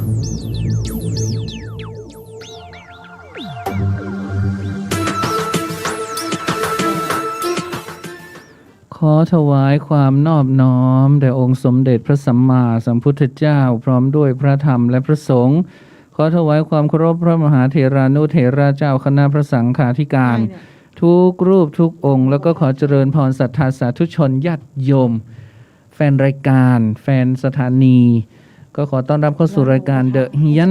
ขอถวายความนอบน้อมแด่องค์สมเด็จพระสัมมาสัมพุทธเจ้าพร้อมด้วยพระธรรมและพระสงฆ์ขอถวายความเคารพพระมหาเถรานุเถระเจ้าคณะพระสังฆาธิการทุกรูปทุกองค์แล้วก็ขอเจริญพรศรัทธาสาธุชนญาติโยมแฟนรายการแฟนสถานีก็ขอต้อนรับเข้าสู่รายการเดอะเฮียน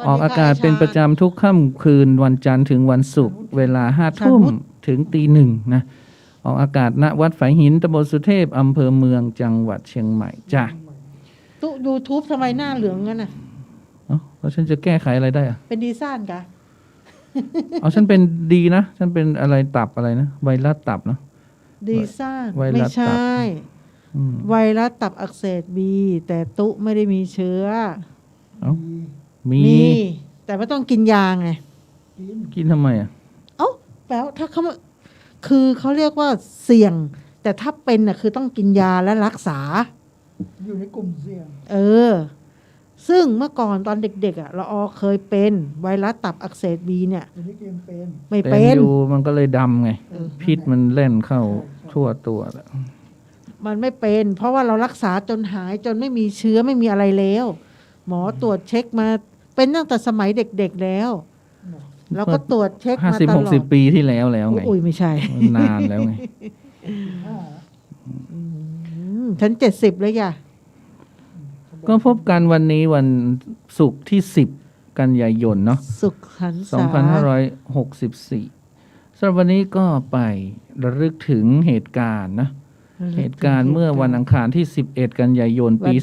ออกอากาศเป็นประจำทุกค่ำคืนวันจันทร์ถึงวันศุกร์เวลา 5 ทุ่มถึงตี 1นะออกอากาศณวัดฝายหินตำบลสุเทพอำเภอเมืองจังหวัดเชียงใหม่จ้ะตุ๊ YouTube ทำไมหน้าเหลืองงั้นน่ะเพราะฉันจะแก้ไขอะไรได้อะเป็นดีซ่านกะฉันเป็นดีนะฉันเป็นอะไรตับอะไรนะไวรัสตับเนาะดีซ่านไม่ใช่ไวรัสตับอักเสบบีแต่ตุ๊ไม่ได้มีเชื้อมีแต่ไม่ต้องกินยาไงกินทำไมอ่ะแปลว่าถ้าคือเขาเรียกว่าเสี่ยงแต่ถ้าเป็นน่ะคือต้องกินยาและรักษาอยู่ในกลุ่มเสี่ยงซึ่งเมื่อก่อนตอนเด็กๆอ่ะเราเคยเป็นไวรัสตับอักเสบบีเนี่ยไม่เป็นอยู่มันก็เลยดำไงพิษมันเล่นเข้าทั่วตัวแล้วมันไม่เป็นเพราะว่าเรารักษาจนหายจนไม่มีเชื้อไม่มีอะไรแล้วหมอตรวจเช็คมาเป็นตั้งแต่สมัยเด็กๆแล้วแล้วก็ตรวจเช็คมาตลอด50-60 ปีที่แล้วไงอุ้ยไม่ใช่นานแล้วไงฉัน70แล้วย่ะก็พบกันวันนี้วันศุกร์ที่10กันยายนเนาะศุกร์หันษา2564สำหรับวันนี้ก็ไประลึกถึงเหตุการณ์นะเหตุการณ์เมื่อวันอังคารที่11กันยายนปี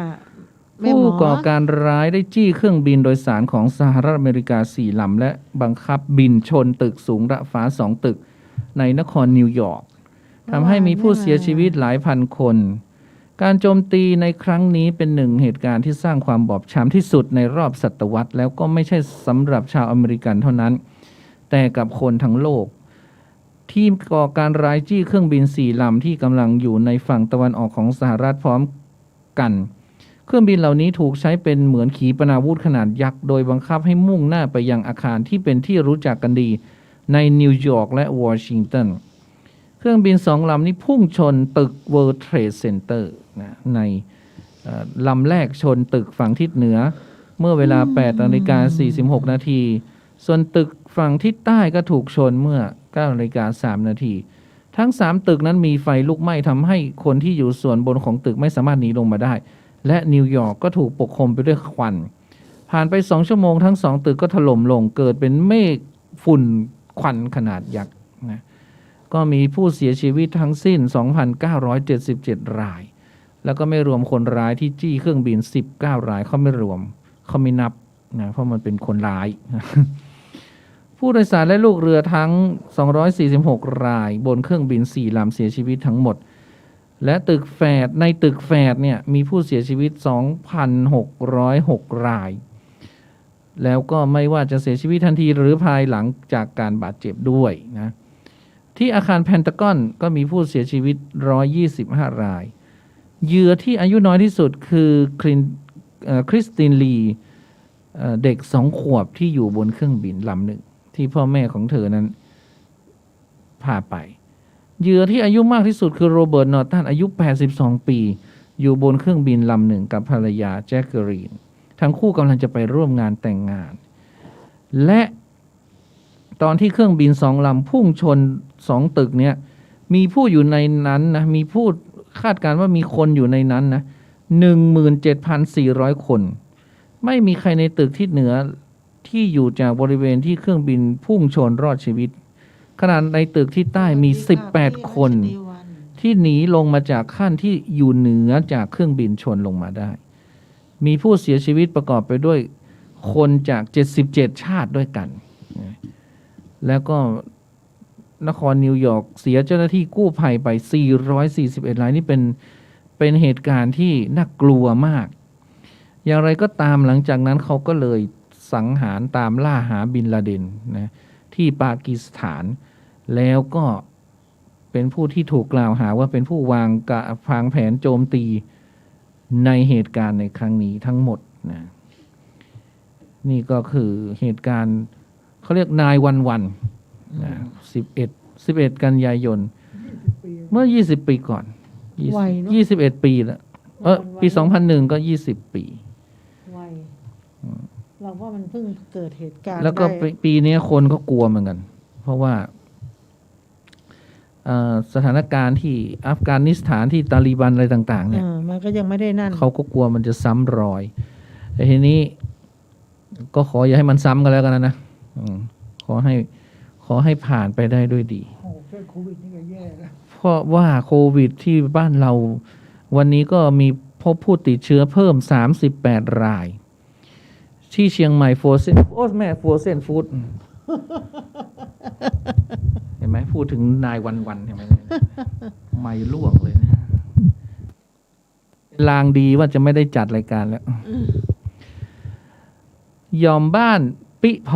2001ผู้ก่อการร้ายได้จี้เครื่องบินโดยสารของสหรัฐอเมริกา4 ลำและบังคับบินชนตึกสูงระฟ้า2 ตึกในนครนิวยอร์กทำให้มีผู้เสียชีวิตหลายพันคนการโจมตีในครั้งนี้เป็นหนึ่งเหตุการณ์ที่สร้างความบอบช้ำที่สุดในรอบศตวรรษแล้วก็ไม่ใช่สำหรับชาวอเมริกันเท่านั้นแต่กับคนทั้งโลกที่ก่อการร้ายจี้เครื่องบิน4 ลำที่กำลังอยู่ในฝั่งตะวันออกของสหรัฐพร้อมกันเครื่องบินเหล่านี้ถูกใช้เป็นเหมือนขีปนาวุธขนาดยักษ์โดยบังคับให้มุ่งหน้าไปยังอาคารที่เป็นที่รู้จักกันดีในนิวยอร์กและวอชิงตันเครื่องบิน2 ลำนี้พุ่งชนตึก World Trade Center นะในลำแรกชนตึกฝั่งทิศเหนือเมื่อเวลา 8:46 นาทีส่วนตึกฝั่งทิศใต้ก็ถูกชนเมื่อ 9:03 นาทีทั้ง3 ตึกนั้นมีไฟลุกไหม้ทำให้คนที่อยู่ส่วนบนของตึกไม่สามารถหนีลงมาได้และนิวยอร์กก็ถูกปกคลุมไปด้วยควันผ่านไป2 ชั่วโมงทั้ง2 ตึกก็ถล่มลงเกิดเป็นเมฆฝุ่นควันขนาดยักษ์นะก็มีผู้เสียชีวิตทั้งสิ้น 2,977 รายแล้วก็ไม่รวมคนร้ายที่จี้เครื่องบิน19 รายเขาไม่รวมเขาไม่นับนะเพราะมันเป็นคนร้ายผู้โดยสารและลูกเรือทั้ง246 รายบนเครื่องบิน4 ลำเสียชีวิตทั้งหมดและตึกแฝดในตึกแฝดเนี่ยมีผู้เสียชีวิต 2,606 รายแล้วก็ไม่ว่าจะเสียชีวิตทันทีหรือภายหลังจากการบาดเจ็บด้วยนะที่อาคารเพนทากอนก็มีผู้เสียชีวิต125 รายเหยื่อที่อายุน้อยที่สุดคือคริสตินลีเด็ก2 ขวบที่อยู่บนเครื่องบินลำหนึ่งที่พ่อแม่ของเธอนั้นพาไปเหยื่อที่อายุมากที่สุดคือโรเบิร์ตนอร์ตันอายุ82 ปีอยู่บนเครื่องบินลำหนึ่งกับภรรยาแจ็คเกอรีนทั้งคู่กำลังจะไปร่วมงานแต่งงานและตอนที่เครื่องบิน2 ลำพุ่งชน2 ตึกเนี่ยมีผู้อยู่ในนั้นนะมีผู้คาดการณ์ว่ามีคนอยู่ในนั้นนะ 17,400 คนไม่มีใครในตึกที่เหนือที่อยู่จากบริเวณที่เครื่องบินพุ่งชนรอดชีวิตขณะในตึกที่ใต้มี18 คนที่หนีลงมาจากขั้นที่อยู่เหนือจากเครื่องบินชนลงมาได้มีผู้เสียชีวิตประกอบไปด้วยคนจาก77 ชาติด้วยกันแล้วก็นครนิวยอร์กเสียเจ้าหน้าที่กู้ภัยไป441 รายนี่เป็นเหตุการณ์ที่น่ากลัวมากอย่างไรก็ตามหลังจากนั้นเขาก็เลยสังหารตามล่าหาบินลาเดนนะที่ปากีสถานแล้วก็เป็นผู้ที่ถูกกล่าวหาว่าเป็นผู้วางแผนโจมตี ในเหตุการณ์ในครั้งนี้ทั้งหมดนะนี่ก็คือเหตุการณ์เขาเรียก911นะ11 กันยายน ปี เมื่อ20 ปีก่อน ไวเนอะ 21 ปีแล้วปี 2001 ก็20 ปี ไวเราว่ามันเพิ่งเกิดเหตุการณ์ แล้วก็ ได้ ปีนี้คนก็กลัวเหมือนกัน เพราะว่าสถานการณ์ที่อัฟกานิสถานที่ตาลีบันอะไรต่างๆเนี่ย มันก็ยังไม่ได้นั่น เขาก็กลัวมันจะซ้ำรอยแต่ทีนี้ก็ขออย่าให้มันซ้ำกันแล้วกันนะขอให้ผ่านไปได้ด้วยดี โอ้แค่โควิดนี่ก็แย่แล้ว เพราะว่าโควิดที่บ้านเราวันนี้ก็มีพบผู้ติดเชื้อเพิ่ม38 ราย ที่เชียงใหม่โฟเซนโอ้แม่โฟเซนฟู้ดเห็นไหมพูดถึงนายวันเห็นไหมไม่ล่วงเลยนะลางดีว่าจะไม่ได้จัดรายการแล้ว ยอมบ้านปิพ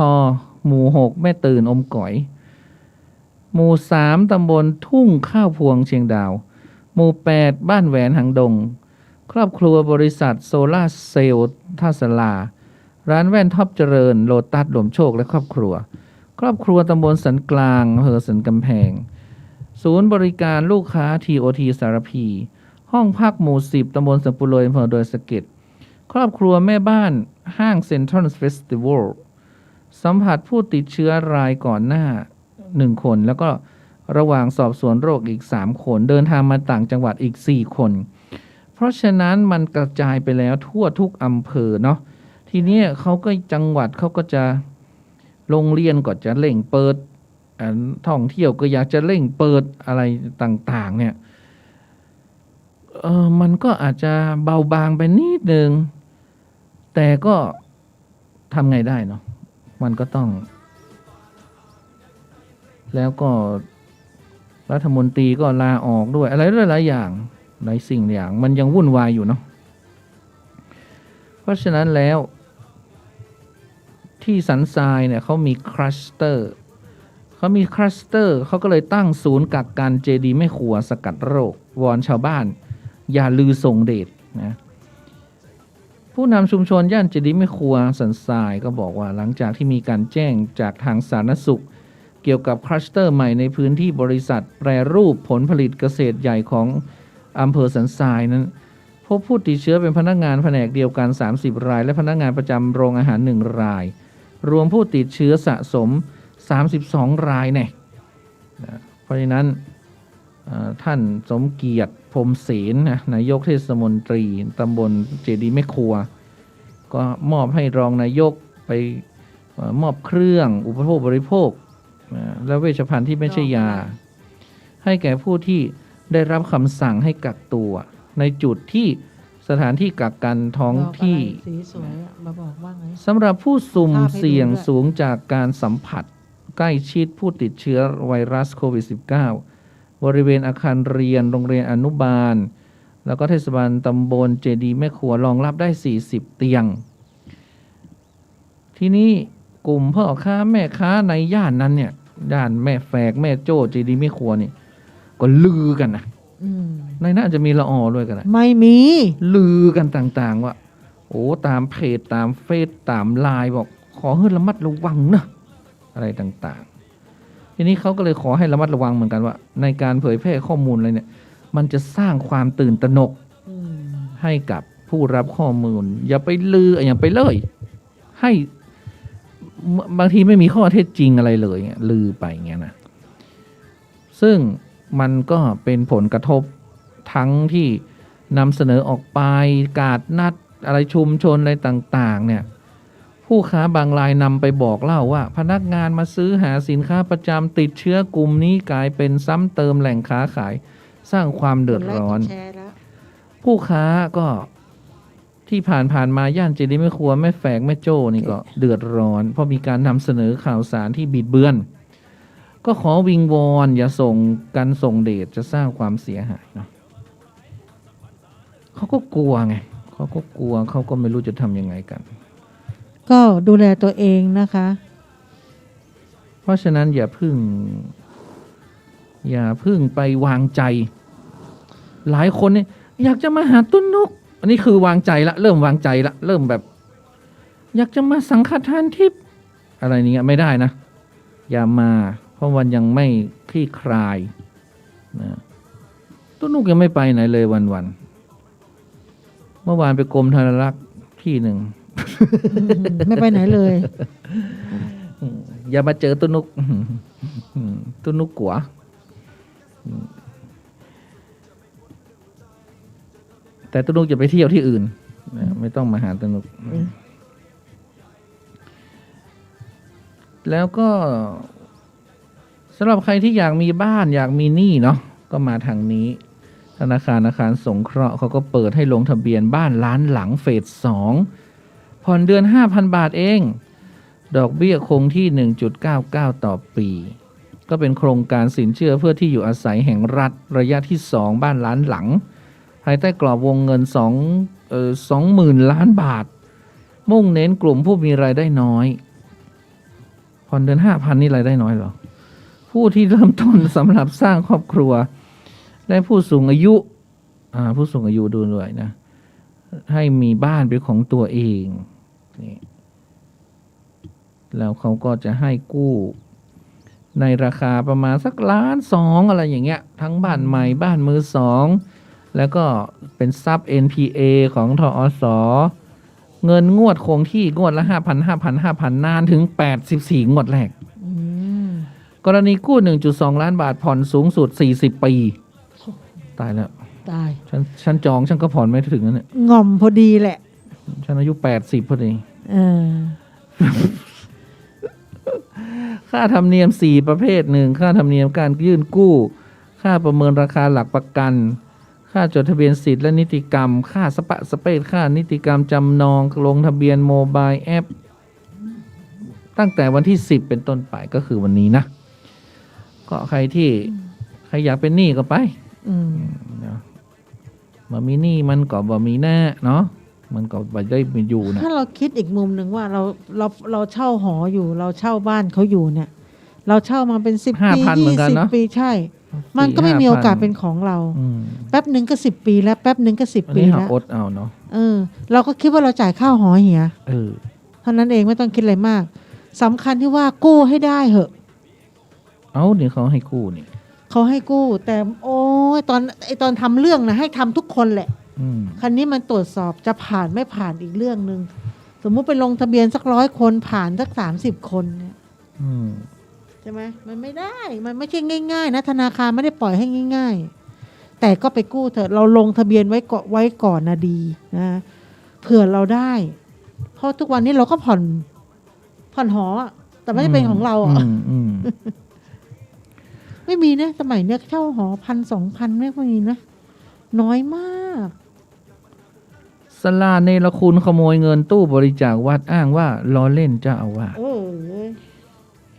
อหมู่ 6 แม่ตื่นอมก๋อย หมู่ 3 ตำบลทุ่งข้าวพวงเชียงดาว หมู่ 8 บ้านแหวนหางดง ครอบครัวบริษัทโซล่าเซลล์ท่าสลา ร้านแว่นท็อปเจริญโลตัสหลวมโชคและครอบครัว ครอบครัวตำบลสันกลางอำเภอสันกำแพง ศูนย์บริการลูกค้า TOT สารพี ห้องพักหมู่ 10 ตำบลสันปุโรยอำเภอดอยสะเก็ด ครอบครัวแม่บ้านห้างเซ็นทรัลเฟสติวัล สัมผัสผู้ติดเชื้อรายก่อนหน้า 1 คน แล้วก็ระหว่างสอบสวนโรคอีก 3 คน เดินทางมาต่างจังหวัดอีก 4 คน เพราะฉะนั้นมันกระจายไปแล้วทั่วทุกอำเภอเนาะทีนี้เขาก็จังหวัดเขาก็จะโรงเรียนก็จะเร่งเปิดท่องเที่ยวก็อยากจะเร่งเปิดอะไรต่างๆเนี่ยมันก็อาจจะเบาบางไปนิดนึงแต่ก็ทำไงได้เนาะมันก็ต้องแล้วก็รัฐมนตรีก็ลาออกด้วยอะไรหลายอย่างหลายสิ่งอย่างมันยังวุ่นวายอยู่เนาะเพราะฉะนั้นแล้วที่สันทรายเนี่ยเขามีคลัสเตอร์เขาก็เลยตั้งศูนย์กักกันเจดีย์แม่ครัวสกัดโรควอนชาวบ้านอย่าลือส่งเดชนะผู้นำชุมชนย่านเจดีย์แม่ครัวสันทรายก็บอกว่าหลังจากที่มีการแจ้งจากทางสาธารณสุขเกี่ยวกับคลัสเตอร์ใหม่ในพื้นที่บริษัทแปรรูปผลผลิตเกษตรใหญ่ของอำเภอสันทรายนั้นพบผู้ติดเชื้อเป็นพนักงานแผนกเดียวกัน30 รายและพนักงานประจำโรงอาหาร1 รายรวมผู้ติดเชื้อสะสม32 รายเนี่ยเพราะฉะนั้นท่านสมเกียรติพรหมเสนนายกเทศมนตรีตำบลเจดีย์แม่ครัวก็มอบให้รองนายกไปมอบเครื่องอุปโภคบริโภคและเวชภัณฑ์ที่ไม่ใช่ยาให้แก่ผู้ที่ได้รับคำสั่งให้กักตัวในจุดที่สถานที่กักกันท้องที่ สีสวยอะมาบอกว่าไง สำหรับผู้สุ่ม ภาพให้ดู เสี่ยง ด้วย สูงจากการสัมผัสใกล้ชิดผู้ติดเชื้อไวรัสโควิด -19 บริเวณอาคารเรียนโรงเรียนอนุบาลแล้วก็เทศบาลตำบลเจดีย์แม่ครัวรองรับได้40 เตียงที่นี้กลุ่มพ่อค้าแม่ค้าในย่านนั้นเนี่ยย่านแม่แฝกแม่โจ้เจดีย์แม่ครัวนี่ก็ลือกันนะในนั้นจะมีละออด้วยกันนะ ไม่มี ลือกันต่างๆว่าโอ้ตามเพจตามเฟซตามไลน์บอกขอให้ระมัดระวังนะอะไรต่างๆทีนี้เขาก็เลยขอให้ระมัดระวังเหมือนกันว่าในการเผยแพร่ข้อมูลอะไรเนี่ยมันจะสร้างความตื่นตระหนกให้กับผู้รับข้อมูลอย่าไปลืออย่าไปเลยให้บางทีไม่มีข้อเท็จจริงอะไรเลยลือไปอย่างเงี้ยนะซึ่งมันก็เป็นผลกระทบทั้งที่นำเสนอออกไปกาดนัดอะไรชุมชนอะไรต่างๆเนี่ยผู้ค้าบางรายนำไปบอกเล่าว่าพนักงานมาซื้อหาสินค้าประจำติดเชื้อกลุ่มนี้กลายเป็นซ้ำเติมแหล่งค้าขายสร้างความเดือดร้อนผู้ค้าก็ที่ผ่านมาย่านเจดีย์แม่ครัวแม่แฝกแม่โจ้นี่ก็เดือดร้อนเพราะมีการนำเสนอข่าวสารที่บิดเบือนก็ขอวิงวอนอย่าส่งกันส่งเดชจะสร้างความเสียหายเนาะเขาก็กลัวไงเขาก็กลัวเขาก็ไม่รู้จะทำยังไงกันก็ดูแลตัวเองนะคะเพราะฉะนั้นอย่าพึ่งไปวางใจหลายคนเนี่ย อยากจะมาหาตุ้นนก อันนี้คือวางใจละเริ่มวางใจละเริ่มแบบ อยากจะมาสังฆทานทิพย์อะไรนี้ไม่ได้นะอย่ามาเพราะวันยังไม่คลี่คลายนะตุ้นนกยังไม่ไปไหนเลยวันเมื่อวานไปกรมธนารักษ์ที่หนึ่ง ไม่ไปไหนเลย อย่ามาเจอตุ้นก ตุ้นกกัวแต่ตุ้นกจะไปเที่ยวที่อื่นนะไม่ต้องมาหาตุ้นกแล้วก็สำหรับใครที่อยากมีบ้านอยากมีหนี้เนาะก็มาทางนี้ธนาคารอาคารสงเคราะห์เขาก็เปิดให้ลงทะเบียนบ้านล้านหลังเฟส 2ผ่อนเดือน 5,000 บาทเองดอกเบี้ยคงที่ 1.99 ต่อปีก็เป็นโครงการสินเชื่อเพื่อที่อยู่อาศัยแห่งรัฐระยะที่ 2 บ้านล้านหลังภายใต้กรอบวงเงิน20,000 ล้านบาทมุ่งเน้นกลุ่มผู้มีรายได้น้อยผ่อนเดือน 5,000 นี่รายได้น้อยเหรอผู้ที่เริ่มต้นสำหรับสร้างครอบครัวและผู้สูงอายุผู้สูงอายุดูด้วยนะให้มีบ้านเป็นของตัวเองนี่แล้วเขาก็จะให้กู้ในราคาประมาณสัก1.2 ล้านอะไรอย่างเงี้ยทั้งบ้านใหม่บ้านมือสองแล้วก็เป็นซับ NPA ของทอสเงินงวดคงที่งวดละ 5,000 นานถึง84งวดแรกกรณีกู้ 1.2 ล้านบาทผ่อนสูงสุด40 ปีตายแล้ว ตาย ฉันจองฉันก็ผ่อนไม่ถึงนั่นแหละ ง่อมพอดีแหละ ฉันอายุ80พอดี ค่าธรรมเนียม4ประเภทหนึ่งค่าธรรมเนียมการยื่นกู้ค่าประเมินราคาหลักประกันค่าจดทะเบียนสิทธิและนิติกรรมค่าสเปซค่านิติกรรมจำนองลงทะเบียนโมบายแอปตั้งแต่วันที่10เป็นต้นไปก็คือวันนี้นะก็ใครอยากเป็นหนี้ก็ไปบ่มีหนี้มันก็บ่มีแน่เนาะมันก็บ่ได้มีอยู่นะ ถ้าเราคิดอีกมุมหนึ่งว่าเราเช่าหออยู่เราเช่าบ้านเขาอยู่เนี่ย เราเช่ามาเป็น10 ปี 5,000เหมือนกันเนอะ 20 ปีใช่ มันก็ไม่มีโอกาสเป็นของเรา แป๊บหนึ่งก็10 ปีแล้วแป๊บหนึ่งก็10 อัน ปี นี้หา แล้ว อดเอาเนาะ เราก็คิดว่าเราจ่ายค่าหอเหีย เออ เท่านั้นเองไม่ต้องคิดอะไรมากสำคัญที่ว่ากู้ให้ได้เหอะ เอาเดี๋ยวเขาให้กู้นี่ เขาให้กู้แต่โอ้ยตอนทำเรื่องนะให้ทำทุกคนแหละคันนี้มันตรวจสอบจะผ่านไม่ผ่านอีกเรื่องนึงสมมุติไปลงทะเบียนสัก100 คนผ่านสัก30 คนเนี่ยใช่ไหมมันไม่ได้มันไม่ใช่ง่ายๆนะธนาคารไม่ได้ปล่อยให้ง่ายๆแต่ก็ไปกู้เถอะเราลงทะเบียนไว้ก่อนนะดีนะเผื่อเราได้เพราะทุกวันนี้เราก็ผ่อนหอแต่ไม่ได้เป็นของเราไม่มีนะสมัยเนี้ยเช่าหอ1,000-2,000ไม่มีนะน้อยมากสลาเนรคุณขโมยเงินตู้บริจาควัดอ้างว่าล้อเล่นเจ้าอาวาส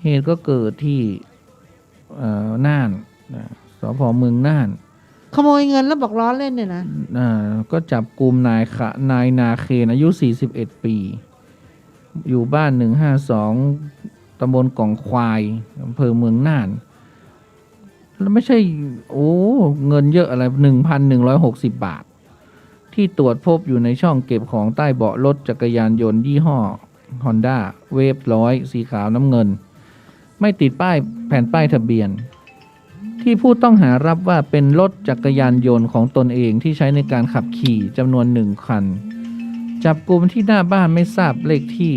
เหตุก็เกิดที่น่านสพเมืองน่านขโมยเงินแล้วบอกล้อเล่นเนี่ยนะก็จับกลุ่มนายนาเคนอายุ41 ปีอยู่บ้าน152ตำบลกองควายอำเภอเมืองน่านแล้วไม่ใช่เงินเยอะอะไร 1,160 บาทที่ตรวจพบอยู่ในช่องเก็บของใต้เบาะรถจักรยานยนต์ยี่ห้อ Honda Wave 100สีขาวน้ำเงินไม่ติดแผ่นป้ายทะเบียนที่ผู้ต้องหารับว่าเป็นรถจักรยานยนต์ของตนเองที่ใช้ในการขับขี่จำนวน1 คันจับกุมที่หน้าบ้านไม่ทราบเลขที่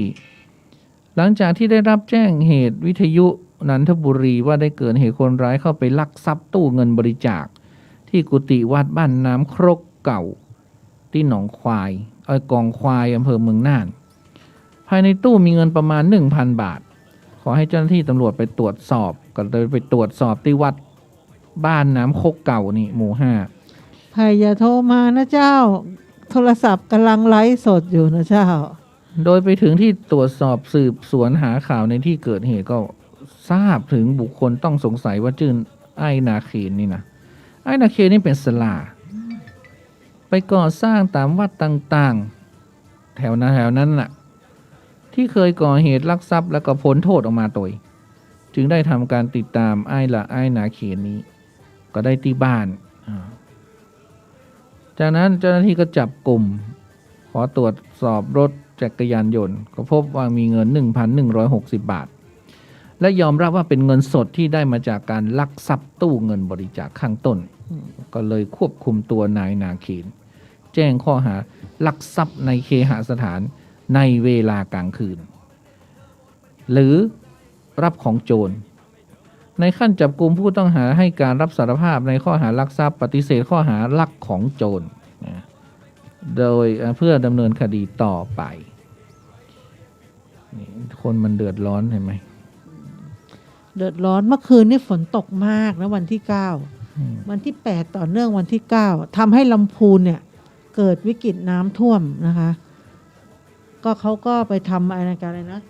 หลังจากที่ได้รับแจ้งเหตุวิทยุนันทบุรีว่าได้เกิดเหตุคนร้ายเข้าไปลักทรัพย์ตู้เงินบริจาคที่กุฏิวัดบ้านน้ำครกเก่าที่หนองควายกองควายอำเภอเมืองน่านภายในตู้มีเงินประมาณ 1,000 บาทขอให้เจ้าหน้าที่ตำรวจไปตรวจสอบก็เลยไปตรวจสอบที่วัดบ้านน้ำครกเก่านี่หมู่5ใครอย่าโทรมานะเจ้าโทรศัพท์กำลังไลฟ์สดอยู่นะเจ้าโดยไปถึงที่ตรวจสอบสืบสวนหาข่าวในที่เกิดเหตุก็ทราบถึงบุคคลต้องสงสัยว่าชื่อไอ้นาเคนนี่นะไอ้นาเคนนี่เป็นสลาไปก่อสร้างตามวัดต่างๆแถวนั้นน่ะที่เคยก่อเหตุลักทรัพย์แล้วก็พ้นโทษออกมาโดยจึงได้ทำการติดตามไอ้นาเคนนี้ก็ได้ที่บ้าน จากนั้นเจ้าหน้าที่ก็จับกลุ่มขอตรวจสอบรถจักรยานยนต์ก็พบว่ามีเงิน 1,160 บาทและยอมรับว่าเป็นเงินสดที่ได้มาจากการลักทรัพย์ตู้เงินบริจาคข้างต้นก็เลยควบคุมตัวนายนาเคนแจ้งข้อหาลักทรัพย์ในเคหสถานในเวลากลางคืนหรือรับของโจรในขั้นจับกุมผู้ต้องหาให้การรับสารภาพในข้อหาลักทรัพย์ปฏิเสธข้อหาลักของโจรโดยเพื่อดำเนินคดีต่อไปนี่คนมันเดือดร้อนเห็นไหมเดือดร้อนเมื่อคืนนี่ฝนตกมากนะวันที่9วันที่8ต่อเนื่องวันที่9ทำให้ลำพูนเนี่ยเกิดวิกฤตน้ำท่วมนะคะก็เขาก็ไปทำอะไรนะ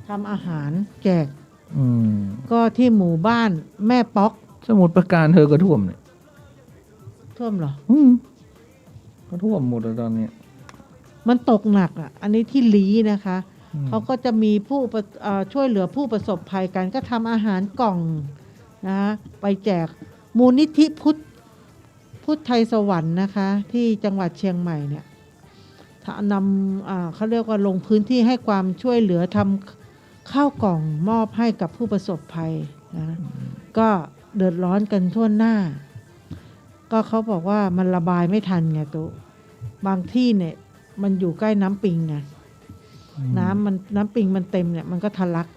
ทำอาหารแจกก็ที่หมู่บ้านแม่ป๊อกสมุทรปราการเธอก็ท่วมเนี่ยท่วมเหรอก็ท่วมหมดแล้วตอนนี้มันตกหนักอ่ะอันนี้ที่ลีนะคะเขาก็จะมีผู้ช่วยเหลือผู้ประสบภัยกันก็ทำอาหารกล่องนะไปแจกมูลนิธิพุทธไทยสวรรค์นะคะที่จังหวัดเชียงใหม่เนี่ยนำเขาเรียกว่าลงพื้นที่ให้ความช่วยเหลือทำข้าวกล่องมอบให้กับผู้ประสบภัยนะก็เดือดร้อนกันทั่วหน้าก็เขาบอกว่ามันระบายไม่ทันไงตัวบางที่เนี่ยมันอยู่ใกล้น้ำปิงไงน้ำปิงมันเต็มเนี่ยมันก็ทะลัก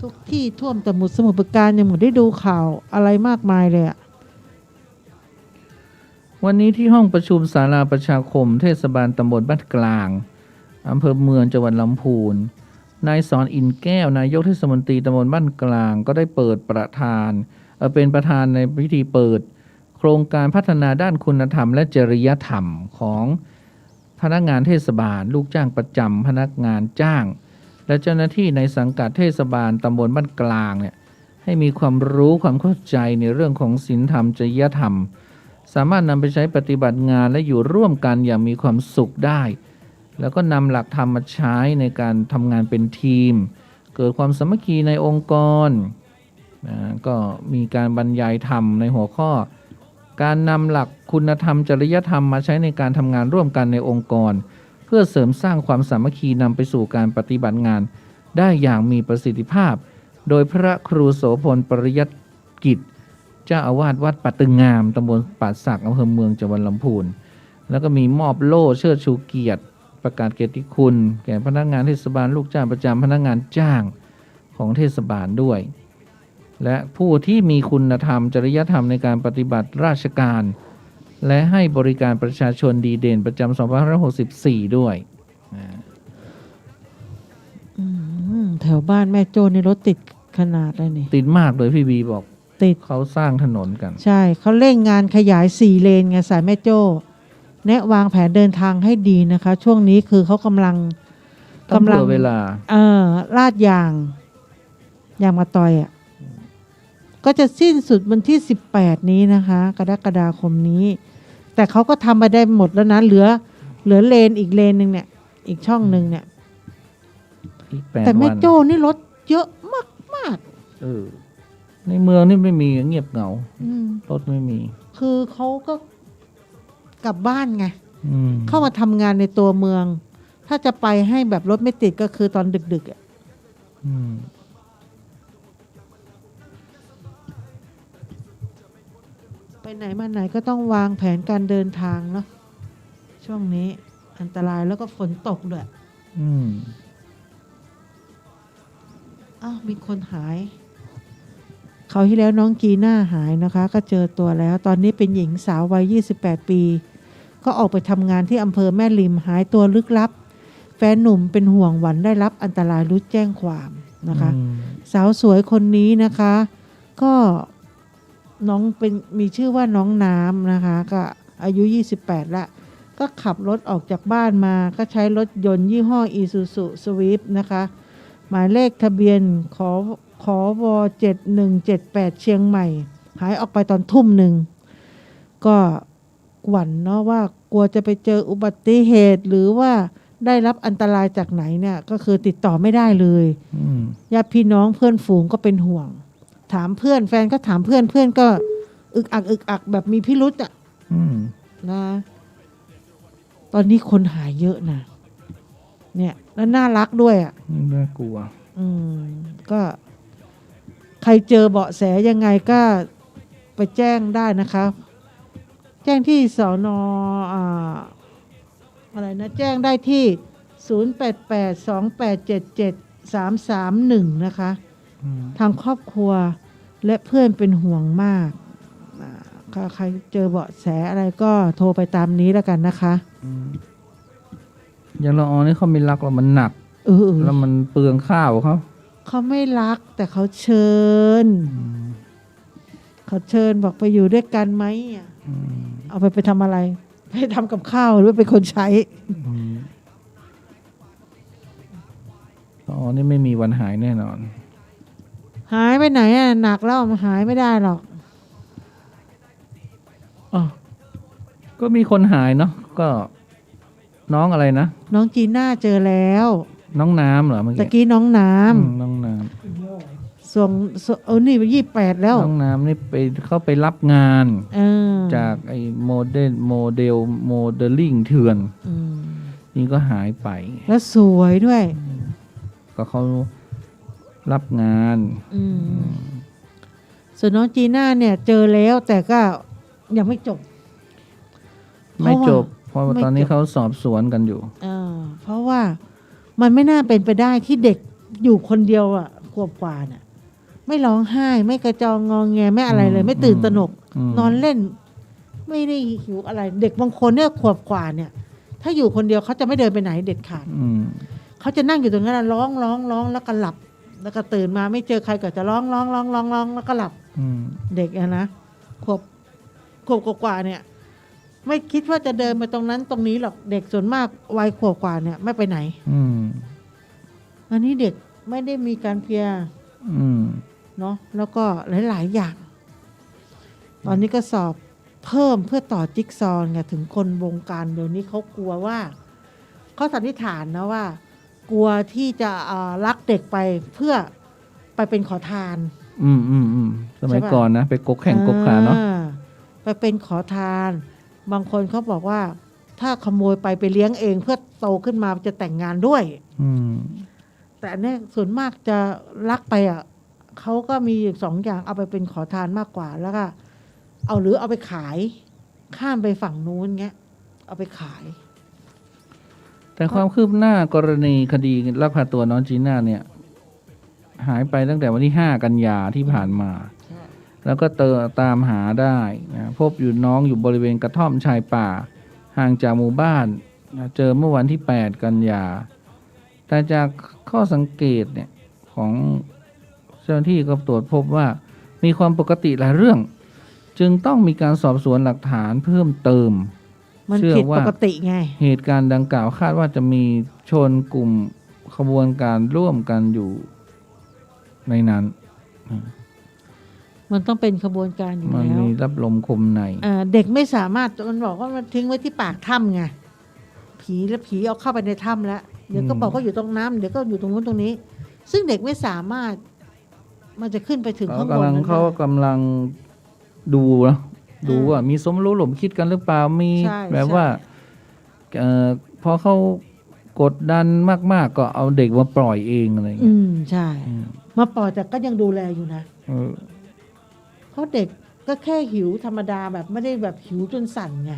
ทุกที่ท่วมแต่สมุทรปราการยังหมดได้ดูข่าวอะไรมากมายเลยอะวันนี้ที่ห้องประชุมศาลาประชาคมเทศบาลตำบลบ้านกลางอำเภอเมืองจังหวัดลำพูนนายสอนอินแก้วนายกเทศมนตรีตำบลบ้านกลางก็ได้เปิดเป็นประธานในพิธีเปิดโครงการพัฒนาด้านคุณธรรมและจริยธรรมของพนักงานเทศบาลลูกจ้างประจำพนักงานจ้างและเจ้าหน้าที่ในสังกัดเทศบาลตำบลบ้านกลางเนี่ยให้มีความรู้ความเข้าใจในเรื่องของศีลธรรมจริยธรรมสามารถนำไปใช้ปฏิบัติงานและอยู่ร่วมกันอย่างมีความสุขได้แล้วก็นำหลักธรรมมาใช้ในการทำงานเป็นทีมเกิดความสามัคคีในองค์กรก็มีการบรรยายธรรมในหัวข้อการนำหลักคุณธรรมจริยธรรมมาใช้ในการทำงานร่วมกันในองค์กรเพื่อเสริมสร้างความสามัคคีนำไปสู่การปฏิบัติงานได้อย่างมีประสิทธิภาพโดยพระครูโสพลปริยัติกิจเจ้าอาวาสวัดป่าตึงงามตำบลป่าสักอำเภอเมืองจังหวัดลำพูนแล้วก็มีมอบโล่เชิดชูเกียรติประกาศเกียรติคุณแก่พนักงานเทศบาลลูกจ้างประจำพนักงานจ้างของเทศบาลด้วยและผู้ที่มีคุณธรรมจริยธรรมในการปฏิบัติราชการและให้บริการประชาชนดีเด่นประจำ2564ด้วยแถวบ้านแม่โจ้ในรถติดขนาดเลยนี่ติดมากเลยพี่บีบอกติดเขาสร้างถนนกันใช่เขาเร่งงานขยาย4เลนไงสายแม่โจ้แนะวางแผนเดินทางให้ดีนะคะช่วงนี้คือเขากำลังเวลาลาดยางมาตอยก็จะสิ้นสุดวันที่18นี้นะคะกรกฎาคมนี้แต่เขาก็ทำมาได้หมดแล้วนะเหลือเลนอีกเลนนึงเนี่ยอีกช่องนึงเนี่ยแต่แม่โจ้นี่รถเยอะมากในเมืองนี่ไม่มีเงียบเหงารถไม่มีคือเขาก็กลับบ้านไงเข้ามาทำงานในตัวเมืองถ้าจะไปให้แบบรถไม่ติดก็คือตอนดึกไปไหนมาไหนก็ต้องวางแผนการเดินทางเนาะช่วงนี้อันตรายแล้วก็ฝนตกด้วยมีคนหายเขาที่แล้วน้องจีน่าหายนะคะก็เจอตัวแล้วตอนนี้เป็นหญิงสาววัย28 ปีก็ออกไปทำงานที่อำเภอแม่ริมหายตัวลึกลับแฟนหนุ่มเป็นห่วงหวั่นได้รับอันตรายรุดแจ้งความนะคะสาวสวยคนนี้นะคะก็น้องมีชื่อว่าน้องน้ำนะคะก็อายุ28ละก็ขับรถออกจากบ้านมาก็ใช้รถยนต์ยี่ห้อ Isuzu Swift นะคะหมายเลขทะเบียนขว7178เชียงใหม่หายออกไปตอนทุ่มหนึ่งก็หวั่นเนาะว่ากลัวจะไปเจออุบัติเหตุหรือว่าได้รับอันตรายจากไหนเนี่ยก็คือติดต่อไม่ได้เลยญาติพี่น้องเพื่อนฝูงก็เป็นห่วงถามเพื่อนแฟนก็ถามเพื่อนก็ อึกอักแบบมีพิรุษอ่ะ อืม นะ ตอนนี้คนหายเยอะนะเนี่ยแล้วน่ารักด้วยอ่ะ น่ากลัว ก็ ใครเจอเบาะแสยังไงก็ไปแจ้งได้นะคะแจ้งที่สน.อะไรนะแจ้งได้ที่0882877331นะคะ อืม ทางครอบครัวและเพื่อนเป็นห่วงมากใครเจอเบาะแสอะไรก็โทรไปตามนี้แล้วกันนะคะ อย่างละออนี่เขาไม่รักเรามันหนัก แล้วมันเปลืองข้าวเขา เขาไม่รักแต่เขาเชิญ เขาเชิญบอกไปอยู่ด้วยกันไหมอ่ะ เอาไปทำอะไร ไปทำกับข้าวหรือเป็นคนใช้ อ๋อนี่ไม่มีวันหายแน่นอน หายไปไหนอ่ะหนักแล้วมันหายไม่ได้หรอก อ๋อ ก็มีคนหายเนาะ ก็น้องอะไรนะ น้องจีน่าเจอแล้ว น้องน้ำเหรอเมื่อ ตะ กี้ กี้น้องน้ น้องน้ ำส่งนี่ไป28แล้ว ำน้องน้ำนี่ไปเข้าไปรับงาน เออ จากไอ้โมเดลลิ่งเถื่อน อืม นี่ก็หายไป แล้วสวยด้วย ก็เขารับงาน ส่วนน้องจีน่าเนี่ยเจอแล้วแต่ก็ยังไม่จบ ไม่จบ เพ เพ ราะ ราะว่า ว่าตอนนี้เขาสอบสวนกันอยู่ เพราะว่ามันไม่น่าเป็นไปได้ที่เด็กอยู่คนเดียวอ่ะขวบกว่าน่ะไม่ร้องไห้ไม่กระจองงองแงไม่อะไรเลย ไม่ตื่นตระหนก นอนเล่น ไม่ได้หิวอะไร เด็กบางคนเนี่ยขวบกว่าเนี่ย ถ้าอยู่คนเดียวเขาจะไม่เดินไปไหนเด็ดขาด เขาจะนั่งอยู่ตรงนั้นร้องแล้วก็หลับ แล้วก็ตื่นมาไม่เจอใครก็จะร้องแล้วก็หลับ เด็กอะนะขวบกว่าเนี่ย ไม่คิดว่าจะเดินไปตรงนั้นตรงนี้หรอกเด็กส่วนมากวัยขวบกว่าเนี่ยไม่ไปไหน อันนี้เด็กไม่ได้มีการเพลียเนาะแล้วก็หลายๆอย่าง ตอนนี้ก็สอบเพิ่มเพื่อต่อจิ๊กซอว์ไงถึงคนวงการเดี๋ยวนี้เขากลัวว่าเขาสันนิษฐานนะว่า กลัวที่จะลักเด็กไปเพื่อไปเป็นขอทาน สมัยก่อนนะ ไปกกแข่งกกขาเนาะ ไปเป็นขอทาน บางคนเขาบอกว่า ถ้าขโมยไปเลี้ยงเองเพื่อโตขึ้นมาจะแต่งงานด้วยแต่อันนี้ส่วนมากจะลักไปอ่ะเขาก็มีอยู่สองอย่างเอาไปเป็นขอทานมากกว่าแล้วก็เอาไปขายข้ามไปฝั่งนู้นเงี้ยเอาไปขาย แต่ความคืบหน้ากรณีคดีลักพาตัวน้องจีน่าเนี่ย หายไปตั้งแต่วันที่5 กันยาที่ผ่านมา แล้วก็ตามหาได้นะพบอยู่น้องอยู่บริเวณกระท่อมชายป่า ห่างจากหมู่บ้านนะเจอเมื่อวันที่8 กันยา แต่จากข้อสังเกตเนี่ยของเจ้าหน้าที่ก็ตรวจพบว่ามีความปกติหลายเรื่อง จึงต้องมีการสอบสวนหลักฐานเพิ่มเติม มัน เชื่อ ผิด ว่า ปกติไง เหตุการณ์ดังกล่าวคาดว่าจะมีชนกลุ่มขบวนการร่วมกันอยู่ในนั้น มันต้องเป็นขบวนการอยู่ มัน แล้ว มีรับลมคมใน เด็กไม่สามารถมันบอกว่ามันทิ้งไว้ที่ปากถ้ำไงผีเอาเข้าไปในถ้ำแล้วเดี๋ยวก็บอกว่าอยู่ตรงน้ำเดี๋ยวก็อยู่ตรงนู้นตรงนี้ ซึ่งเด็กไม่สามารถมันจะขึ้นไปถึงข้างบนนั้น เขากำลังดูนะดูว่ามีสมรู้ร่วมคิดกันหรือเปล่ามี ใช่ แบบว่าพอเขากดดันมากๆ ก็เอาเด็กมาปล่อยเองอะไรอย่างเงี้ย ใช่ มาปล่อยแต่ก็ยังดูแลอยู่นะ เพราะเด็กก็แค่หิวธรรมดาแบบไม่ได้แบบหิวจนสั่นไง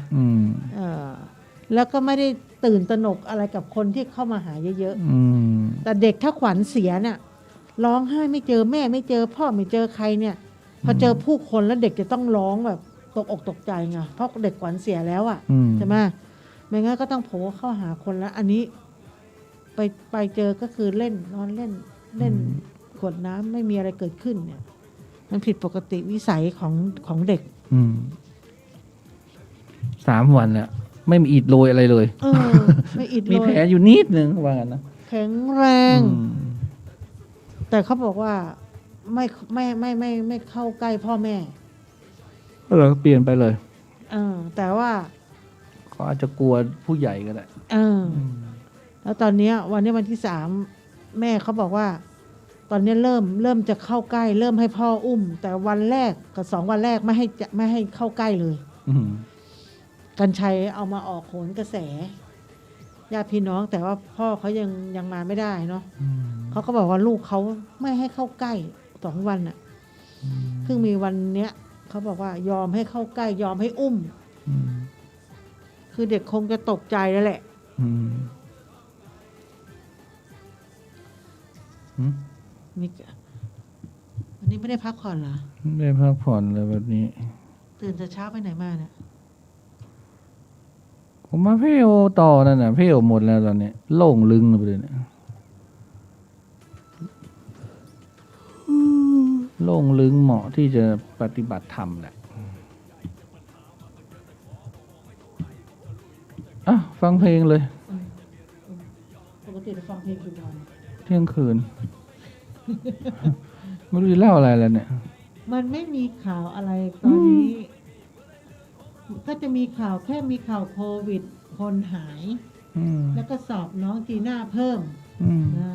แล้วก็ไม่ได้ตื่นตระหนกอะไรกับคนที่เข้ามาหาเยอะๆแต่เด็กถ้าขวัญเสียเนี่ยร้องไห้ไม่เจอแม่ไม่เจอพ่อไม่เจอใครเนี่ยพอเจอผู้คนแล้วเด็กจะต้องร้องแบบตกอกตกใจไงเพราะเด็กขวัญเสียแล้วอ่ะใช่ไหมไม่งั้นก็ต้องโผล่เข้าหาคนแล้ว อันนี้ไปเจอก็คือเล่นนอนเล่นขวดน้ำไม่มีอะไรเกิดขึ้นเนี่ยมันผิดปกติวิสัยของเด็ก 3 วันแล้วไม่มีอิดโรยอะไรเลย ไม่อิด มี โร แผล ย อยู่นิดนึงว่างั้นนะ แข็งแรง แต่เขาบอกว่าไม่เข้าใกล้พ่อแม่ เราเปลี่ยนไปเลย แต่ว่า เขาอาจจะกลัวผู้ใหญ่ก็ได้ แล้วตอนนี้วันนี้วันที่3แม่เขาบอกว่า ตอนนี้เริ่มจะเข้าใกล้ เริ่มให้พ่ออุ้ม แต่วันแรกกับ2 วันแรกไม่ให้เข้าใกล้เลย อืม กัญชัยเอามาออกโหนกระแสญาติพี่น้องแต่ว่าพ่อเขายังมาไม่ได้เนาะ อืม เขาก็บอกว่าลูกเขาไม่ให้เข้าใกล้2 วันน่ะเพิ่งมีวันเนี้ยเขาบอกว่ายอมให้เข้าใกล้ ยอมให้อุ้ม อืม คือเด็กคงจะตกใจแล้วแหละ อืมอืม นี่วันนี้ไม่ได้พักผ่อนเหรอ ได้พักผ่อนเลยแบบนี้ ตื่นแต่เช้าไปไหนมาเนี่ย ผมมาเพ่โอต่อนั่นน่ะเพ่โอหมดแล้วตอนนี้โล่งลึงไปเลยเนี่ยโล่งลึงเหมาะที่จะปฏิบัติธรรมแหละอ่ะฟังเพลงเลย ปกติจะฟังเพลงกี่วัน เที่ยงคืน ไม่รู้จะเล่าอะไรแล้วเนี่ย มันไม่มีข่าวอะไรตอนนี้ ก็จะมีข่าวแค่มีข่าวโควิด คนหาย อืม แล้วก็สอบน้องจีน่าเพิ่ม อืม นะ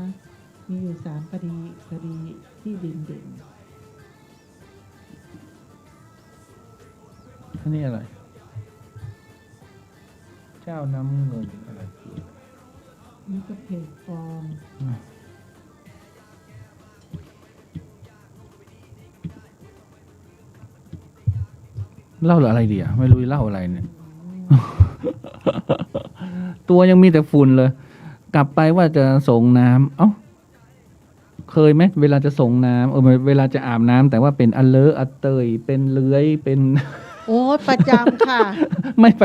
มีอยู่3 คดีที่เด่น อันนี้อะไร เจ้าน้ำเงินอะไรคือ ๆนี่ก็เพจปลอม เล่าหรืออะไรดีอ่ะไม่รู้จะเล่าอะไรเนี่ย ตัวยังมีแต่ฝุ่นเลย กลับไปว่าจะส่งน้ำเอ้าเคยไหมเวลาจะส่งน้ำเวลาจะอาบน้ำแต่ว่าเป็นอันเลอะอันเตยเป็นเลื้อยเป็น โอ้ยประจำค่ะ ไม่ไ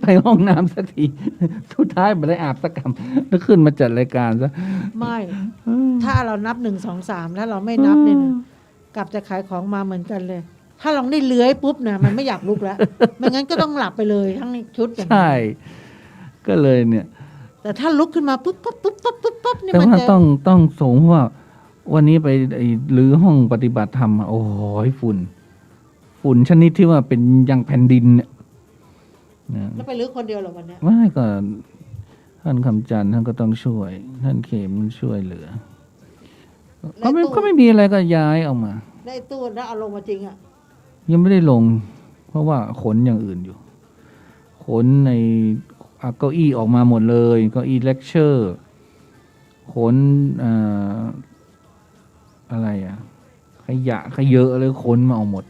ปห้องน้ำสักที สุดท้ายไม่ได้อาบสักคำแล้วขึ้นมาจัดรายการซะ ไม่ ถ้าเรานับ1 2 3ถ้าเราไม่นับเนี่ยนะกลับจะขายของมาเหมือนกันเลย ถ้าลองได้เลื้อยปุ๊บนะมันไม่อยากลุกแล้ว ไม่งั้นก็ต้องหลับไปเลยทั้งชุดอย่างนี้ ใช่ ก็เลยเนี่ย แต่ถ้าลุกขึ้นมาปุ๊บปั๊บปุ๊บปั๊บปุ๊บปั๊บเนี่ย แต่ มัน ว่า จะ ต้องสงว่า วันนี้ไปรื้อห้องปฏิบัติธรรมอะโอ้ยฝุ่นชนิดที่ว่าเป็นอย่างแผ่นดินเนี่ยนะ แล้วไปลื้อคนเดียวเหรอวันเนี้ย ไม่ก็ท่านคำจันทร์ท่านก็ต้องช่วย ท่านเขมช่วยเหลือก็ไม่มีอะไรก็ย้ายออกมา ได้ตู้แล้วเอาลงมาจริงอ่ะ ยังไม่ได้ลง เพราะว่าขนอย่างอื่นอยู่ ขนในเก้าอี้ออกมาหมดเลยเก้าอี้เลคเชอร์ขนอะไรอะขยะขยเยอะเลยขนมาเอาหมด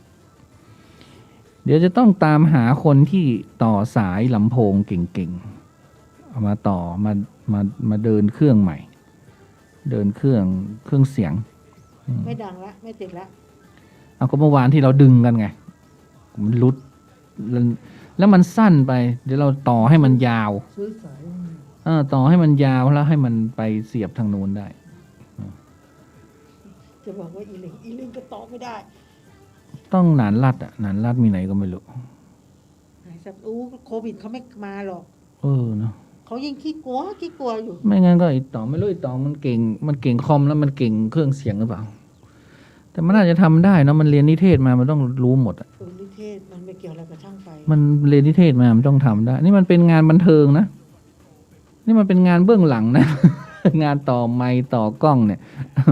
เดี๋ยวจะต้องตามหาคนที่ต่อสายลำโพงเก่งๆเอามาต่อมาเดินเครื่องใหม่ เดินเครื่องเสียง ไม่ดังละไม่ติดละ เอาก็เมื่อวานที่เราดึงกันไง มันรุด แล้วมันสั้นไป เดี๋ยวเราต่อให้มันยาว ซื้อสาย ต่อให้มันยาวแล้วให้มันไปเสียบทางโน้นได้ จะบอกว่าอีลิงก็ต่อไม่ได้ ต้องหนานรัดอ่ะหนานรัดมีไหนก็ไม่รู้ หายสับโควิดเขาไม่มาหรอก เนาะ เขายิ่งขี้กลัวอยู่ ไม่งั้นก็ไอ้ต่อไม่รู้ไอ้ต่อมันเก่งคอมแล้วมันเก่งเครื่องเสียงหรือเปล่า แต่มันน่าจะทำได้นะมันเรียนนิเทศมามันต้องรู้หมดอ่ะ นิเทศมันไม่เกี่ยวอะไรกับช่างไฟ มันเรียนนิเทศมามันต้องทำได้ นี่มันเป็นงานบันเทิงนะ นี่มันเป็นงานเบื้องหลังนะ งานต่อไมค์ต่อกล้องเนี่ย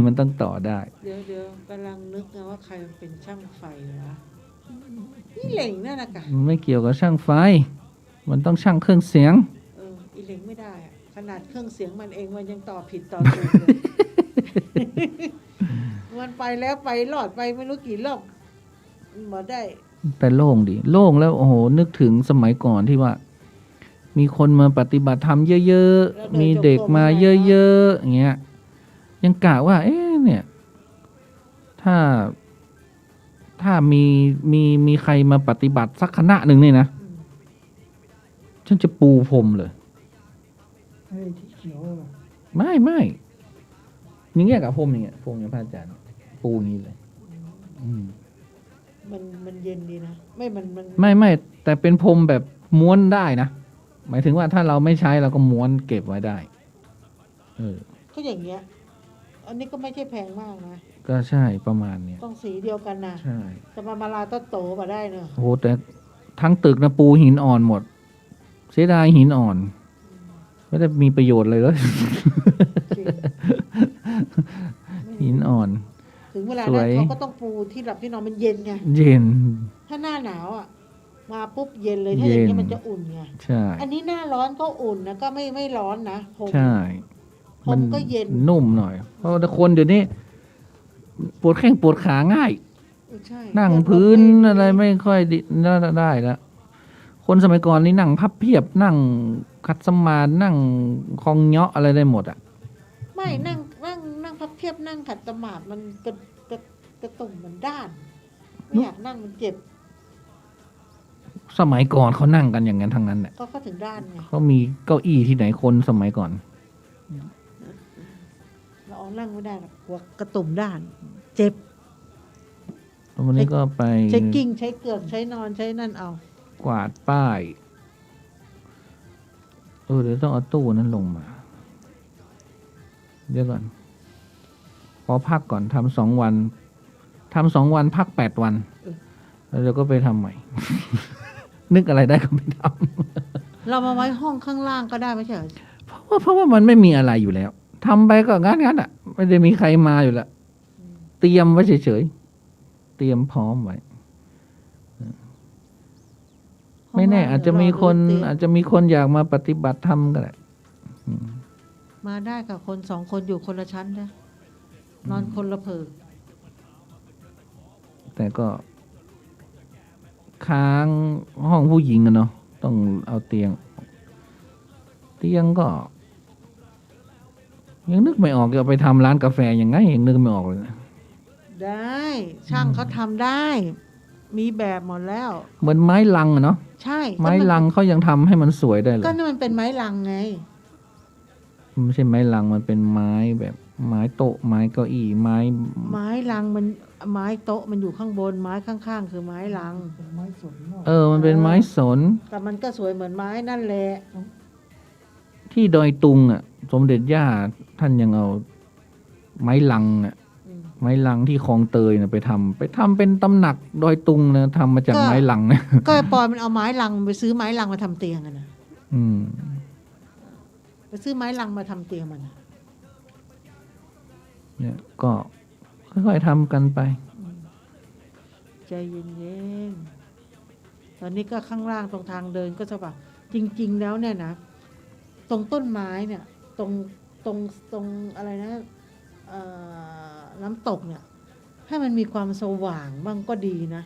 มันต้องต่อได้ เดี๋ยวกำลังนึกนะว่าใครเป็นช่างไฟวะนี่เหล่งนั่นนะกะ มันไม่เกี่ยวกับช่างไฟ มันต้องช่างเครื่องเสียง อีเหล่งไม่ได้อะขนาดเครื่องเสียงมันเองมันยังต่อผิดต่อถูกเลย มันไปแล้วไปหลอดไปไม่รู้กี่รอบมาได้ แต่โล่งดิโล่งแล้วโอ้โหนึกถึงสมัยก่อนที่ว่า มีคนมาปฏิบัติธรรมเยอะๆมีเด็กมาเยอะๆอย่างเงี้ย ยังกะว่า เอ๊ะเนี่ย ถ้ามีใครมาปฏิบัติสักคณะหนึ่งนี่นะฉันจะปูพรมเลย ไอ้ที่เขียวอะ ไม่อย่างเงี้ยกับพรมอย่างเงี้ยพรมอย่างพระอาจารย์ปูอย่างนี้เลย มันเย็นดีนะไม่มัน ไม่แต่เป็นพรมแบบม้วนได้นะหมายถึงว่าถ้าเราไม่ใช้เราก็ม้วนเก็บไว้ได้ ก็อย่างเงี้ย อันนี้ก็ไม่ใช่แพงมากนะ ก็ใช่ประมาณเนี้ย ต้องสีเดียวกันนะ ใช่ จะมาลาต้นโตมาได้เนอะ โอ้โหแต่ทั้งตึกนะปูหินอ่อนหมด เสียดายหินอ่อน ไม่ได้มีประโยชน์เลยเลย จริง หินอ่อน ถึงเวลา สว นั้น ย เขาก็ต้องปูที่หลับที่นอนมันเย็นไง เย็น ถ้าหน้าหนาวอ่ะ มาปุ๊บเย็นเลยถ้าอย่างนี้ เย็น มันจะอุ่นไง ใช่ อันนี้หน้าร้อนก็อุ่นนะก็ไม่ร้อนนะผม ใช่ ผมก็เย็น นุ่มหน่อย เพราะว่าคนเดี๋ยวนี้ ปวดแข้งปวดขาง่าย ใช่ นั่ง เดิ พื้น ม่ อะไรไม่ค่อยได้แล้ว คนสมัยก่อนนี่นั่งพับเพียบนั่งขัดสมาธินั่งคองเงาะอะไรได้หมดอ่ะ ไม่นั่งพับเพียบนั่งขัดสมาธิมันกระตุ่มมันด้านไม่อยากนั่งมันเจ็บ สมัยก่อนเขานั่งกันอย่างนั้นทั้งนั้นแหละ ก็ถึงด้านไง เขามีเก้าอี้ที่ไหนคนสมัยก่อน เราเอานั่งไม่ได้หรอกกลัวกระตุ่มด้าน เจ็บ วันนี้ก็ไป ใช้กิ้งใช้เกือกใช้นอนใช้นั่นเอา กวาดป้าย เดี๋ยวต้องเอาตู้นั้นลงมา เดี๋ยวก่อน ขอพักก่อนทำ2 วันทำ2 วันพัก8 วัน แล้วเดี๋ยวก็ไปทำใหม่ นึกอะไรได้ก็ไปท เรามาไว้ห้องข้างล่างก็ได้ไม่ใช่เหรอ ำเพราะว่ามันไม่มีอะไรอยู่แล้วทำไปก็งั้นอ่ะ ไม่ได้มีใครมาอยู่แล้ว เตรียมไว้เฉยๆเตรียมพร้อมไว้ ไม่แน่ อาจจะมีคนอยากมาปฏิบัติธรรมก็ได้ มาได้กับคน2 คนอยู่คนละชั้นนะนอนคนละเพิง แต่ก็ค้างห้องผู้หญิงอะเนาะต้องเอาเตียงก็ ยังนึกไม่ออกจะเอาไปทำร้านกาแฟยังไงยังนึกไม่ออกเลยนะ ได้ช่างเขาทำได้ มีแบบหมดแล้ว เหมือนไม้ลังอะเนาะ ใช่ ไม้ลังเขายังทำให้มันสวยได้เลย ก็นี่มันเป็นไม้ลังไง ไม่ใช่ไม้ลังมันเป็นไม้แบบไม้โต๊ะไม้เก้าอี้ไม้ ไม้ลังมันไม้โต๊ะมันอยู่ข้างบนไม้ข้างๆคือไม้ลัง เป็นไม้สนนอก มันเป็นไม้สน แต่มันก็สวยเหมือนไม้นั่นแหละ ที่ดอยตุงอ่ะ สมเด็จย่าท่านยังเอาไม้ลังอ่ะ ไม้ลังที่คลองเตยนะไปทำเป็นตำหนักดอยตุงนะทำมาจากไม้ลังนะ ก็ไอ้ปอยมันเอาไม้ลังไปซื้อไม้ลังมาทำเตียงอะนะ ไปซื้อไม้ลังมาทำเตียงมันอะ เนี่ยก็ค่อยๆทำกันไป ใจเย็นๆตอนนี้ก็ข้างล่างตรงทางเดินก็สว่างจริง ๆ แล้วเนี่ยนะตรงต้นไม้เนี่ยตรงอะไรนะน้ำตกเนี่ย ให้มันมีความสว่างบ้างก็ดีนะ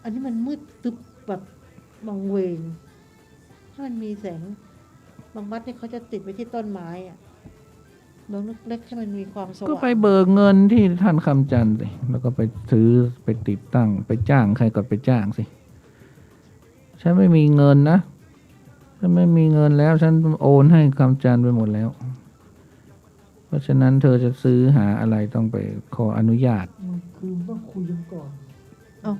อันนี้มันมืดตึ๊บแบบมองเวงถ้ามันมีแสงบางวัดเนี่ยเขาจะติดไว้ที่ต้นไม้อะดวงเล็กๆให้มันมีความสว่าง ก็ไปเบิกเงินที่ท่านคำจันทร์สิแล้วก็ไปซื้อไปติดตั้งไปจ้างใครก็ไปจ้างสิฉันไม่มีเงินนะฉันไม่มีเงินแล้วฉันโอนให้คำจันทร์ไปหมดแล้ว เพราะฉะนั้นเธอจะซื้อหาอะไรต้องไปขออนุญาต มันคือต้องคุยกันก่อน เอ้า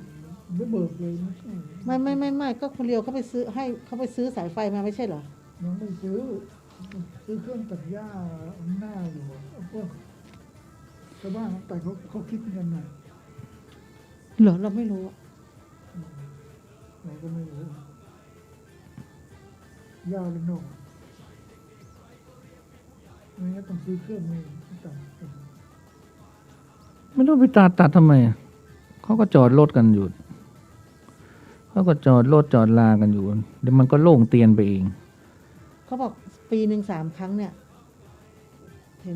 ไม่เบิกเลยไม่ใช่ ไม่ก็คุณเลียวเขาไปซื้อให้เขาไปซื้อสายไฟมาไม่ใช่เหรอ ยังไม่ซื้อเครื่องตัดหญ้าอันหน้าอยู่อะพวกชาวบ้านแต่เขาคิดกันนะ เหรอเราไม่รู้อะ เราก็ไม่รู้หญ้าเลยนอกไม่งั้นต้องซื้อเครื่องมือตัด ไม่ต้องไปตัดทำไมอะเขาก็จอดรถกันอยู่เขาก็จอดรถจอดลากันอยู่เดี๋ยวมันก็โล่งเตียนไปเอง เขาบอกปีหนึ่ง3 ครั้งเนี่ย เห็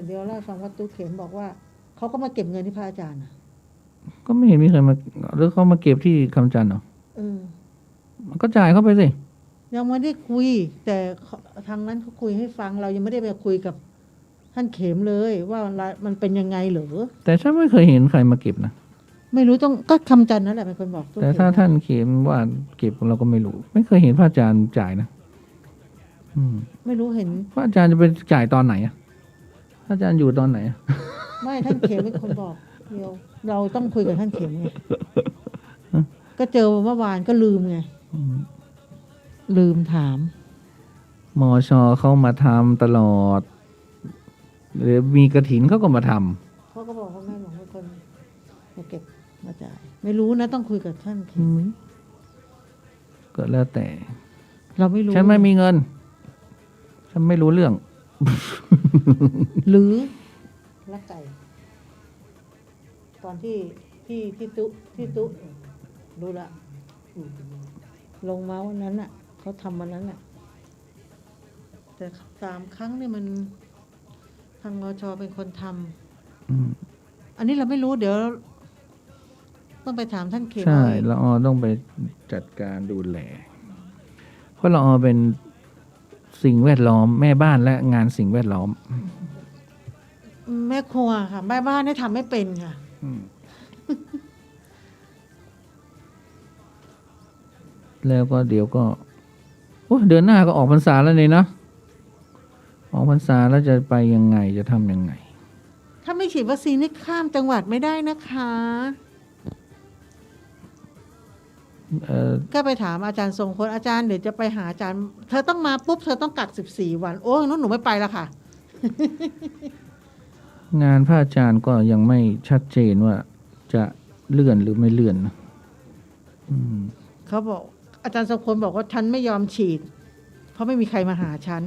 นเดียวเล่าให้ฟังว่าตู้เข็มบอกว่าเขาก็มาเก็บเงินที่พระอาจารย์อะ ก็ไม่เห็นมีใครมาหรือเขามาเก็บที่คำจันทร์เหรอ มันก็จ่ายเข้าไปสิ ยังไม่ได้คุย แต่ทางนั้นเขาคุยให้ฟังเรายังไม่ได้ไปคุยกับท่านเข็มเลย ว่ามันเป็นยังไงเหรอ แต่ฉันไม่เคยเห็นใครมาเก็บนะ ไม่รู้ต้องก็คำจันทร์นั่นแหละเป็นคนบอกตู้ แต่ เข็ม ถ้าท่านเข็มว่าเก็บเราก็ไม่รู้ ไม่เคยเห็นพระอาจารย์จ่ายนะ ไม่รู้เห็น พระอาจารย์จะไปจ่ายตอนไหนอะพระอาจารย์อยู่ตอนไหนอะ ไม่ท่านเข็มเป็นคนบอกเดียวเราต้องคุยกับท่านเข็มไงก็เจอเมื่อวานก็ลืมไงลืมถาม มอชอเขามาทำตลอดหรือมีกระถินเขาก็มาทำ เขาก็บอกว่าแม่หลวงเป็นคนมาเก็บมาจ่ายไม่รู้นะต้องคุยกับท่านเข็ม ก็แล้วแต่ เราไม่รู้ ฉันไม่มีเงิน ฉันไม่รู้เรื่อง หรือ ลักไก่ ตอนที่ตุดูละ ลงมาวันนั้นอ่ะเขาทำวันนั้นอ่ะ แต่3 ครั้งนี่มันทางอชเป็นคนทำอันนี้เราไม่รู้เดี๋ยว ต้องไปถามท่านเขม ใช่ เอาเอง ละออต้องไปจัดการดูแล เพราะละออเป็นสิ่งแวดล้อมแม่บ้านและงานสิ่งแวดล้อม แม่ครัวค่ะแม่บ้านได้ทำไม่เป็นค่ะ แล้วก็เดี๋ยวก็โอ้เดือนหน้าก็ออกพรรษาแล้วนี่นะออกพรรษาแล้วจะไปยังไงจะทำยังไง ถ้าไม่ฉีดวัคซีนนี่ข้ามจังหวัดไม่ได้นะคะ ก็ไปถามอาจารย์ทรงพลอาจารย์เดี๋ยวจะไปหาอาจารย์ เธอต้องมาปุ๊บเธอต้องกัก14 วันโอ้นู้นหนูไม่ไปแล้วค่ะ งานพระอาจารย์ก็ยังไม่ชัดเจนว่าจะเลื่อนหรือไม่เลื่อนนะเขาบอกอาจารย์ทรงพลบอกว่าฉันไม่ยอมฉีด เพราะไม่มีใครมาหาฉัน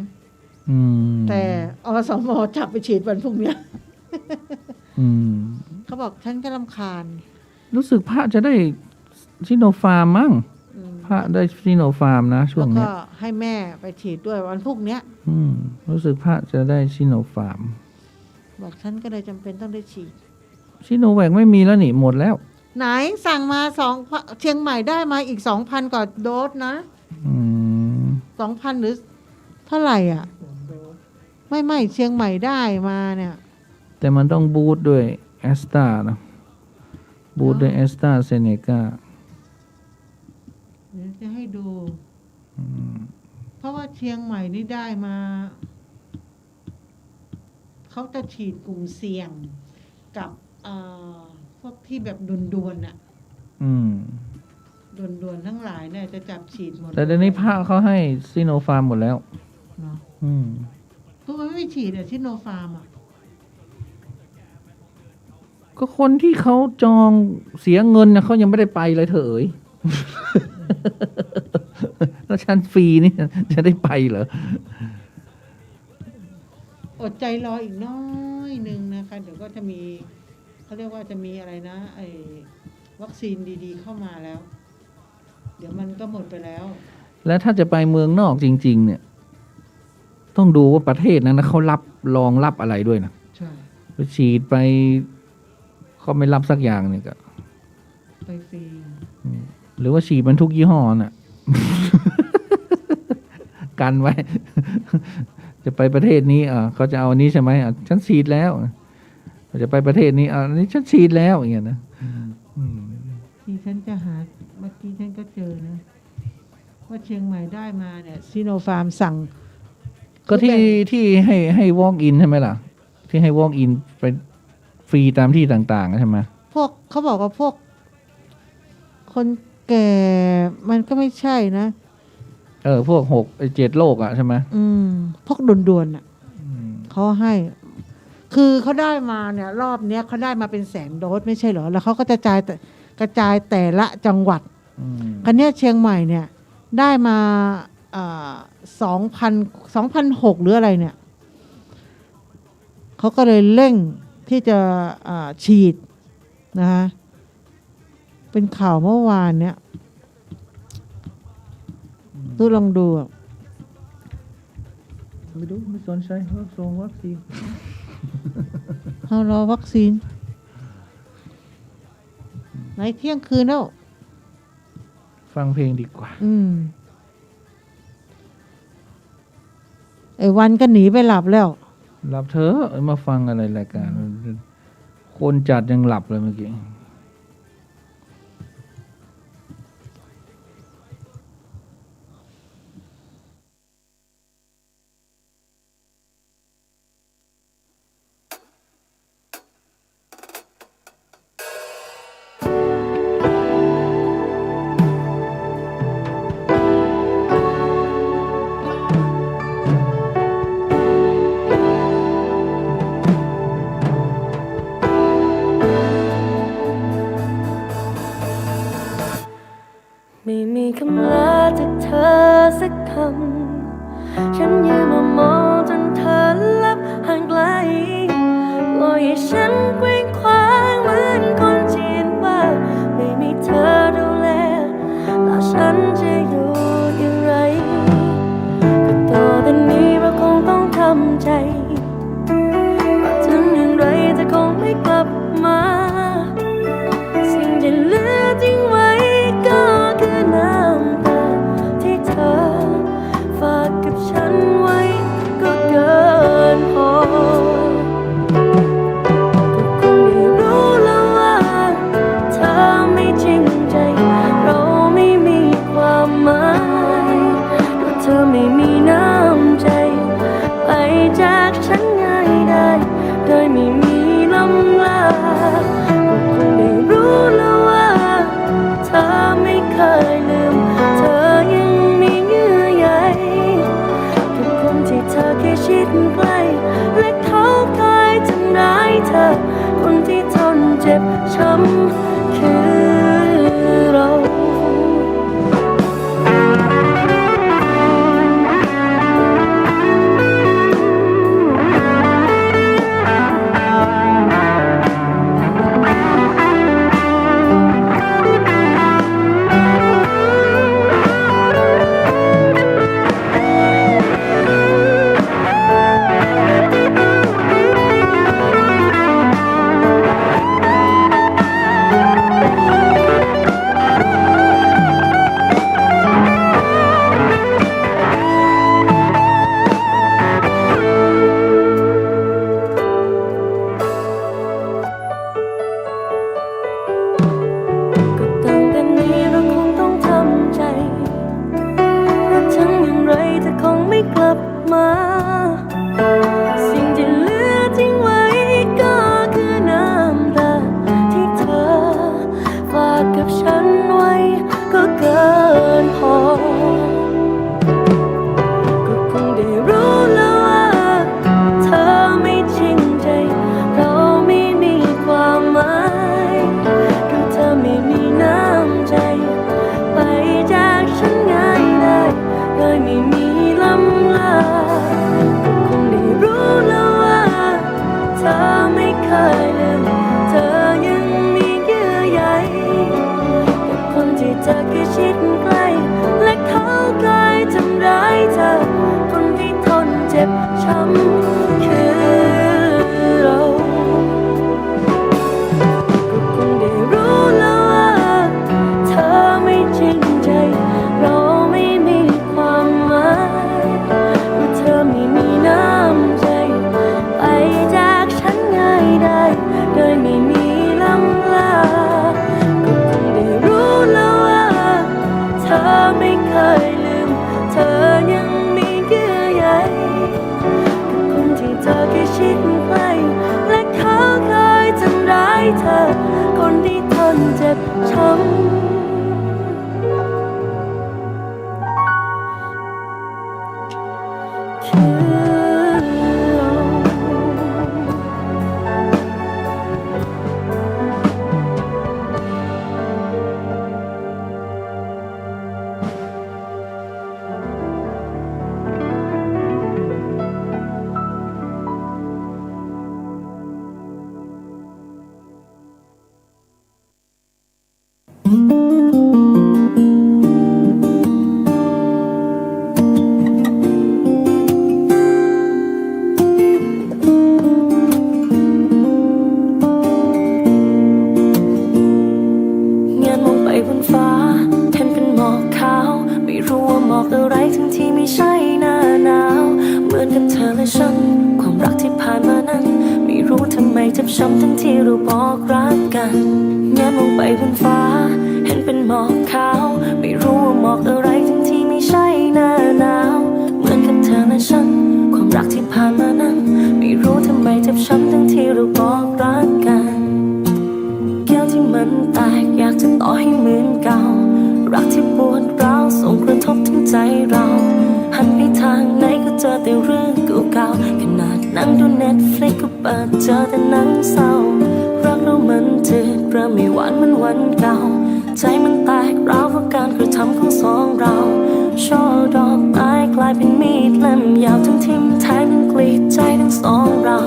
แต่อสม.จับไปฉีดวันพรุ่งนี้เขาบอกฉันก็รำคาญรู้สึกพระจะได้ซิโนฟาร์มมั้งพระได้ซิโนฟาร์มนะช่วงนี้แล้วก็ให้แม่ไปฉีดด้วยวันพรุ่งนี้รู้สึกพระจะได้ซิโนฟาร์มบอกฉันก็เลยจำเป็นต้องได้ฉีดซิโนแวคไม่มีแล้วนี่หมดแล้วไหนสั่งมา2เชียงใหม่ได้มาอีก 2,000 กว่าโดสนะ2,000 หรือเท่าไหร่อ่ะไม่เชียงใหม่ได้มาเนี่ยแต่มันต้องบูสต์ด้วยแอสตรานะบูสต์ด้วยแอสตราเซเนกาเดี๋ยวจะให้ดูเพราะว่าเชียงใหม่นี่ได้มาเขาจะฉีดกลุ่มเสี่ยงกับพวกที่แบบด่วนๆน่ะด่วนๆทั้งหลายเนี่ยจะจับฉีดหมดแต่เดี๋ยวนี้พระเขาให้ซิโนฟาร์มหมดแล้วเนาะทำไมไม่ฉีดอะซิโนฟาร์มอ่ะก็คนที่เขาจองเสียเงินนะเขายังไม่ได้ไปเลยเถอะเอ๋ย แล้วชั้นฟรีนี่จะได้ไปเหรออดใจรออีกน้อยหนึ่งนะคะเดี๋ยวก็จะมีเขาเรียกว่าจะมีอะไรนะไอ้วัคซีนดีๆเข้ามาแล้วเดี๋ยวมันก็หมดไปแล้วแล้วถ้าจะไปเมืองนอกจริงๆเนี่ยต้องดูว่าประเทศนั้นนะเขารับรองรับอะไรด้วยนะใช่ไปฉีดไปเขาไม่รับสักอย่างเนี่ยก็ไปฟรีหรือว่าฉีดมันทุกยี่ห้อน่ะ กันไว้ จะไปประเทศนี้เขาจะเอาอันนี้ใช่ไหมฉันฉีดแล้วจะไปประเทศนี้อันนี้ฉันฉีดแล้วอย่างเงี้ยนะที่ฉันจะหาเมื่อกี้ฉันก็เจอนะว่าเชียงใหม่ได้มาเนี่ยซิโนฟาร์มสั่งก็ที่ให้วอล์กอินใช่ไหมล่ะที่ให้วอล์กอินไปฟรีตามที่ต่างๆใช่ไหมพวกเขาบอกว่าพวกคนแก่มันก็ไม่ใช่นะพวก7 โรคใช่ไหมพวกด่วนๆเขาให้คือเขาได้มาเนี่ยรอบเนี้ยเขาได้มาเป็น100,000 โดสไม่ใช่เหรอแล้วเขาก็กระจายแต่ละจังหวัดคันนี้เชียงใหม่เนี่ยได้มา2,600หรืออะไรเนี่ยเขาก็เลยเร่งที่จะฉีดนะคะเป็นข่าวเมื่อวานเนี่ยตู้ลองดูไม่ดูไม่สนใจเขาส่งวัคซีนเขารอวัคซีนไหนเที่ยงคืนแล้วฟังเพลงดีกว่าไอ้วันก็หนีไปหลับแล้วหลับเถอะมาฟังอะไรรายการคนจัดยังหลับเลยเมื่อกี้ไม่มีคำลาจากเธอสักคำฉันยืนมองจนเธอลับห่างไกลรอย จ็บช้ำคือเรา ก็ต่างกันนี้เราคงต้องทำใจรักฉันอย่างไรเธอคงไม่กลับมา สิ่งที่เหลือทิ้งไว้ก็คือน้ำตาที่เธอฝากกับฉันไว้ก็เกินพอ ก็คงได้รู้แล้วว่าเธอไม่จริงใจเราไม่มีความหมายก็เธอไม่มีน้ำใจไปจากฉันง่ายได้โดยไม่มีลำลาก็คงได้รู้แล้วว่าเธอไม่เคยลืมเธอยังมีเยื่อใยกับคนที่เธอแค่ชิดใกล้และเขากลายทำร้ายเธอคนที่ทนเจ็บช้ำคือเรา ก็คงได้รู้แล้วว่าเธอไม่จริงใจเราไม่มีความหมายว่าเธอไม่มีน้ำใจไปจากฉันง่ายได้โดยไม่มีลำลาก็คงได้รู้แล้วว่าเธอไม่เคยลืมเธอยังมีเยื่อใยกับคนที่เธอแค่ชิดใกล้และเขาเคยทำร้ายเธอคนที่ทนเจ็บช้ำคือเรา งานมองไปบนฟ้าเห็นเป็นหมอกขาวไม่รู้ว่าหมอกอะไรทั้งที่ไม่ใช่หน้าหนาวเหมือนกับเธอและฉันความรักที่ผ่านมานั้นไม่รู้ทำไมเจ็บช้ำทั้งที่เราบอกรักกันงานมองไปบนฟ้าเห็นเป็นหมอกขาวไม่รู้ว่าหมอกอะไรทั้งที่ไม่ใช่หน้าหนาวเหมือนกับเธอและฉันความรักที่ผ่านมานั้นไม่รู้ทำไมเจ็บช้ำทั้งที่เราบอกรักกันแก้วที่มันแตกอยากจะต่อให้เหมือนเก่ารักที่ปวดร้าวส่งกระทบถึงใจเราหันไปทางไหนก็เจอแต่เรื่องเก่าๆขนาดนั่งดู Netflix ก็เปิดเจอแต่หนังเศร้ารักเรามันจืดเริ่มไม่หวานเหมือนวันเก่าใจมันแตกร้าวเพราะการกระทำของสองเราช่อดอกไม้กลายเป็นมีดเล่มยาวทั้งทิ่มแทงทั้งกรีดใจทั้งสองเรา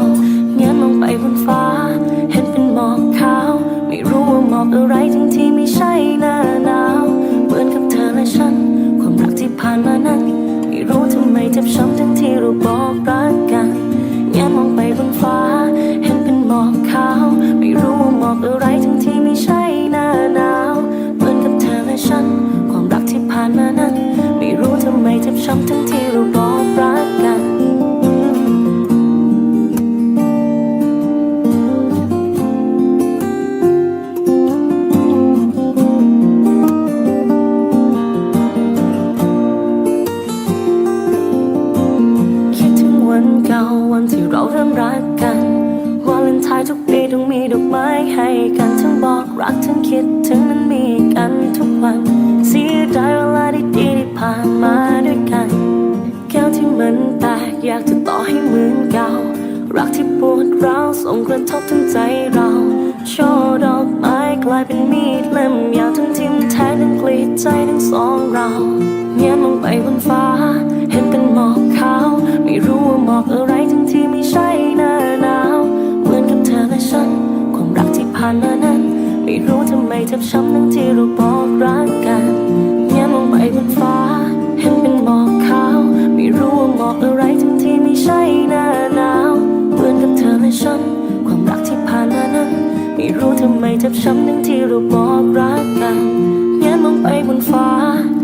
เงี้ยมองไปบนฟ้าเห็นเป็นหมอกขาวไม่รู้ว่าหมอกอะไรทั้งที่ไม่ใช่หน้าหนาวเหมือนกับเธอและฉันความรักที่ผ่านมานั้นไม่รู้ทำไมเจ็บช้ำทั้งที่เราบอกรักกันเงี้ยมองไปบนฟ้าเห็นเป็นหมอกขาวไม่รู้ว่าหมอกอะไรทั้งที่ไม่ใช่หน้าหนาวเหมือนกับเธอและฉันความรักที่ผ่านมานั้นไม่รู้ทำไมเจ็บช้ำทั้งที่เราบอกรักกัน กันทั้งบอกรักทั้งคิดถึงมันมีกันทุกวันเสียดายเวลาดีๆที่ผ่านมาด้วยกันแก้วที่มันแตกอยากจะต่อให้เหมือนเก่ารักที่ปวดร้าวส่งกระทบถึงใจเราช่อด ายเป็นมีดเล่มยาวทั้งทิ่มแทงทั้งกรีดใจทั้งสองเราเงียบมองไปบนฟ้าเห็นเป็นหมอกขาวไม่รู้ว่าหมอกอะไรทั้งที่ไม่ใช่หน้าหนาวเหมือนกับเธอและฉันความรักที่ผ่านมานั้นไม่รู้ทำไมเจ็บช้ำทั้งที่เราบอกรักกันเงียบมองไปบนฟ้าเห็นเป็นหมอกขาวไม่รู้ว่าหมอกอะไรทั้งที่ไม่ใช่หน้าหนาวเหมือนกับเธอและฉันความรักที่ผ่านมานั้นไม่รู้ทำไมเจ็บช้ำทั้งที่เราบอกรักกันเงียบมองไปบนฟ้า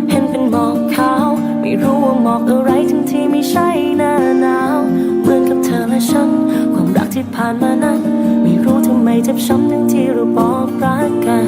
เห็นเป็นหมอกขาวไม่รู้ว่าหมอกอะไรทั้งที่ไม่ใช่หน้าหนาวเหมือนกับเธอและฉันความรักที่ผ่านมานั้นไม่รู้ทำไมเจ็บช้ำทั้งที่เราบอกรักกัน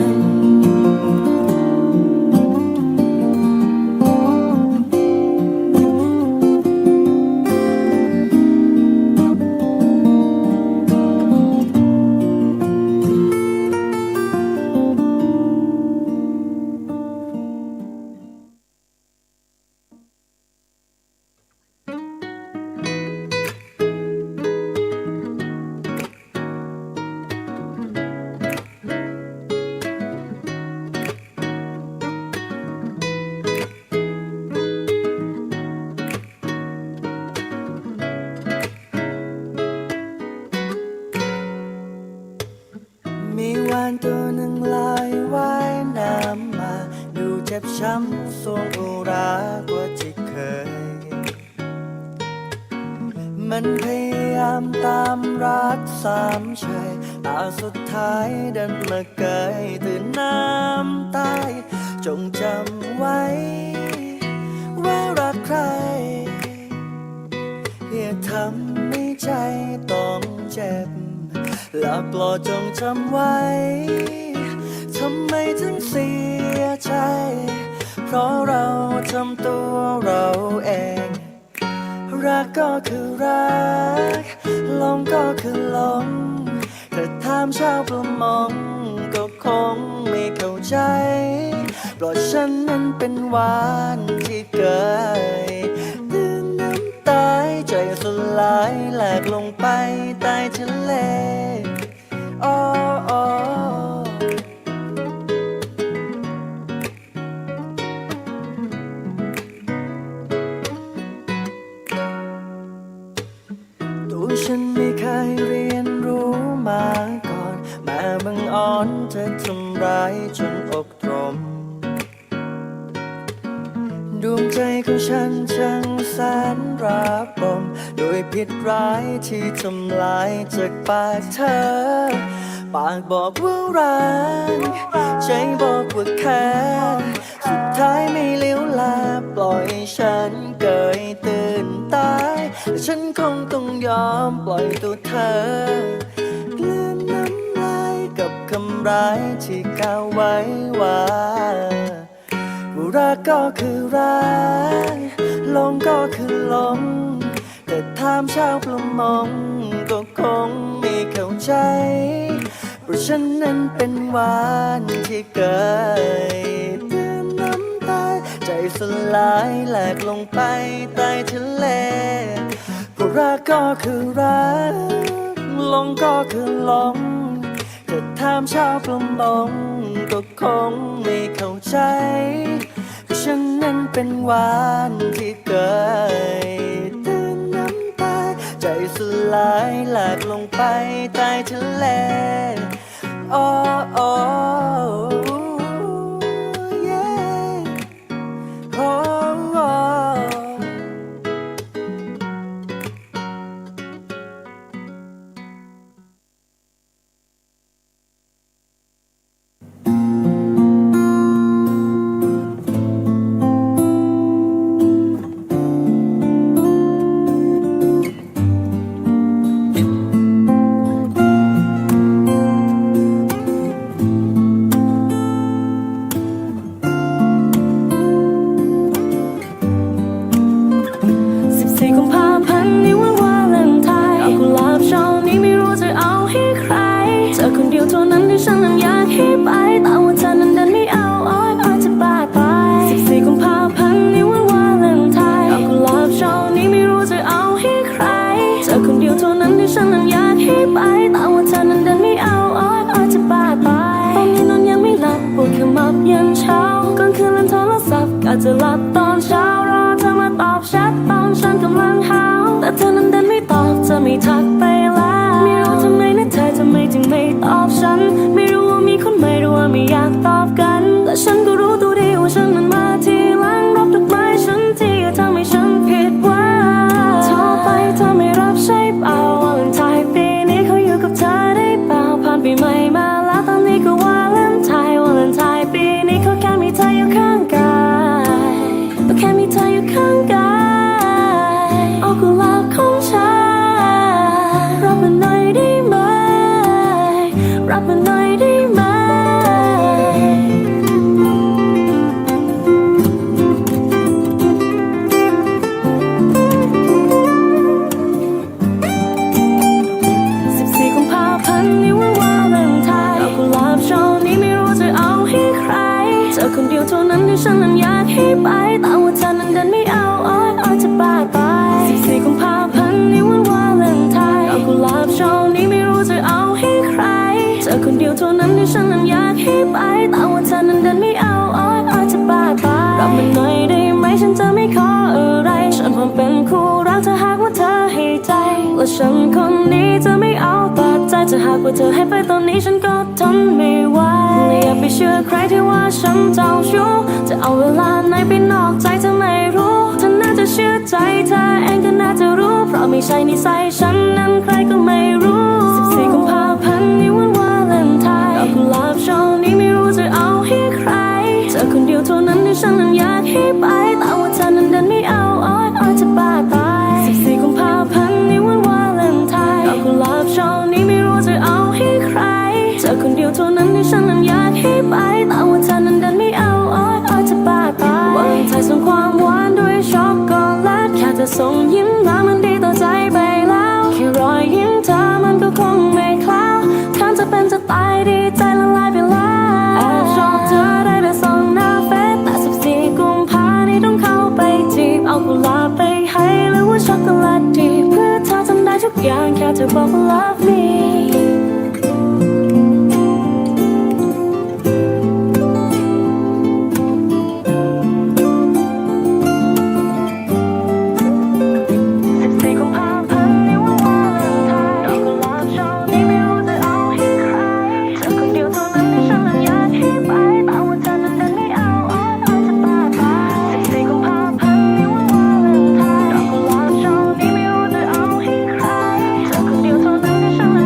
มีวานตัวหนึ่งลอยว่ายน้ำมาดูเจ็บช้ำสวงอุรากว่าที่เคยมันพยายามตามรักสามเชยแต่สุดท้ายดันมาเกยตื่นน้ำตายจงจำไว้ว่ารักใครอย่าทำให้ใจต้องเจ็บหลับรอจงจำไว้ทำไมถึงเสียใจเพราะเราทำตัวเราเองรักก็คือรักหลงก็คือหลงถ้าถามชาวประมงก็คงไม่เข้าใจเพราะฉันนั้นเป็นวานที่เกยตื่นน้ำตายใจสลายแหลกลงไปใต้ทะเลโอ้โอ้ตัวฉันไม่เคยเรียนรู้มาก่อนแม่บังอ่อนเธอทำร้ายจนอกตรมดวงใจของฉันช่างแสนระบมโดยพิษร้ายที่ทำลายจากปากเธอปากบอกว่ารักใจบอกว่าแค่สุดท้ายไม่เลี้ยวแลปล่อยฉันเกยตื่นตายแต่ฉันคงต้องยอมปล่อยตัวเธอเกลือนน้ำลายกับคำร้ายที่กล่าวไว้ว่ารักก็คือรักหลงก็คือหลงแต่ถามชาวประมงก็คงไม่เข้าใจเพราะฉันนั้นเป็นวานที่เกยตื่นน้ำตาใจสลายแหลกลงไปใต้ทะเลเพราะรักก็คือรักหลงก็คือหลงแต่ถามชาวประมงก็คงไม่เข้าใจฉันนั้นเป็นวานที่เกยตื่นน้ำตาใจสลายแหลกลงไปใต้ทะเลโอ้โอ้เย่โอ้โอ้ 14 กุมภาพันธ์นี้วันวาเลนไทน์ดอกกุหลาบช่อนี้ไม่รู้จะเอาให้ใครเธอคนเดียวเท่านั้นที่ฉันนั้นอยากให้ไปแต่ว่าเธอนั้นดันไม่เอาอ้อยอ้อยจะบ้าไป14 กุมภาพันธ์นี้วันวาเลนไทน์ดอกกุหลาบช่อนี้ไม่รู้จะเอาให้ใครเธอคนเดียวเท่านั้นที่ฉันนั้นอยากให้ไปแต่ว่าเธอนั้นดันไม่เอาอ้อยอ้อยจะบ้าไปตอนนี้นอนยัง ทักไปแล้วไม่รู้ทำไมนะเธอทำไมจึงไม่ตอบฉันไม่รู้ว่ามีคนใหม่หรือว่าไม่อยากตอบกันและฉันก็รู้ตัวดีว่าฉันมันมาทีหลังรับดอกไม้ฉันที่ทำให้ฉันผิดหวังโทรไปเธอไม่รับใช่เปล่าวาเลนไทน์ปีนี้เขาอยู่กับเธอได้เปล่าผ่านปีใหม่มาแล้วตอนนี้ก็วาเลนไทน์ปีนี้เขาแค่มีเธออยู่ข้างกายก็แค่มีเธออยู่ข้างกายเอากุหลาบของฉันรับมันหน่อยได้ไหมรับมันหน่อยได้ไหม14 กุมภาพันธ์นี้วันวาเลนไทน์เอากุหลาบช่อนี้ไม่รู้จะเอาให้ใครเธอคนเดียวเท่านั้นที่ฉันนั้นอยากให้ไปแต่ว่าเธอนั้นเดินไม่เอาอ้อยจะบ้าไป14 กุมภาพันธ์นี้วันวาเลนไทน์เอากุหลาบช่อนี้ไม่รู้จะเอาให้ใครเธอคนเดียวเท่านั้นที่ฉันนั้นอยากให้ไปแต่ว่าเธอนั้นเดินไม่เอาอ้อยจะบ้าไปรับมันหน่อยได้ไหมฉันจะไม่ขออะไรฉันพร้อมเป็นคู่รักถ้าหากว่าเธอให้ใจและฉันคนนี้จะไม่เอาตัดใจจะหากว่าเธอให้ไปตอนนี้ฉันก็ทนไม่ไหวไม่อยากไปเชื่อใครที่ว่าฉันเจ้าชู้จะเอาเวลาไหนไปนอกใจเธอไม่รู้เธอน่าจะเชื่อใจเธอเองก็น่าจะรู้เพราะไม่ใช่นิสัยฉันนั้นใครก็ไม่รู้14 กุมภาพันธ์นี้วันวาเลนไทน์เอากุหลาบช่อนี้ไม่รู้จะเอาให้ใครเธอคนเดียวเท่านั้นที่ฉันนั้นอยากให้ไปแต่ว่าเธอนั้นเดินไม่เอาอ้อยจะบ้าตาย14 กุมภาพันธ์นี้วันวาเลนไทน์เอากุหลาบช่อนี้ไม่รู้จะเอาให้ใครเธอคนเดียวเท่านั้นที่ฉันนั้นอยากให้ไปแต่ว่าเธอนั้นเดินไม่เอาอ้อยจะบ้าตายวาเลนไทน์ส่งความหวานด้วยช็อกโกแลตแค่เธอส่งยิ้มมามันดีต่อใจไปแล้วแค่รอยยิ้มเธอมันก็คงไม่คล้าวข้างจะเป็นจะตายดีใจละลายไปแล้วแอบชอบเธอได้แต่ส่องหน้าเฟซแต่14 กุมภานี้ต้องเข้าไปจีบเอากุหลาบไปให้หรือว่าช็อกโกแลตดีเพื่อเธอทำได้ทุกอย่างแค่เธอบอกว่า love meฉัน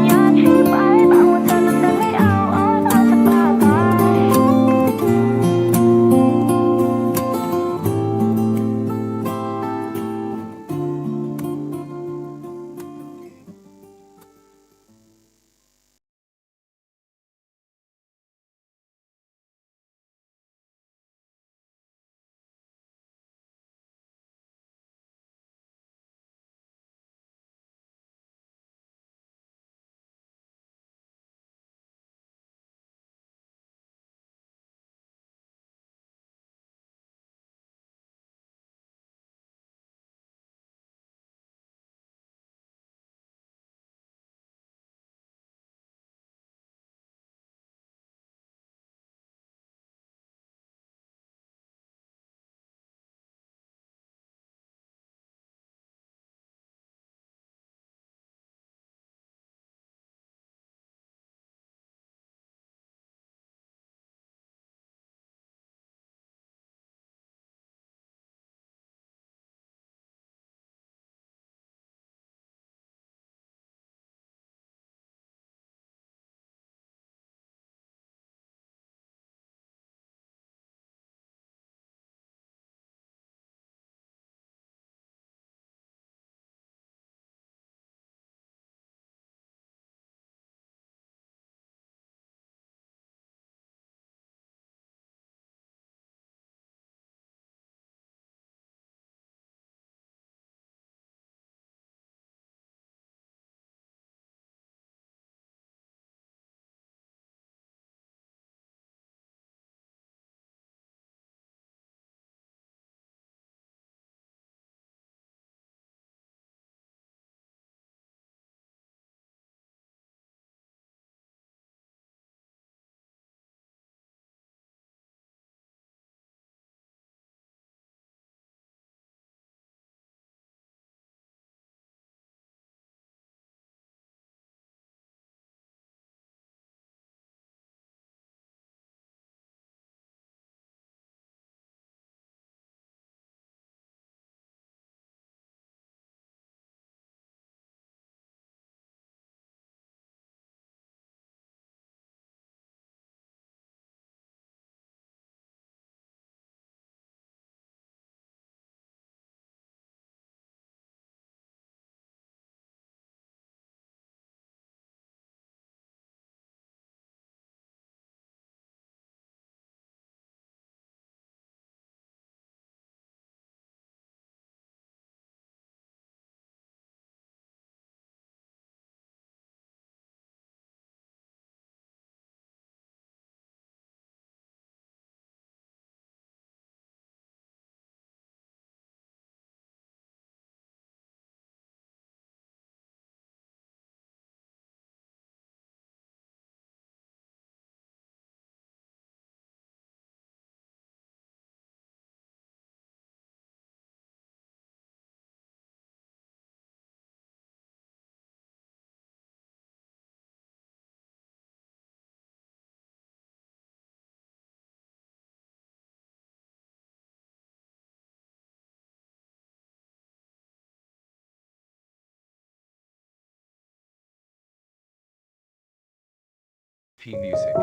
P Music.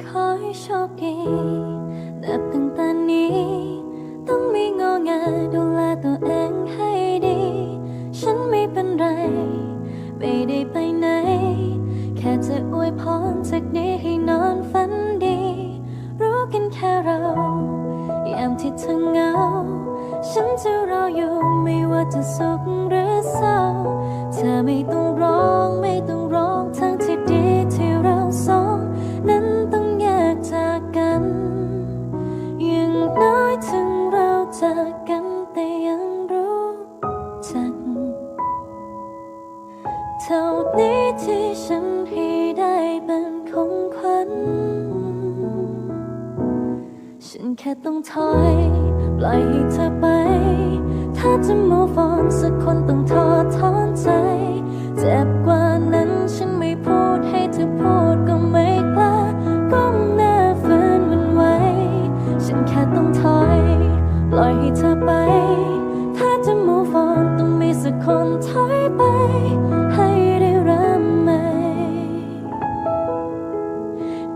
ขอให้โชคดีนับตั้งแต่นี้ ต้องไม่งอแงดูแลตัวเองให้ดี ฉันไม่เป็นไร ไม่ได้ไปไหน แค่จะอวยพรจากนี้ให้นอนฝันดี รู้กันแค่เรา ยามที่เธอเหงา ฉันจะรออยู่ไม่ว่าจะสุขหรือเศร้า เธอไม่ต้องร้องไม่ต้องร้องทั้งที่ดีที่เราสองนั้นต้องแยกจากกัน อย่างน้อยถึงเราจากกันแต่ยังรู้จัก เท่านี้ที่ฉันให้ได้เป็นของขวัญ ฉันแค่ต้องถอยปล่อยให้เธอไป ถ้าจะ move on สักคนต้องท้อถอนใจ เจ็บกว่านั้นฉันไม่พูดให้เธอพูดก็ไม่กล้าก้มหน้าฝืนมันไว้ ฉันแค่ต้องถอยปล่อยให้เธอไป ถ้าจะ move on ต้องมีสักคนถอยไป ให้ได้เริ่มใหม่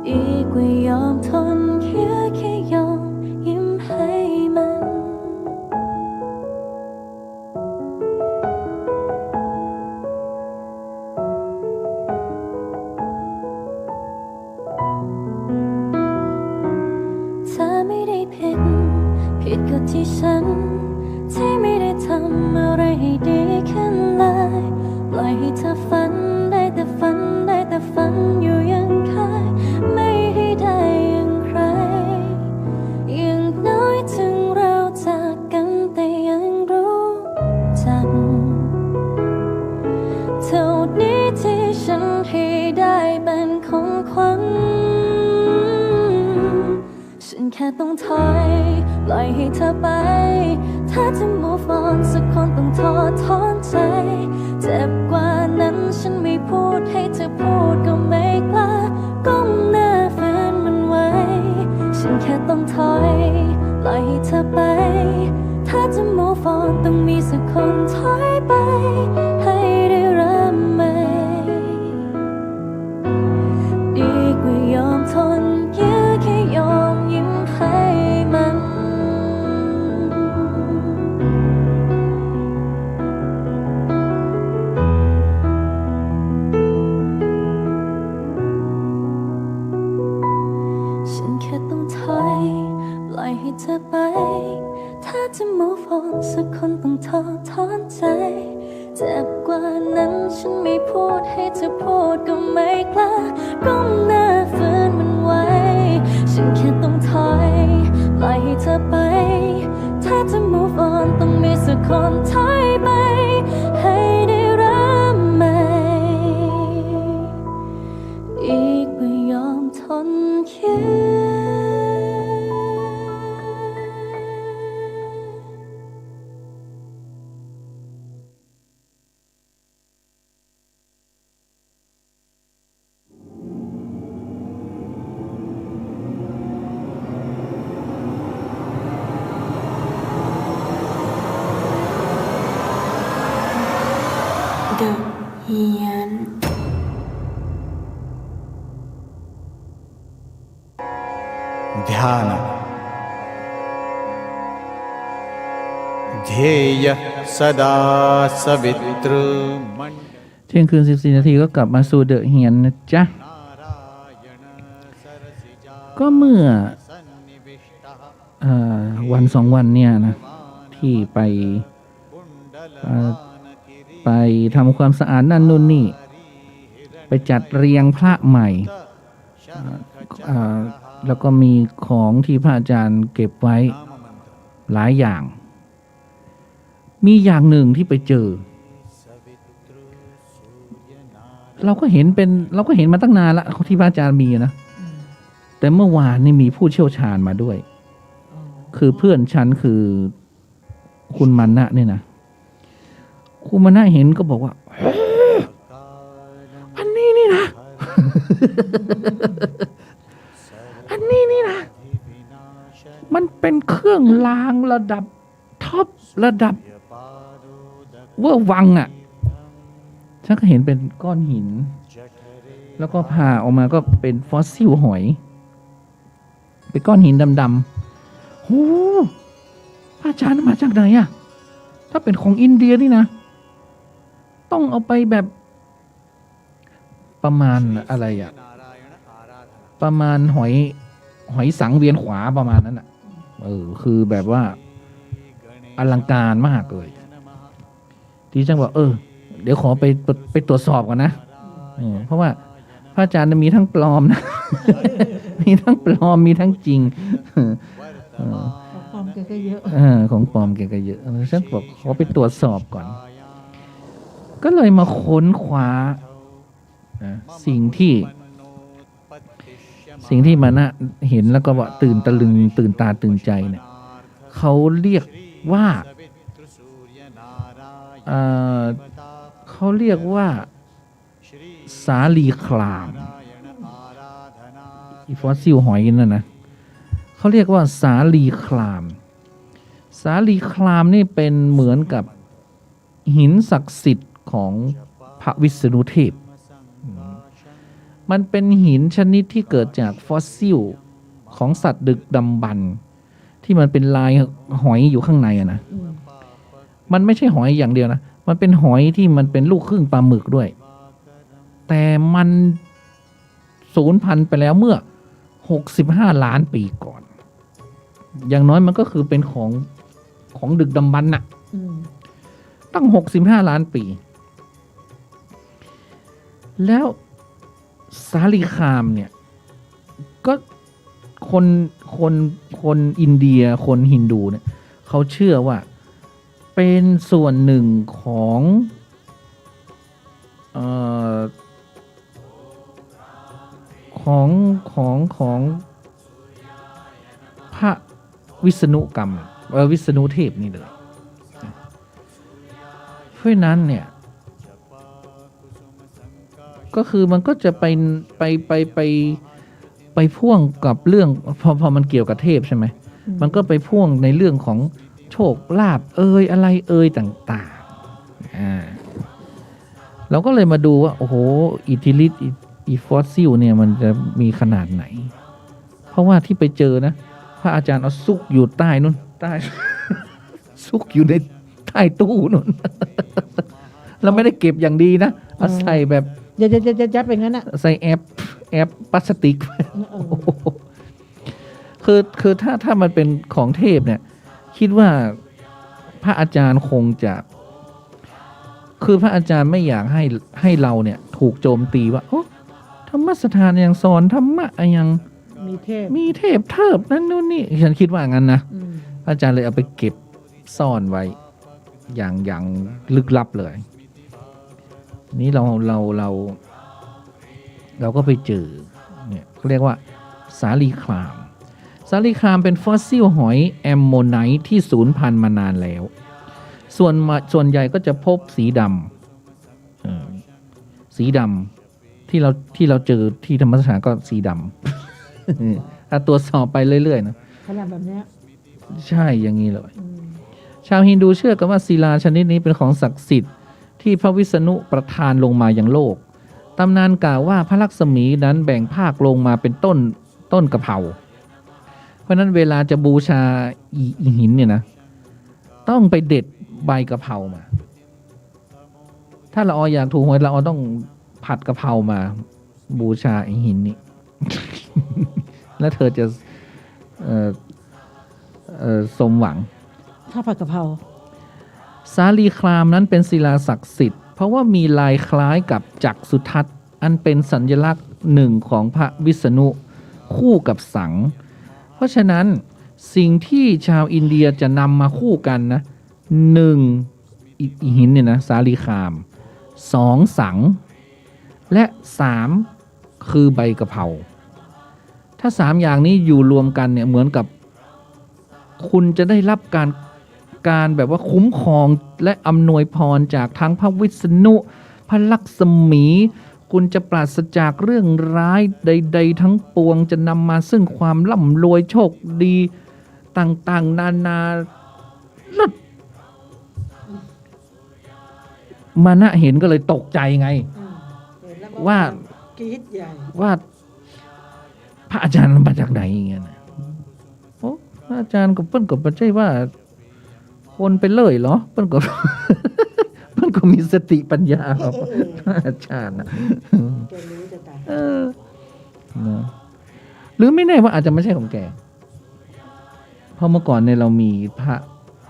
ดีกว่ายอมทนแค่ยอมยิ้มให้มัน เธอไม่ได้ผิด ผิดก็ที่ฉัน ที่ไม่ได้ทำอะไรให้ดีขึ้นเลย ปล่อยให้เธอฝันได้แต่ฝันได้แต่ฝันอยู่ยังเคยไม่ให้ได้อย่างใคร อย่างน้อยถึงเราจากกันแต่ยังรู้จัก เท่านี้ที่ฉันให้ได้เป็นของขวัญ ฉันแค่ต้องถอยปล่อยให้เธอไป ถ้าจะ move on สักคนต้องท้อถอนใจ เจ็บกว่านั้นฉันไม่พูดให้เธอพูดก็ไม่กล้าก้มหน้าฝืนมันไว้ ฉันแค่ต้องถอยปล่อยให้เธอไป ถ้าจะ move on ต้องมีสักคนถอยไป ให้ได้เริ่มใหม่ ดีกว่ายอมทนยื้อแค่ยอมยิ้มให้มัน ฉันแค่ต้องถอยปล่อยให้เธอไป ถ้าจะ move on สักคนต้องท้อถอนใจ เจ็บกว่านั้นฉันไม่พูดให้เธอพูดก็ไม่กล้าก้มหน้าฝืนมันไว้ ฉันแค่ต้องถอยปล่อยให้เธอไป ถ้าจะ move on ต้องมีสักคนถอยไป ให้ได้เริ่มใหม่ ดีกว่ายอมทนยื้อ The Hien ध्यान ध्येय सदा सवितृ เที่ยงคืน 14 นาทีก็กลับมาสู่เดอะเฮียนนะจ๊ะ ก็เมื่อวันสองวันเนี่ยนะ ที่ไปทำความสะอาดนั่นนู่นนี่ ไปจัดเรียงพระใหม่ แล้วก็มีของที่พระอาจารย์เก็บไว้หลายอย่าง มีอย่างหนึ่งที่ไปเจอ เราก็เห็นมาตั้งนานละที่พระอาจารย์มีนะ แต่เมื่อวานนี่มีผู้เชี่ยวชาญมาด้วย คือเพื่อนฉันคือคุณมานะเนี่ยนะคุณมานะเห็นก็บอกว่า อันนี้นี่นะ อันนี้นี่นะ มันเป็นเครื่องรางระดับท็อประดับ เวอร์วังอ่ะฉันก็เห็นเป็นก้อนหิน แล้วก็ผ่าออกมาก็เป็นฟอสซิลหอยเป็นก้อนหินดำๆโหพระอาจารย์มาจากไหนอ่ะถ้าเป็นของอินเดียนี่นะต้องเอาไปแบบประมาณอะไรอ่ะประมาณหอยสังเวียนขวาประมาณนั้นอ่ะคือแบบว่าอลังการมากเลยที่จังบอกเดี๋ยวขอไปตรวจสอบก่อนนะเพราะว่าพระอาจารย์มีทั้งปลอมนะ มีทั้งปลอมมีทั้งจริง ของปลอมแกก็เยอะ ของปลอมแกก็เยอะฉันบอกขอไปตรวจสอบก่อน ก็เลยมาค้นคว้าสิ่งที่มานะเห็นแล้วก็ว่าตื่นตะลึงตื่นตาตื่นใจเนี่ยเขาเรียกว่าสาลีคลามอีฟอสซิลหอยนั่นนะเขาเรียกว่าสาลีคลามนี่เป็นเหมือนกับหินศักดิ์สิทธิ์ของพระวิษณุเทพมันเป็นหินชนิดที่เกิดจากฟอสซิลของสัตว์ดึกดำบรรพ์ที่มันเป็นลายหอยอยู่ข้างในอะนะมันไม่ใช่หอยอย่างเดียวนะมันเป็นหอยที่มันเป็นลูกครึ่งปลาหมึกด้วยแต่มันสูญพันธุ์ไปแล้วเมื่อ65 ล้านปีก่อนอย่างน้อยมันก็คือเป็นของดึกดำบรรพ์น่ะตั้ง65 ล้านปีแล้วสาลีคามเนี่ยก็คนอินเดียคนฮินดูเนี่ยเขาเชื่อว่าเป็นส่วนหนึ่งของพระวิษณุกรรมวิษณุเทพนี่เลยเพราะนั้นเนี่ยก็คือมันก็จะไปพ่วงกับเรื่องพอมันเกี่ยวกับเทพใช่ไหมมันก็ไปพ่วงในเรื่องของโชคลาภอะไรต่างๆเราก็เลยมาดูว่าโอ้โหอิทธิฤทธิ์อีฟอสซิลเนี่ยมันจะมีขนาดไหนเพราะว่าที่ไปเจอนะพระอาจารย์เอาซุกอยู่ใต้นู่นใต้ ซุกอยู่ในใต้ตู้นู่น เราไม่ได้เก็บอย่างดีนะเอาใส่แบบยัดไปงั้นอ่ะใส่แอปพลาสติก คือถ้ามันเป็นของเทพเนี่ยคิดว่าพระอาจารย์คงจะคือพระอาจารย์ไม่อยากให้เราเนี่ยถูกโจมตีว่าโอ้ธรรมสถานยังสอนธรรมะยังมีเทพเทิบนั่นนู่นนี่ฉันคิดว่างั้นนะพระอาจารย์เลยเอาไปเก็บซ่อนไว้อย่างลึกลับเลยนี้เราก็ไปเจอเนี่ยเรียกว่าสาลีคลามเป็นฟอสซิลหอยแอมโมไนท์ที่สูญพันธุ์มานานแล้วส่วนใหญ่ก็จะพบสีดำที่เราเจอที่ธรรมสถานก็สีดำถ้าตรวจสอบไปเรื่อยๆนะขนาดแบบนี้ใช่อย่างนี้เลยชาวฮินดูเชื่อกันว่าศิลาชนิดนี้เป็นของศักดิ์สิทธิ์ที่พระวิษณุประทานลงมายังโลกตำนานกล่าวว่าพระลักษมีนั้นแบ่งภาคลงมาเป็นต้นกะเพราเพราะนั้นเวลาจะบูชาอีหินเนี่ยนะต้องไปเด็ดใบกะเพรามาถ้าเราอยากถูกหวยเราต้องผัดกะเพรามาบูชาอีหินนี้ แล้วเธอจะสมหวังถ้าผัดกะเพราสาลีคลามนั้นเป็นศิลาศักดิ์สิทธิ์เพราะว่ามีลายคล้ายกับจักษุทัศน์อันเป็นสัญลักษณ์หนึ่งของพระวิษณุคู่กับสังเพราะฉะนั้นสิ่งที่ชาวอินเดียจะนำมาคู่กันนะ1หินเนี่ยนะสาลีคลาม2สังและ3คือใบกะเพราถ้า3อย่างนี้อยู่รวมกันเนี่ยเหมือนกับคุณจะได้รับการแบบว่าคุ้มครองและอำนวยพรจากทั้งพระวิษณุพระลักษมี คุณจะปราศจากเรื่องร้ายใดๆทั้งปวงจะนำมาซึ่งความร่ำรวยโชคดีต่างๆนานา มานะเห็นก็เลยตกใจไง เห็นแล้ว ว่า กรี๊ดใหญ่ ว่าพระอาจารย์มาจากไหนอย่างเงี้ยนะโอ้พระอาจารย์ก็เปิ้นก็ไม่ใช่ว่า คนไปเลยเหรอเปิ้นก็ เปิ้นก็มีสติปัญญาครับพระอาจารย์นะ แกรู้จะตาย เออนะหรือไม่แน่ว่าอาจจะไม่ใช่ของแกเพราะเมื่อก่อนเนี่ยเรามีพระ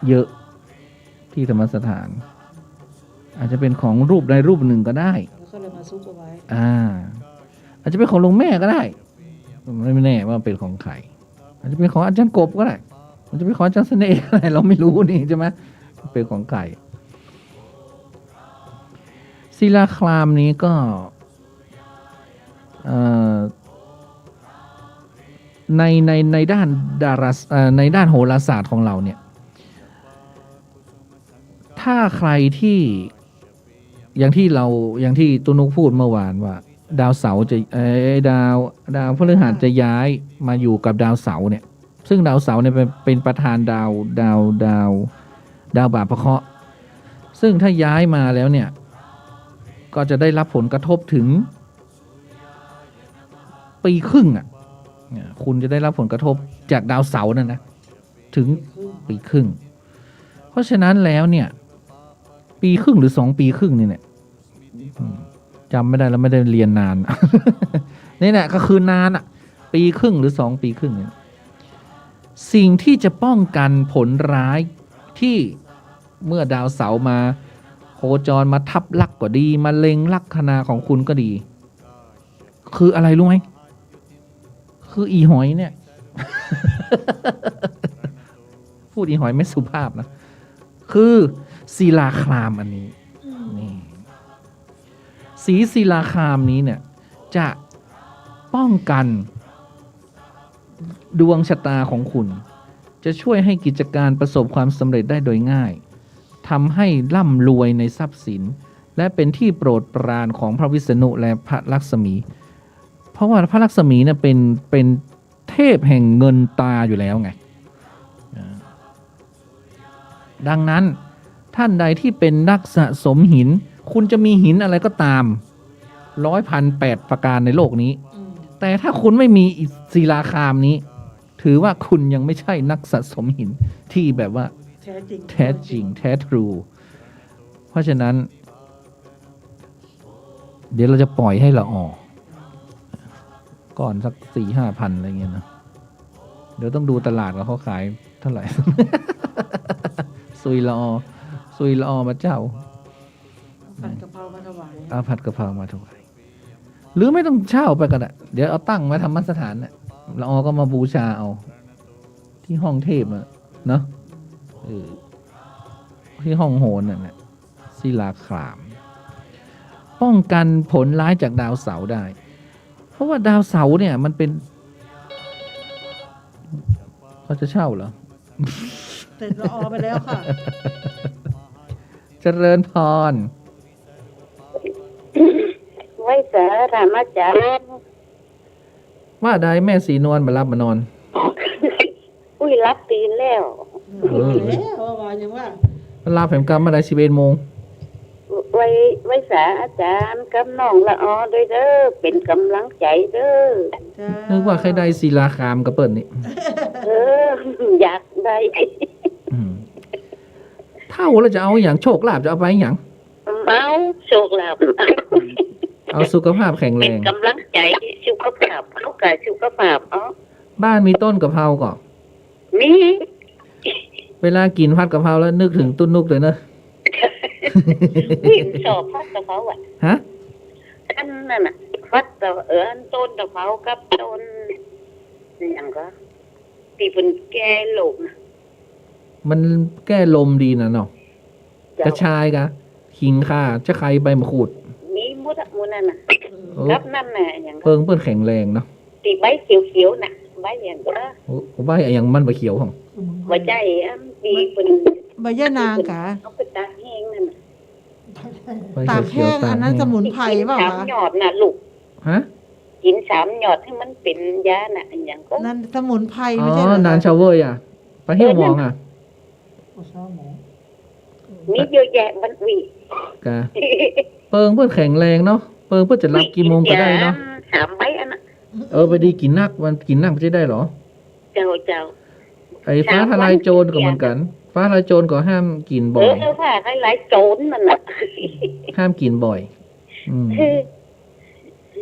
เยอะที่ธรรมสถาน อาจจะเป็นของรูปใดรูปหนึ่งก็ได้ แล้วก็เลยมาซุกเอาไว้ อาจจะเป็นของหลวงแม่ก็ได้ ไม่แน่ว่าเป็นของใคร อาจจะเป็นของอาจารย์กบก็ได้ มันจะเป็นของอาจารย์เสน่ห์ก็ได้เราไม่รู้นี่ใช่ไหมเป็นของใครศิลาคลามนี้ก็ในด้านในด้านโหราศาสตร์ของเราเนี่ย ถ้าใครที่อย่างที่ตุนุกพูดเมื่อวานว่า ดาวเสาร์จะดาวพฤหัสจะย้ายมาอยู่กับดาวเสาร์เนี่ย ซึ่งดาวเสาร์เนี่ยเป็นประธานดาวบาปพระเคราะห์ซึ่งถ้าย้ายมาแล้วเนี่ย ก็จะได้รับผลกระทบถึงปีครึ่งอ่ะคุณจะได้รับผลกระทบจากดาวเสาร์นั่นนะถึงปีครึ่ง เพราะฉะนั้นแล้วเนี่ย ปีครึ่งหรือ2 ปีครึ่งนี่เนี่ยจำไม่ได้แล้วไม่ได้เรียนนาน นี่แหละก็คือนานอ่ะ ปีครึ่งหรือ2 ปีครึ่งเนี่ยสิ่งที่จะป้องกันผลร้ายที่เมื่อดาวเสาร์มาโคจรมาทับลักก็ดีมาเล็งลัคนาของคุณก็ดี คืออะไรรู้ไหมคืออีหอยเนี่ย พูดอีหอยไม่สุภาพนะคือศิลาคลามอันนี้นี่สีศิลาคลามนี้เนี่ยจะป้องกันดวงชะตาของคุณจะช่วยให้กิจการประสบความสำเร็จได้โดยง่ายทำให้ร่ำรวยในทรัพย์สินและเป็นที่โปรดปรานของพระวิษณุและพระลักษมีเพราะว่าพระลักษมีเนี่ยเป็นเทพแห่งเงินตาอยู่แล้วไงดังนั้นท่านใดที่เป็นนักสะสมหินคุณจะมีหินอะไรก็ตาม100,008ประการในโลกนี้แต่ถ้าคุณไม่มีศิลาคามนี้ถือว่าคุณยังไม่ใช่นักสะสมหินที่แบบว่าแท้จริงแท้ทรูเพราะฉะนั้นเดี๋ยวเราจะปล่อยให้ละออกก่อนสัก 4-5 พันอะไรเงี้ยนะเดี๋ยวต้องดูตลาดว่าเขาขายเท่าไหร่ ซุยละอมาเจ้า ผัดกะเพรามาถวาย เอาผัดกะเพรามาถวายหรือไม่ต้องเช่าไปก็ได้เดี๋ยวเอาตั้งมาทำมัสถานเนี่ยละอก็มาบูชาเอาที่ห้องเทพอะเนาะที่ห้องโหนน่ะศิลาคลาม ป้องกันผลร้ายจากดาวเสาร์ได้ เพราะว่าดาวเสาร์เนี่ยมันเป็นเขาจะเช่าเหรอ เสร็จละออไปแล้วค่ะ เจริญพร ไว้สารามอาจารย์ ว่าใดแม่สีนวลมารับมานอน อุ้ยรับตีนแล้ว แล้วว่าอย่างว่า ลาแผมกรรมมาได้11 โมง ไว้สาอาจารย์กับน้องละออด้วยเด้อเป็นกำลังใจเด้อ นึกว่าใครได้ศิลาคามกับเปิ้ลนี่ อยากได้ เท่าแล้วจะเอาอย่างโชคลาภจะเอาไปอย่าง เมาโชคลาภ เอาสุขภาพแข็งแร เป็น ง กำลังใจสุขภาพเขากายสุขภาพอ๋อ บ้านมีต้นกะเพราก่อน มี เวลากินผัดกะเพราแล้วนึกถึงตุ้นนุกเลยเนอะ วิ่งสอบพัดกะเพราอ่ะ ฮะ อันนั่นน่ะพัดแต่อันต้นกะเพรากับต้นอย่างก็ที่เป็นแก่โลกนะ มันแก้ลมดีนะเนาะกระชายกะขิงข่าจะใครใบมะขูด มีมุดอะมุดนั่นน่ะ โอ้ กับนั่นน่ะอย่างก็ เปิ้นแข็งแรงเนาะ ตีใบเขียวๆน่ะใบอย่างก็ โอ้ผมว่าอย่างมันใบเขียวของ ว่าใจอันตีเป็น ใบย่านางกะ เอาไปตากแห้งนั่นน่ะ ใบ ตาก เขีย แห้ ว ง ๆตา อั ก นนั้นสมุนไพรเปล่า สาม คะ หยอดน่ะลูก ฮะ กิน3 หยอดให้มันเป็นยาน่ะอย่างก็ นั่นสมุนไพร อ๋ ไม่ใช่เหร อ อ นานชาวเวอร์อ่ะไปเที่ยวมองอ่ะ ภาษาหมอ โ มีเยอะแยะมันวี กะเปิงเพื่อแข็งแรงเนาะเปิงเพื่อจะรับกี่โมงก็ได้เนาะ ถามไปอันน่ะ ไปดีกินนักมันกินนักไม่ได้เหรอ เจ้าเจ้า ไอ้ฟ้าทลายโจรก็เหมือนกัน ฟ้าทลายโจรก็ห้ามกินบ่อย ค่ะให้หลายโจรมันน่ะ ห้ามกินบ่อย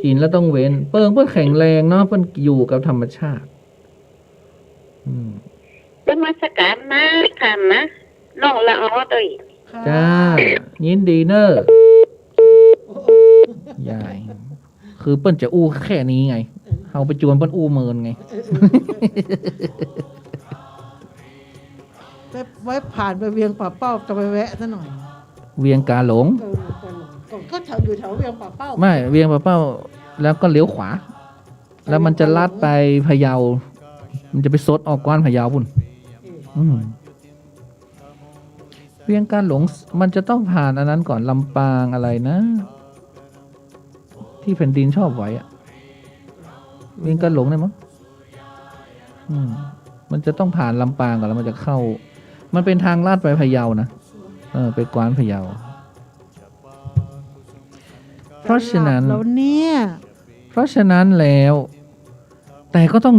กินแล้วต้องเว้น เปิงเพื่อแข็งแรงเนาะเพื่ออยู่กับธรรมชาติ จะมาสการนะทำนะน้องละออด้วย จ้า ยินดีเนอะยาย คือเปิ้นจะอู้แค่นี้ไงเอาไปจวนเปิ้นอู้เมินไง ไว้ผ่านไปเวียงป่าเป้าจะไปแวะซะหน่อย เวียงกาหลง ก็แถวอยู่แถวเวียงป่าเป้า ไม่เวียงปะเป้า แล้วก็เลี้ยวขวา แล้วมันจะลัดไปพะเยา มันจะไปซดออกกว้านพะเยาพุ่นเวียงกาหลง มันจะต้องผ่านอันนั้นก่อนลำปางอะไรนะ ที่แผ่นดินชอบไว้อะเวียงกาหลงเนี่ยมั้งมันจะต้องผ่านลำปางก่อนแล้วมันจะเข้า มันเป็นทางลาดไปพะเยานะไปกว้านพะเยา เพราะฉะนั้น แล้วเนี่ย เพราะฉะนั้นแล้ว แต่ก็ต้อง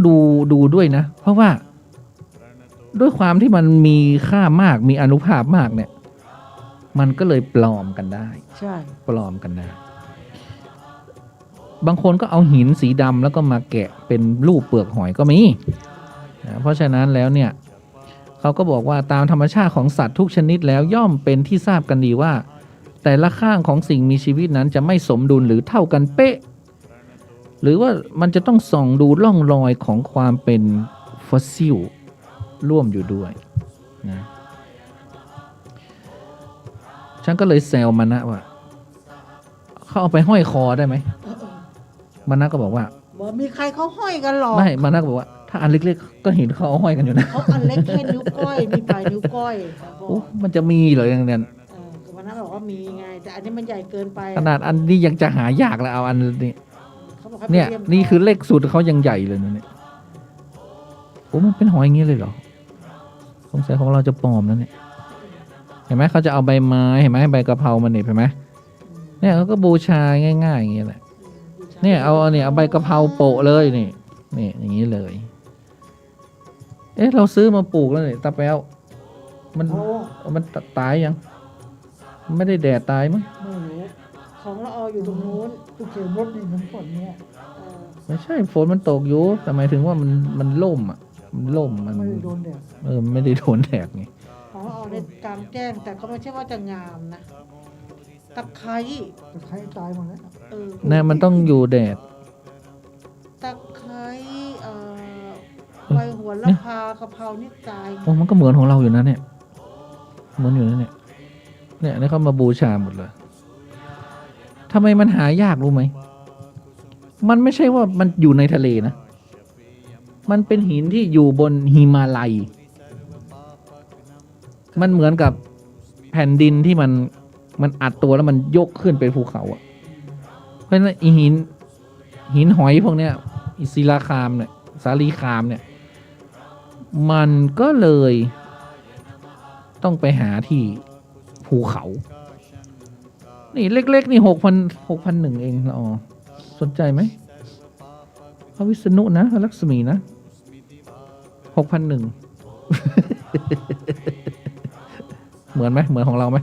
ดูด้วยนะ เพราะว่าด้วยความที่มันมีค่ามากมีอานุภาพมากเนี่ย มันก็เลยปลอมกันได้ ใช่ ปลอมกันได้ บางคนก็เอาหินสีดำแล้วก็มาแกะเป็นรูปเปลือกหอยก็มีเพราะฉะนั้นแล้วเนี่ยเขาก็บอกว่าตามธรรมชาติของสัตว์ทุกชนิดแล้วย่อมเป็นที่ทราบกันดีว่า แต่ละข้างของสิ่งมีชีวิตนั้นจะไม่สมดุลหรือเท่ากันเป๊ะ หรือว่ามันจะต้องส่องดูร่องรอยของความเป็นฟอสซิลร่วมอยู่ด้วยนะฉันก็เลยแซวมันนะว่าเขาเอาไปห้อยคอได้ไหมมานะก็บอกว่า มีใครเขาห้อยกันหรอ ไม่มานะก็บอกว่าถ้าอันเล็กๆก็เห็นเขาเอาห้อยกันอยู่นะ เขาอันเล็กแค่นิ้วก้อยมีปลายนิ้วก้อย โอ้มันจะมีเหรออย่างนั้น วันนั้นบอกว่ามีไงแต่อันนี้มันใหญ่เกินไป ขนาดอันนี้ยังจะหายากแล้วเอาอันนี้ เขาบอกให้ เนี่ย ไปรีม นี่คือเลขสุดเขายังใหญ่เลยนะเนี่ยโอ้มันเป็นหอยอย่างนี้เลยเหรอสงสัยของเราจะปลอมนะเนี่ยเห็นไหมเขาจะเอาใบไม้เห็นไหมใบกะเพรามันเนี่ยเห็นไหมเนี่ยเขาก็บูชาง่ายๆอย่างนี้แหละเนี่ยเอาใบกะเพราโปะเลยนี่อย่างนี้เลย เราซื้อมาปลูกแล้วเนี่ยตาแป๊วมันตายยังไม่ได้แดดตายมั้ง ไม่รู้ของเราเอาอยู่ตรงนู้น ทุกเขียนรถนี่เหมือนฝนเนี่ย ไม่ใช่ฝนมันตกอยู่แต่หมายถึงว่ามันล่มอ่ะมันล่มมัน ไม่ได้โดนแดด ไม่ได้โดนแดดไง ของเราเอาในกลางแจ้งแต่ก็ไม่ใช่ว่าจะงามนะตะไคร้ แต่ใครตายหมดแล้ว เนี่ยมันต้องอยู่แดด ตะไคร้ใบหัวละพากะเพรานี่ตาย โอ้มันก็เหมือนของเราอยู่นะเนี่ยเหมือนอยู่นะเนี่ยนี่เขามาบูชาหมดเลยทำไมมันหายากรู้ไหมมันไม่ใช่ว่ามันอยู่ในทะเลนะมันเป็นหินที่อยู่บนหิมาลัยมันเหมือนกับแผ่นดินที่มันอัดตัวแล้วมันยกขึ้นเป็นภูเขาอ่ะเพราะฉะนั้นหินหอยพวกเนี้ยอิศิลาคามเนี่ยสาลีคามเนี่ยมันก็เลยต้องไปหาที่ภูเขานี่เล็กๆนี่6,100เองละสนใจไหมพระวิษณุนะพระลักษมีนะ6,100 เหมือนไหมเหมือนของเราไหม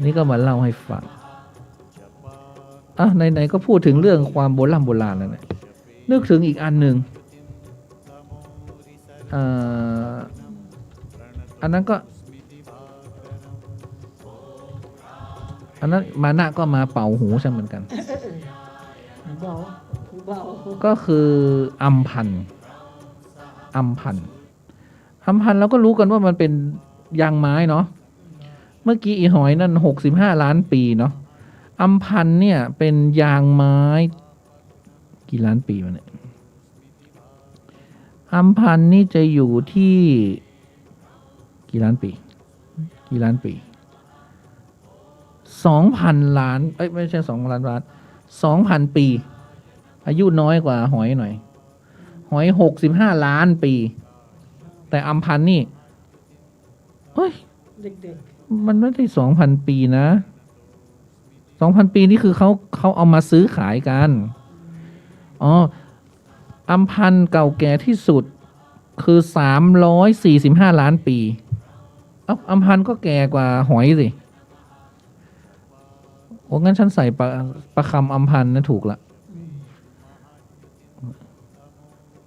นี่ก็มาเล่าให้ฟังไหนๆก็พูดถึงเรื่องความโบราณแล้วเนี่ยนึกถึงอีกอันหนึ่งอันนั้นมานะก็มาเป่าหูใช่เหมือนกัน เบา ก็คืออัมพันธ์เราก็รู้กันว่ามันเป็นยางไม้เนาะเมื่อกี้อีหอยนั่น65 ล้านปีเนาะอัมพันธ์เนี่ยเป็นยางไม้กี่ล้านปีมันเนี่ยอัมพันธ์นี่จะอยู่ที่กี่ล้านปี2,000 ล้านไม่ใช่2,000 ล้าน 2,000 ปีอายุน้อยกว่าหอยหน่อย หอย65 ล้านปี แต่อัมพันธ์นี่เฮ้ย เด็ก มันไม่ได้2,000 ปีนะ2,000 ปีนี่คือเขาเอามาซื้อขายกันอ๋ออัมพันธ์เก่าแก่ที่สุดคือ345 ล้านปีอัมพันธ์ก็แก่กว่าหอยสิโอ้งั้นฉันใส่ประคำอัมพันธ์นะถูกละ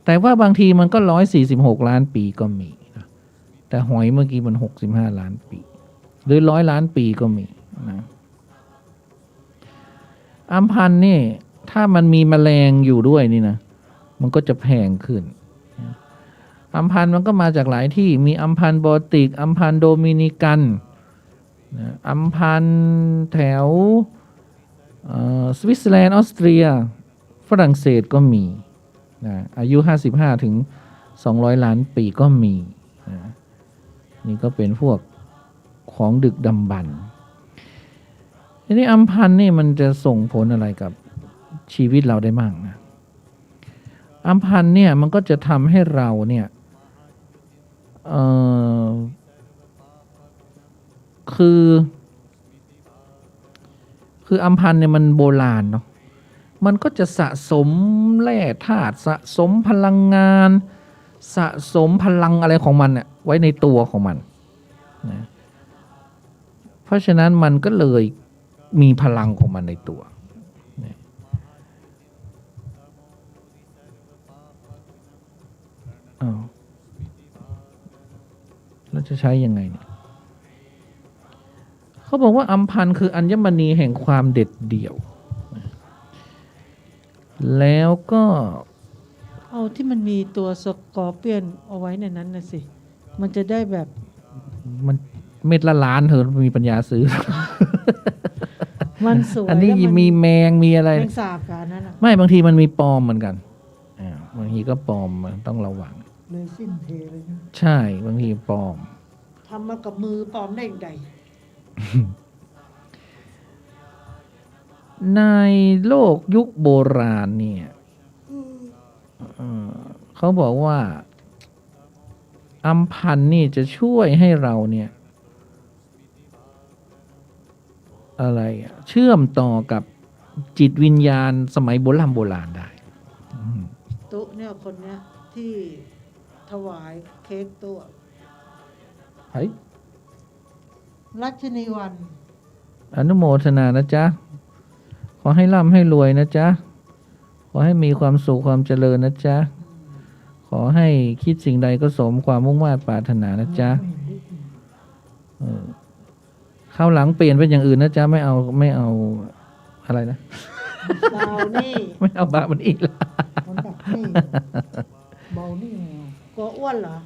แต่ว่าบางทีมันก็146 ล้านปีก็มีนะแต่หอยเมื่อกี้มัน65 ล้านปีหรือ100 ล้านปีก็มีนะอัมพันธ์นี่ถ้ามันมีแมลงอยู่ด้วยนี่นะมันก็จะแพงขึ้นอัมพันธ์มันก็มาจากหลายที่มีอัมพันธ์บอลติกอัมพันธ์โดมินิกันนะอัมพันธ์แถวสวิตเซอร์แลนด์ออสเตรียฝรั่งเศสก็มีนะอายุ55 ถึง 200 ล้านปีก็มีนะนี่ก็เป็นพวกของดึกดำบรรพ์ทีนี้อัมพันธ์นี่มันจะส่งผลอะไรกับชีวิตเราได้บ้างนะอัมพันธ์เนี่ยมันก็จะทำให้เราเนี่ยคืออัมพันธ์เนี่ยมันโบราณเนาะมันก็จะสะสมแร่ธาตุสะสมพลังงานสะสมพลังอะไรของมันเนี่ยไว้ในตัวของมันนะเพราะฉะนั้นมันก็เลยมีพลังของมันในตัวนะแล้วจะใช้ยังไงเนี่ยเขาบอกว่าอัมพันธ์คืออัญมณีแห่งความเด็ดเดี่ยวแล้วก็ ๆเอาที่มันมีตัวสกอร์เปียนเอาไว้ในนั้นนะสิมันจะได้แบบ มันเม็ดละล้านเธอมีปัญญาซื้อ มันสวย อันนี้ แล้ว มีแมงมีอะไร แมงสาบกันนั่นน่ะ ไม่บางทีมันมีปลอมเหมือนกันบางทีก็ปลอมมันต้องระวัง เลยสิ้นเทเลยนะ ใช่บางทีปลอม ทำมากับมือปลอมได้อย่างใด ในโลกยุคโบราณเนี่ยเขาบอกว่าอัมพันธ์นี่จะช่วยให้เราเนี่ยอะไรเชื่อมต่อกับจิตวิญญาณสมัยโบราณได้ ตุ๊เนี่ยคนเนี้ยที่ถวายเค้กตัว เฮ้ย รัชนีวัน อนุโมทนานะจ๊ะ ขอให้ร่ำให้รวยนะจ๊ะ ขอให้มีความสุขความเจริญนะจ๊ะ ขอให้คิดสิ่งใดก็สมความมุ่งมั่นปรารถนานะจ๊ะคราวหลังเปลี่ยนเป็นอย่างอื่นนะจ๊ะ ไม่เอาอะไรนะ ดาวนี่ ไม่เอาบามันอีกละ มันดักนี่เบานี่ไง กลัวอ้วนเหรอ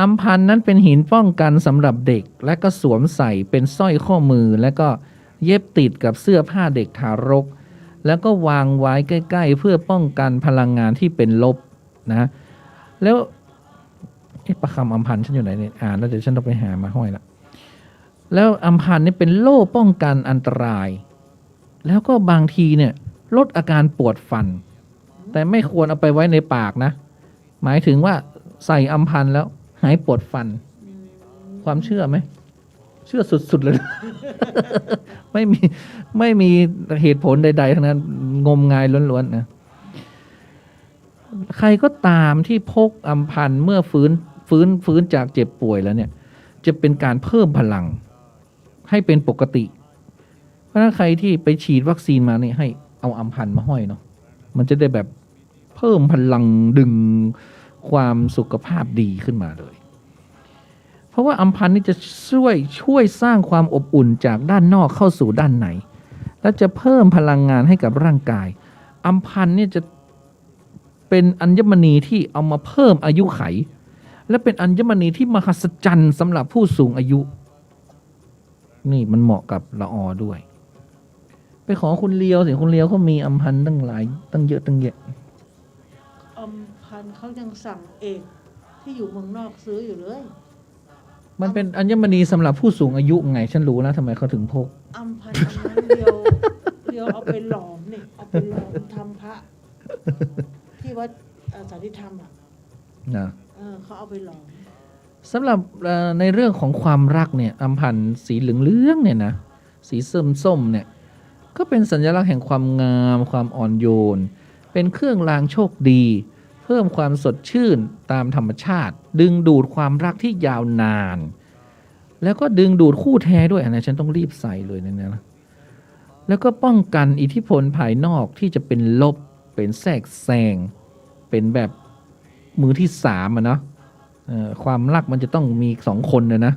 อัมพันธ์นั้นเป็นหินป้องกันสำหรับเด็ก และก็สวมใส่เป็นสร้อยข้อมือ และก็เย็บติดกับเสื้อผ้าเด็กทารก แล้วก็วางไว้ใกล้ๆเพื่อป้องกันพลังงานที่เป็นลบนะแล้วประคำอัมพันธ์ฉันอยู่ไหนเนี่ยอ่านแล้วเดี๋ยวฉันต้องไปหามาห้อยละแล้วอัมพันธ์นี่เป็นโล่ป้องกันอันตราย แล้วก็บางทีเนี่ยลดอาการปวดฟัน แต่ไม่ควรเอาไปไว้ในปากนะหมายถึงว่าใส่อัมพันธ์แล้วหายปวดฟัน ความเชื่อไหมเชื่อสุดๆเลย ไม่มีเหตุผลใดๆทั้งนั้นงมงายล้วนๆนะใครก็ตามที่พกอัมพันธ์เมื่อฟื้นจากเจ็บป่วยแล้วเนี่ยจะเป็นการเพิ่มพลังให้เป็นปกติ เพราะฉะนั้นใครที่ไปฉีดวัคซีนมาเนี่ยให้เอาอัมพันธ์มาห้อยเนาะมันจะได้แบบเพิ่มพลังดึงความสุขภาพดีขึ้นมาเลยเพราะว่าอัมพันธ์นี่จะช่วยสร้างความอบอุ่นจากด้านนอกเข้าสู่ด้านในและจะเพิ่มพลังงานให้กับร่างกายอัมพันธ์เนี่ยจะเป็นอัญมณีที่เอามาเพิ่มอายุไขและเป็นอัญมณีที่มหัศจรรย์สำหรับผู้สูงอายุนี่มันเหมาะกับละออด้วยไปขอคุณเลียวสิคุณเลียวเขามีอัมพันธ์ตั้งหลายตั้งเยอะตั้งแยะ อัมพันธ์เขายังสั่งเอกที่อยู่เมืองนอกซื้ออยู่เลย มันเป็นอัญมณีสำหรับผู้สูงอายุไงฉันรู้แล้วทำไมเขาถึงพก อัมพันธ์อันนั้นเดียวเอาไปหลอมนี่เอาไปหลอมทำพระ ที่วัด สาธิธรรมอ่ะ นะ เขาเอาไปหลอม สำหรับในเรื่องของความรักเนี่ยอัมพันธ์สีเหลืองๆเนี่ยนะสีส้มๆเนี่ยก็เป็นสัญลักษณ์แห่งความงามความอ่อนโยน เป็นเครื่องรางโชคดี เพิ่มความสดชื่นตามธรรมชาติ ดึงดูดความรักที่ยาวนาน แล้วก็ดึงดูดคู่แท้ด้วยอันนี้ฉันต้องรีบใส่เลยนะแล้วก็ป้องกันอิทธิพลภายนอกที่จะเป็นลบเป็นแทรกแซงเป็นแบบมือที่สามอะเนาะความรักมันจะต้องมีสองคนนะ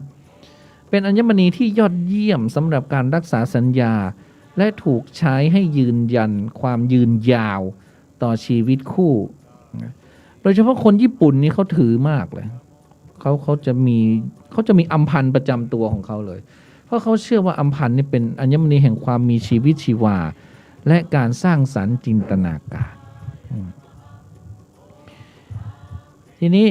เป็นอัญมณีที่ยอดเยี่ยมสำหรับการรักษาสัญญา และถูกใช้ให้ยืนยันความยืนยาวต่อชีวิตคู่โดยเฉพาะคนญี่ปุ่นนี่เขาถือมากเลยเขาจะมีอัมพันธ์ประจำตัวของเขาเลย เพราะเขาเชื่อว่าอัมพันธ์นี่เป็นอัญมณีแห่งความมีชีวิตชีวา และการสร้างสรรค์จินตนาการทีนี้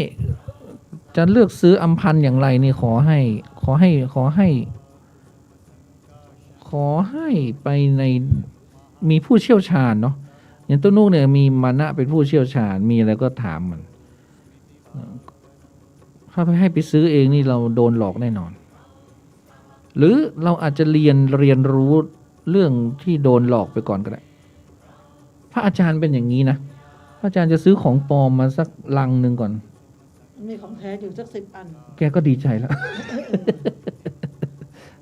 จะเลือกซื้ออัมพันธ์อย่างไรนี่ขอให้ไปในมีผู้เชี่ยวชาญเนาะอย่างต้นนุกเนี่ยมีมานะเป็นผู้เชี่ยวชาญมีอะไรก็ถามมันถ้าให้ไปซื้อเองนี่เราโดนหลอกแน่นอน หรือเราอาจจะเรียนรู้เรื่องที่โดนหลอกไปก่อนก็ได้พระอาจารย์เป็นอย่างนี้นะพระอาจารย์จะซื้อของปลอมมาสักลังหนึ่งก่อน มีของแท้อยู่สัก10 อัน แกก็ดีใจแล้ว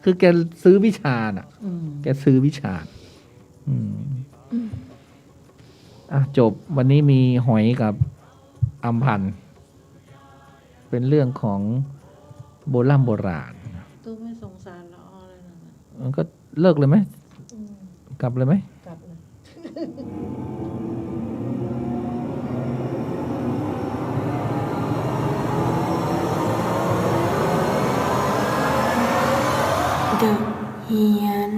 คือแกซื้อวิชาน่ะ แกซื้อวิชาจบวันนี้มีหอยกับอัมพันธ์เป็นเรื่องของโบราณ ตู้ไม่สงสารละออเลยนะ มันก็เลิกเลยไหมกลับเลยไหม กลับเลย The Hien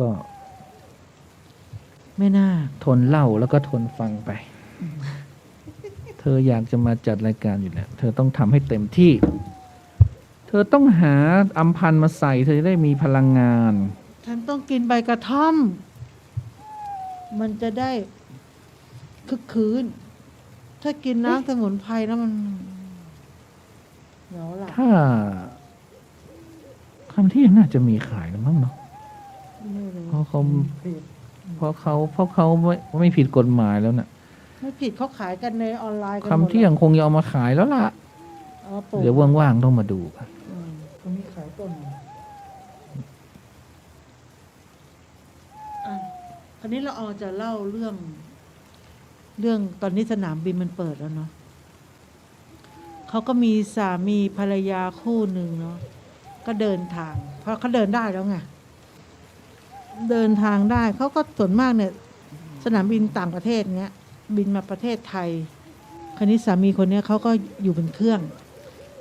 ก็ ไม่น่า ทนเล่าแล้วก็ทนฟังไป เธออยากจะมาจัดรายการอยู่แล้วเธอต้องทำให้เต็มที่ เธอต้องหาอัมพันธ์มาใส่เธอจะได้มีพลังงาน ฉันต้องกินใบกระท่อม มันจะได้คึกคืน ถ้ากินน้ำสมุนไพรแล้วมันเหงาหลับ ถ้าคำที่น่าจะมีขายแล้วมั้งเนาะ ไม่รู้ เพราะเขาไม่ผิดกฎหมายแล้วน่ะ ไม่ผิดเขาขายกันในออนไลน์กันหมด คำที่ยังคงจะเอามาขายแล้วล่ะ เอามาปลูก เดี๋ยวว่างๆต้องมาดูกัน ตรงนี้ขายต้น คราวนี้เราจะเล่าเรื่องตอนนี้สนามบินมันเปิดแล้วเนาะเขาก็มีสามีภรรยาคู่หนึ่งเนาะก็เดินทาง เพราะเขาเดินได้แล้วไงเดินทางได้เขาก็ส่วนมากเนี่ย สนามบินต่างประเทศเนี้ย บินมาประเทศไทย คราวนี้สามีคนเนี้ยเขาก็อยู่บนเครื่อง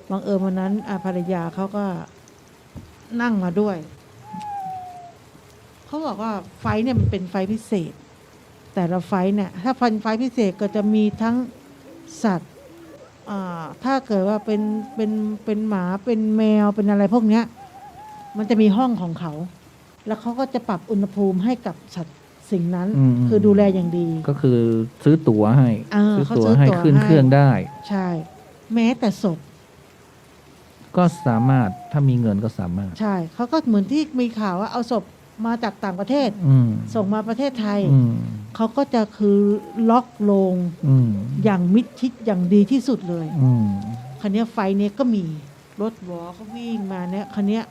บังเอิญวันนั้นภรรยาเขาก็นั่งมาด้วยเขาบอกว่าไฟล์เนี่ยมันเป็นไฟล์พิเศษ แต่ละไฟล์เนี่ยถ้าไฟล์พิเศษก็จะมีทั้งสัตว์ถ้าเกิดว่าเป็นหมาเป็นแมวเป็นอะไรพวกเนี้ย มันจะมีห้องของเขา แล้วเขาก็จะปรับอุณหภูมิให้กับสัตว์สิ่งนั้น คือดูแลอย่างดี ก็คือซื้อตั๋วให้ เขา ตั๋ว ซื้อ ให้ ตั๋ว ขึ้น ให้ เครื่องได้ ใช่ แม้แต่ศพ ก็สามารถถ้ามีเงินก็สามารถ ใช่เขาก็เหมือนที่มีข่าวว่าเอาศพมาจากต่างประเทศ อืม ส่งมาประเทศไทย อืม เขาก็จะคือล็อกโลง อืม อย่างมิดชิดอย่างดีที่สุดเลย อืม คันนี้ยไฟเนี้ยก็มีรถวอก็วิ่งมาเนี่ยคันนี้ย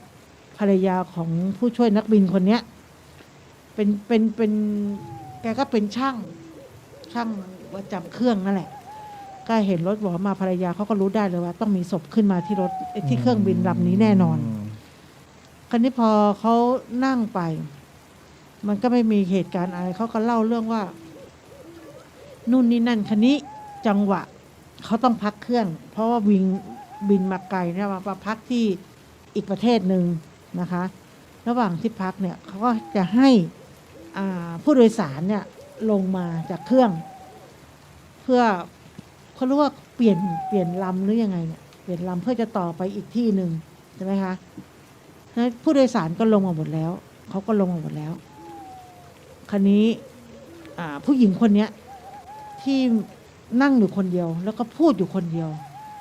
ภรรยาของผู้ช่วยนักบินคนเนี้ยเป็นแกก็เป็นช่างประจำเครื่องนั่นแหละ ก็เห็นรถวอมาภรรยาเขาก็รู้ได้เลยว่า ต้องมีศพขึ้นมาที่รถที่เครื่องบินลำนี้แน่นอน คันนี้พอเขานั่งไป มันก็ไม่มีเหตุการณ์อะไรเขาก็เล่าเรื่องว่า นู่นนี่นั่นคันนี้จังหวะเขาต้องพักเครื่อง เพราะว่าบินมาไกลเนี่ยมาพักที่อีกประเทศหนึ่งนะคะ ระหว่างที่พักเนี่ยเขาก็จะให้ผู้โดยสารเนี่ยลงมาจากเครื่อง เพื่อเขารู้ว่าเปลี่ยนลำหรือยังไงเนี่ยเปลี่ยนลำเพื่อจะต่อไปอีกที่หนึ่งใช่ไหมคะนั้นผู้โดยสารก็ลงมาหมดแล้วเขาก็ลงมาหมดแล้วคันนี้ผู้หญิงคนเนี้ยที่นั่งอยู่คนเดียว แล้วก็พูดอยู่คนเดียว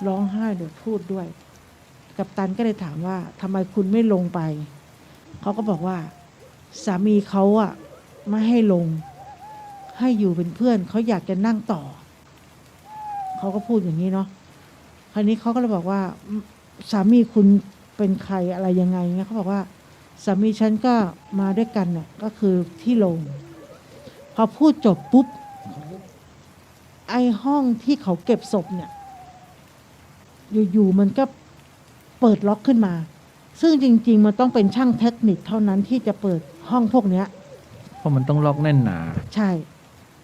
ร้องไห้ด้วยพูดด้วยกัปตันก็เลยถามว่าทำไมคุณไม่ลงไปเขาก็บอกว่าสามีเขาอะไม่ให้ลงให้อยู่เป็นเพื่อนเขาอยากจะนั่งต่อเขาก็พูดอย่างนี้เนาะคราวนี้เขาก็เลยบอกว่าสามีคุณเป็นใครอะไรยังไงเงี้ยเขาบอกว่าสามีฉันก็มาด้วยกันเนี่ยก็คือที่ลงพอพูดจบปุ๊บไอห้องที่เขาเก็บศพเนี่ยอยู่ๆมันก็เปิดล็อกขึ้นมาซึ่งจริงๆมันต้องเป็นช่างเทคนิคเท่านั้นที่จะเปิดห้องพวกเนี้ย เพราะมันต้องล็อกแน่นหนา ใช่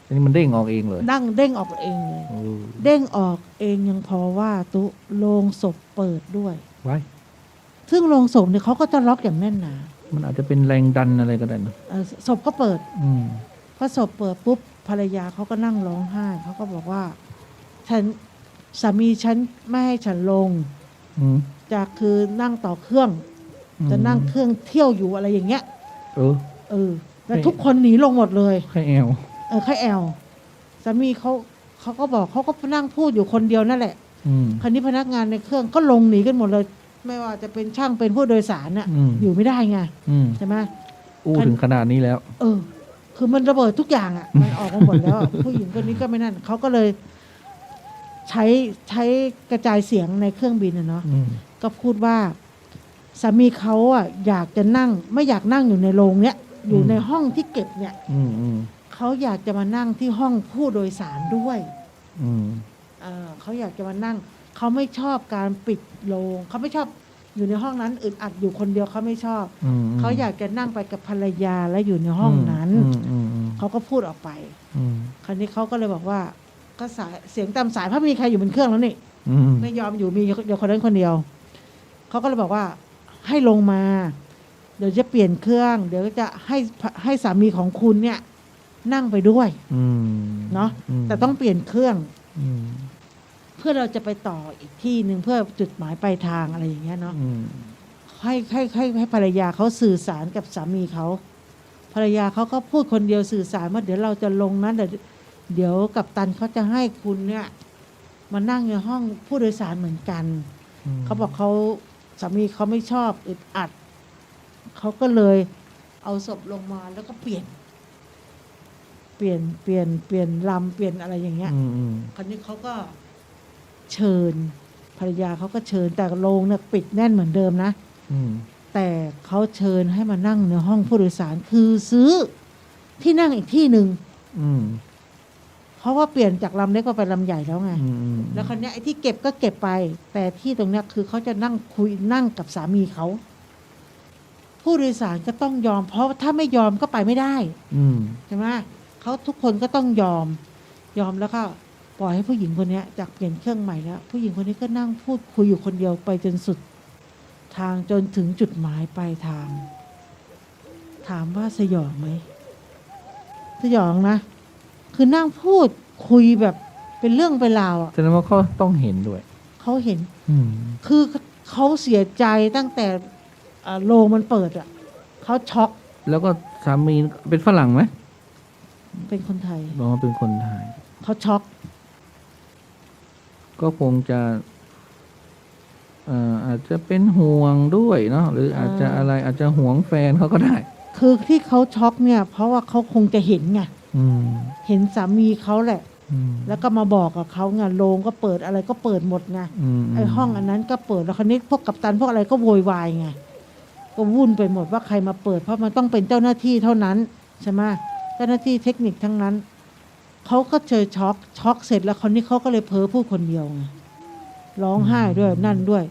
อันนี้มันเด้งออกเองเลย เด้งออกเองเลย โอ้ เด้งออกเองยังพอว่าตุโรงศพเปิดด้วย ไว้ ซึ่งโรงศพเนี่ยเขาก็จะล็อกอย่างแน่นหนา มันอาจจะเป็นแรงดันอะไรก็ได้นะ ศพก็เปิด อืม พอศพเปิดปุ๊บภรรยาเขาก็นั่งร้องไห้เขาก็บอกว่าฉันสามีฉันไม่ให้ฉันลง อืม จากคือนั่งต่อเครื่อง จะนั่งเครื่องเที่ยวอยู่อะไรอย่างเงี้ย แล้วทุกคนหนีลงหมดเลย ใครแอล แค่แอลสามีเขาก็บอกเขาก็นั่งพูดอยู่คนเดียวนั่นแหละ อืม คันนี้พนักงานในเครื่องก็ลงหนีกันหมดเลย ไม่ว่าจะเป็นช่างเป็นผู้โดยสารน่ะ อยู่ไม่ได้ไง อืม ใช่ไหม อู้ถึงขนาดนี้แล้ว คือมันระเบิดทุกอย่างอ่ะ มันออกมาหมดแล้วอะผู้หญิงคนนี้ก็ไม่นั่นเขาก็เลยใช้กระจายเสียงในเครื่องบินนะเนาะ อืม ก็พูดว่าสามีเขาอ่ะอยากจะนั่งไม่อยากนั่งอยู่ในโรงเนี้ยอยู่ในห้องที่เก็บเนี่ย อืมอืม เขาอยากจะมานั่งที่ห้องผู้โดยสารด้วย อืม เขาอยากจะมานั่งเขาไม่ชอบการปิดโรงเขาไม่ชอบอยู่ในห้องนั้นอึดอัดอยู่คนเดียวเขาไม่ชอบ เขาอยากจะนั่งไปกับภรรยาและอยู่ในห้องนั้น เขาก็พูดออกไป คราวนี้เขาก็เลยบอกว่าก็สายเสียงตามสายเพราะมีใครอยู่บนเครื่องแล้วนี่ไม่ยอมอยู่มีเดียวคนนั้นคนเดียวเขาก็เลยบอกว่าให้ลงมา เดี๋ยวจะเปลี่ยนเครื่อง เดี๋ยวจะให้สามีของคุณเนี่ยนั่งไปด้วยเนาะแต่ต้องเปลี่ยนเครื่องเพื่อเราจะไปต่ออีกที่หนึ่งเพื่อจุดหมายปลายทางอะไรอย่างเงี้ยเนาะให้ภรรยาเขาสื่อสารกับสามีเขาภรรยาเขาก็พูดคนเดียวสื่อสารว่าเดี๋ยวเราจะลงนะเดี๋ยวกัปตันเขาจะให้คุณเนี่ยมานั่งในห้องผู้โดยสารเหมือนกันเขาบอกเขาสามีเขาไม่ชอบอึดอัดเขาก็เลยเอาศพลงมาแล้วก็เปลี่ยนลำเปลี่ยนอะไรอย่างเงี้ยคราวนี้เขาก็เชิญภรรยาเขาก็เชิญแต่โรงเนี่ยปิดแน่นเหมือนเดิมนะแต่เขาเชิญให้มานั่งในห้องผู้โดยสารคือซื้อที่นั่งอีกที่หนึ่งเพราะว่าเปลี่ยนจากลำเล็กมาเป็นลำใหญ่แล้วไงแล้วคราวนี้ไอ้ที่เก็บก็เก็บไปแต่ที่ตรงเนี้ยคือเขาจะนั่งคุยนั่งกับสามีเขาผู้โดยสารก็ต้องยอมเพราะถ้าไม่ยอมก็ไปไม่ได้ใช่ไหมเขาทุกคนก็ต้องยอมแล้วก็ปล่อยให้ผู้หญิงคนนี้จากเปลี่ยนเครื่องใหม่แล้วผู้หญิงคนนี้ก็นั่งพูดคุยอยู่คนเดียวไปจนสุดทางจนถึงจุดหมายปลายทางถามว่าสยองไหมสยองนะคือนั่งพูดคุยแบบเป็นเรื่องเป็นราวอ่ะแสดงว่าเขาต้องเห็นด้วย เขาเห็นคือเขาเสียใจตั้งแต่โรงมันเปิดอ่ะเขาช็อกแล้วก็สามีเป็นฝรั่งไหมเป็นคนไทยบอกว่าเป็นคนไทยเขาช็อกก็คงจะอา อาจจะเป็นห่วงด้วยเนาะหรืออาจจะอะไรอาจจะห่วงแฟนเขาก็ได้ คือที่เขาช็อกเนี่ย เพราะว่าเขาคงจะเห็นไง อืม เห็นสามีเขาแหละ อืม แล้วก็มาบอกกับเขาไงโรงก็เปิดอะไรก็เปิดหมดไง ม ไอ้ห้องอันนั้นก็เปิดแล้วคราวนี้พวกกัปตันพวกอะไรก็โวยวายไงก็วุ่นไปหมดว่าใครมาเปิดเพราะมันต้องเป็นเจ้าหน้าที่เท่านั้นใช่ไหมเจ้าหน้าที่เทคนิคทั้งนั้นเขาก็เจอช็อกเสร็จแล้วคราวนี้เขาก็เลยเพ้อพูดคนเดียวไงร้องไห้ด้วยนั่นด้วย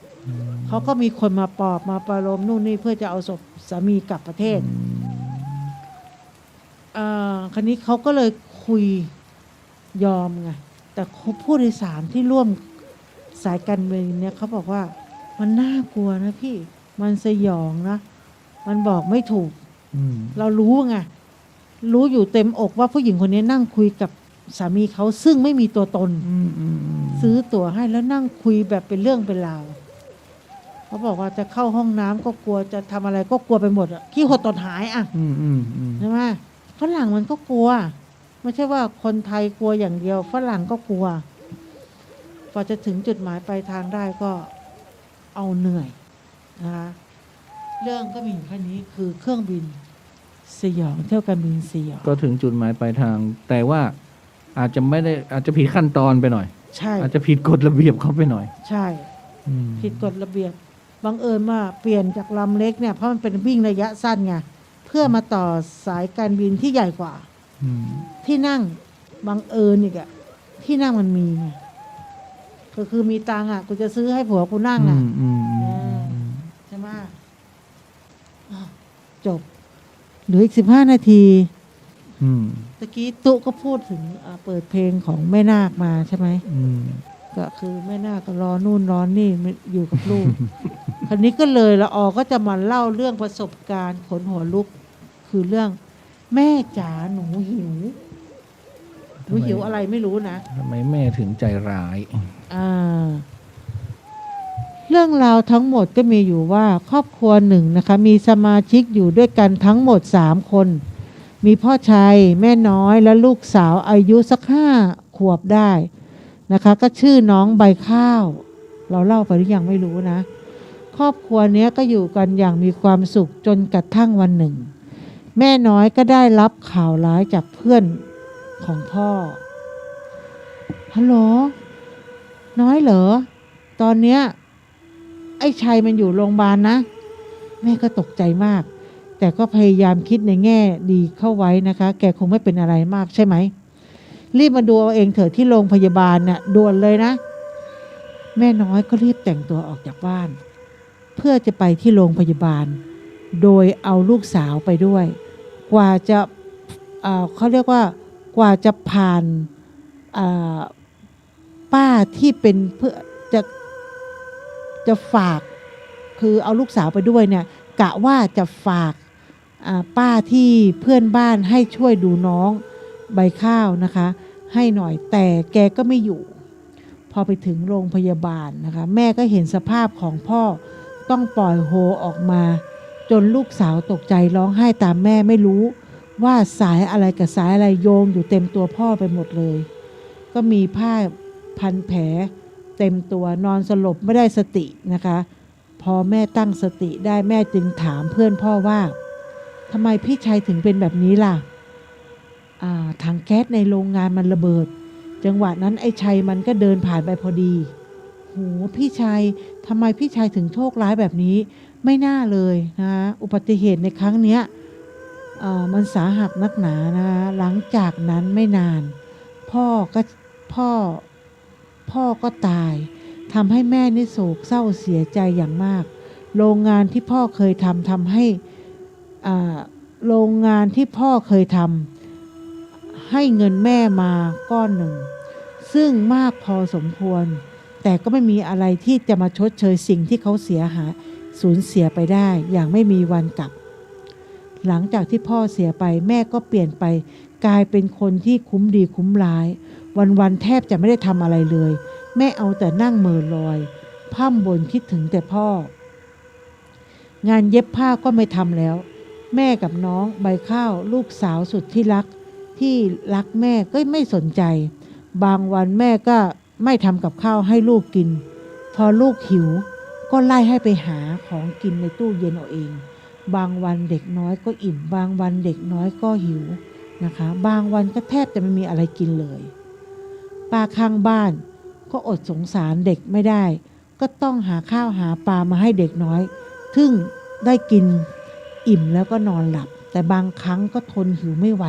เขาก็มีคนมาปลอบมาประโลมนู่นนี่เพื่อจะเอาศพสามีกลับประเทศคราวนี้เขาก็เลยคุยยอมไงแต่ผู้โดยสารที่ร่วมสายการบินเนี่ยเขาบอกว่ามันน่ากลัวนะพี่มันสยองนะมันบอกไม่ถูก อืม เรารู้ไงรู้อยู่เต็มอกว่าผู้หญิงคนนี้นั่งคุยกับสามีเขาซึ่งไม่มีตัวตน อืมอืมอืม ซื้อตั๋วให้แล้วนั่งคุยแบบเป็นเรื่องเป็นราวเขาบอกว่าจะเข้าห้องน้ำก็กลัวจะทำอะไรก็กลัวไปหมดอะขี้หดตดหายอะ อืมอืมอืม ใช่ไหมฝรั่งมันก็กลัวไม่ใช่ว่าคนไทยกลัวอย่างเดียวฝรั่งก็กลัวพอจะถึงจุดหมายปลายทางได้ก็เอาเหนื่อยนะคะเรื่องก็มีอยู่แค่นี้คือเครื่องบินสยองเที่ยวการบินสยอง ก็ถึงจุดหมายปลายทาง แต่ว่าอาจจะไม่ได้อาจจะผิดขั้นตอนไปหน่อย ใช่ อาจจะผิดกฎระเบียบเขาไปหน่อย ใช่ อืม ผิดกฎระเบียบบังเอิญว่าเปลี่ยนจากลำเล็กเนี่ยเพราะมันเป็นวิ่งระยะสั้นไงเพื่อมาต่อสายการบินที่ใหญ่กว่า อืม ที่นั่งบังเอิญอีกอะที่นั่งมันมีไงก็คือมีตังค์อะกูจะซื้อให้ผัวกูนั่ง อื อะ มอืมอืมอืม ใช่ไหมอ้าวจบเหลืออีก15 นาที อืม ตะกี้ตุ๊ก็พูดถึงเปิดเพลงของแม่นาคมาใช่ไหม อืม ก็คือแม่นาคก็รอนู่นรอนี่อยู่กับลูก คราวนี้ก็เลยละออก็จะมาเล่าเรื่องประสบการณ์ขนหัวลุก คือเรื่องแม่จ๋าหนูหิวหนูหิวอะไรไม่รู้นะ ทำไมแม่ถึงใจร้าย เรื่องราวทั้งหมดก็มีอยู่ว่าครอบครัวหนึ่งนะคะ มีสมาชิกอยู่ด้วยกันทั้งหมด3 คน มีพ่อชายแม่น้อยและลูกสาวอายุสัก5 ขวบได้นะคะ ก็ชื่อน้องใบข้าว เราเล่าไปหรือยังไม่รู้นะ ครอบครัวเนี้ยก็อยู่กันอย่างมีความสุขจนกระทั่งวันหนึ่ง แม่น้อยก็ได้รับข่าวร้ายจากเพื่อนของพ่อฮัลโหลน้อยเหรอตอนเนี้ยไอ้ชัยมันอยู่โรงพยาบาลนะแม่ก็ตกใจมาก แต่ก็พยายามคิดในแง่ดีเข้าไว้นะคะ แกคงไม่เป็นอะไรมากใช่ไหมรีบมาดูเอาเองเถอะที่โรงพยาบาลน่ะด่วนเลยนะ แม่น้อยก็รีบแต่งตัวออกจากบ้าน เพื่อจะไปที่โรงพยาบาล โดยเอาลูกสาวไปด้วย กว่าจะเขาเรียกว่ากว่าจะผ่านป้าที่เป็นเพื่อจะฝากคือเอาลูกสาวไปด้วยเนี่ยกะว่าจะฝากป้าที่เพื่อนบ้านให้ช่วยดูน้องใบข้าวนะคะให้หน่อยแต่แกก็ไม่อยู่พอไปถึงโรงพยาบาลนะคะแม่ก็เห็นสภาพของพ่อต้องปล่อยโฮออกมาจนลูกสาวตกใจร้องไห้ตามแม่ไม่รู้ว่าสายอะไรกับสายอะไรโยงอยู่เต็มตัวพ่อไปหมดเลยก็มีผ้าพันแผลเต็มตัวนอนสลบไม่ได้สตินะคะพอแม่ตั้งสติได้แม่จึงถามเพื่อนพ่อว่าทำไมพี่ชัยถึงเป็นแบบนี้ล่ะถังแก๊สในโรงงานมันระเบิดจังหวะนั้นไอ้ชัยมันก็เดินผ่านไปพอดีโหพี่ชัยทำไมพี่ชัยถึงโชคร้ายแบบนี้ไม่น่าเลยนะอุบัติเหตุในครั้งเนี้ยมันสาหัสนักหนานะหลังจากนั้นไม่นานพ่อก็ตายทำให้แม่นี่โศกเศร้าเสียใจอย่างมากโรงงานที่พ่อเคยทำให้โรงงานที่พ่อเคยทำให้เงินแม่มาก้อนหนึ่งซึ่งมากพอสมควรแต่ก็ไม่มีอะไรที่จะมาชดเชยสิ่งที่เขาสูญเสียไปได้อย่างไม่มีวันกลับหลังจากที่พ่อเสียไปแม่ก็เปลี่ยนไปกลายเป็นคนที่คุ้มดีคุ้มร้ายวันๆแทบจะไม่ได้ทำอะไรเลยแม่เอาแต่นั่งเหม่อลอยพร่ำบ่นคิดถึงแต่พ่องานเย็บผ้าก็ไม่ทำแล้วแม่กับน้องใบข้าวลูกสาวสุดที่รักแม่ก็ไม่สนใจบางวันแม่ก็ไม่ทำกับข้าวให้ลูกกินพอลูกหิว ก็ไล่ให้ไปหาของกินในตู้เย็นเอาเอง บางวันเด็กน้อยก็อิ่ม บางวันเด็กน้อยก็หิวนะคะ บางวันก็แทบจะไม่มีอะไรกินเลยป้าข้างบ้านก็อดสงสารเด็กไม่ได้ ก็ต้องหาข้าวหาปลามาให้เด็กน้อยซึ่งได้กินอิ่มแล้วก็นอนหลับ แต่บางครั้งก็ทนหิวไม่ไหว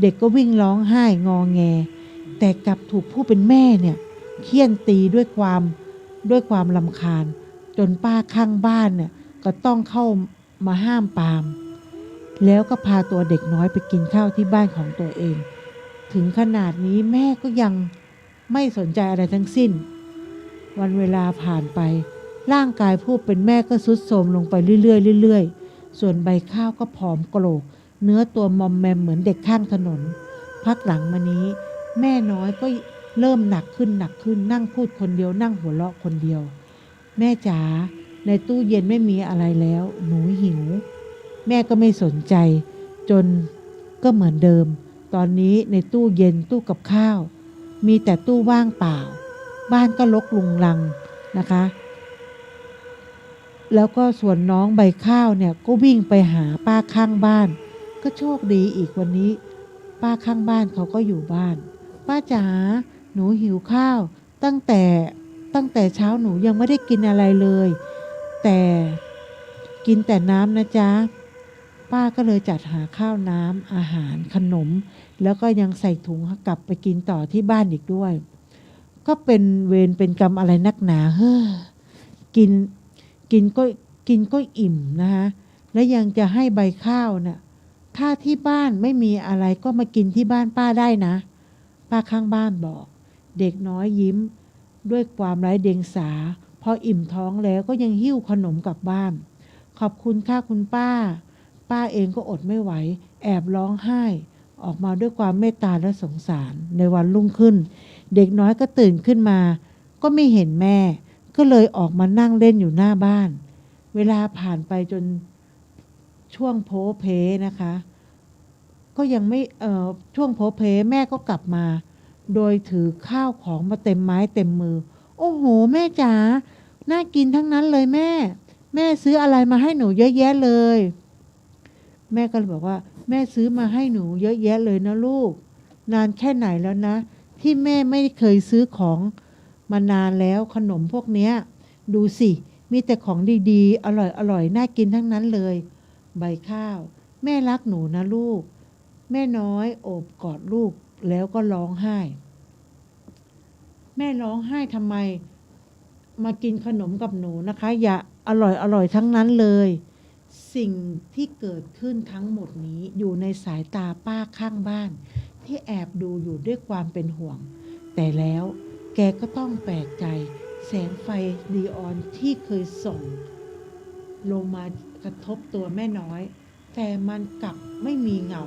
เด็กก็วิ่งร้องไห้งอแง แต่กลับถูกผู้เป็นแม่เนี่ยเฆี่ยนตีด้วยความรำคาญ จนป้าข้างบ้านเนี่ยก็ต้องเข้ามาห้ามปราม แล้วก็พาตัวเด็กน้อยไปกินข้าวที่บ้านของตัวเอง ถึงขนาดนี้แม่ก็ยังไม่สนใจอะไรทั้งสิ้น วันเวลาผ่านไปร่างกายผู้เป็นแม่ก็ทรุดโทรมลงไปเรื่อยๆส่วนใบข้าวก็ผอมโกรกเนื้อตัวมอมแมมเหมือนเด็กข้างถนน พักหลังมานี้แม่น้อยก็เริ่มหนักขึ้นนั่งพูดคนเดียวนั่งหัวเราะคนเดียว แม่จ๋าในตู้เย็นไม่มีอะไรแล้วหนูหิวแม่ก็ไม่สนใจจนก็เหมือนเดิมตอนนี้ในตู้เย็นตู้กับข้าวมีแต่ตู้ว่างเปล่าบ้านก็รกรุงรังนะคะแล้วก็ส่วนน้องใบข้าวเนี่ยก็วิ่งไปหาป้าข้างบ้านก็โชคดีอีกวันนี้ป้าข้างบ้านเขาก็อยู่บ้านป้าจ๋าหนูหิวข้าวตั้งแต่เช้าหนูยังไม่ได้กินอะไรเลยแต่กินแต่น้ำนะจ๊ะป้าก็เลยจัดหาข้าวน้ำอาหารขนมแล้วก็ยังใส่ถุงกลับไปกินต่อที่บ้านอีกด้วยก็เป็นเวรเป็นกรรมอะไรนักหนาเฮ้อกินก็อิ่มนะคะและยังจะให้ใบข้าวน่ะถ้าที่บ้านไม่มีอะไรก็มากินที่บ้านป้าได้นะป้าข้างบ้านบอกเด็กน้อยยิ้มด้วยความไร้เดียงสาพออิ่มท้องแล้วก็ยังหิ้วขนมกลับบ้านขอบคุณค่ะคุณป้าเองก็อดไม่ไหวแอบร้องไห้ออกมาด้วยความเมตตาและสงสารในวันรุ่งขึ้นเด็กน้อยก็ตื่นขึ้นมาก็ไม่เห็นแม่ก็เลยออกมานั่งเล่นอยู่หน้าบ้านเวลาผ่านไปจนช่วงโพเพนะคะก็ยังไม่ช่วงโพเพแม่ก็กลับมาโดยถือข้าวของมาเต็มไม้เต็มมือโอ้โหแม่จ๋าน่ากินทั้งนั้นเลยแม่ซื้ออะไรมาให้หนูเยอะแยะเลยแม่ก็เลยบอกว่าแม่ซื้อมาให้หนูเยอะแยะเลยนะลูกนานแค่ไหนแล้วนะที่แม่ไม่เคยซื้อของมานานแล้วขนมพวกเนี้ยดูสิมีแต่ของดีๆอร่อยน่ากินทั้งนั้นเลยใบข้าวแม่รักหนูนะลูกแม่น้อยโอบกอดลูกแล้วก็ร้องไห้แม่ร้องไห้ทำไมมากินขนมกับหนูนะคะอย่าอร่อยทั้งนั้นเลยสิ่งที่เกิดขึ้นทั้งหมดนี้อยู่ในสายตาป้าข้างบ้านที่แอบดูอยู่ด้วยความเป็นห่วงแต่แล้วแกก็ต้องแปลกใจแสงไฟนีออนที่เคยส่องลงมากระทบตัวแม่น้อยแต่มันกลับไม่มีเงา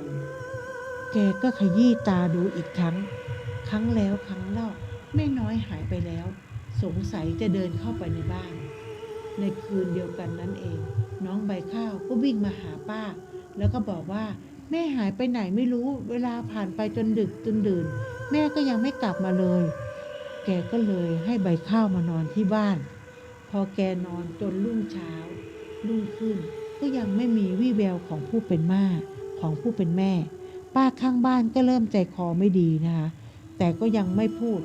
แกก็ขยี้ตาดูอีกครั้งแล้วครั้งเล่าแม่น้อยหายไปแล้วสงสัยจะเดินเข้าไปในบ้านในคืนเดียวกันนั้นเองน้องใบข้าวก็วิ่งมาหาป้าแล้วก็บอกว่าแม่หายไปไหนไม่รู้เวลาผ่านไปจนดึกจนดื่นแม่ก็ยังไม่กลับมาเลยแกก็เลยให้ใบข้าวมานอนที่บ้านพอแกนอนจนรุ่งเช้ารุ่งขึ้นก็ยังไม่มีวี่แววของผู้เป็นแม่ป้าข้างบ้านก็เริ่มใจคอไม่ดีนะคะแต่ก็ยังไม่พูด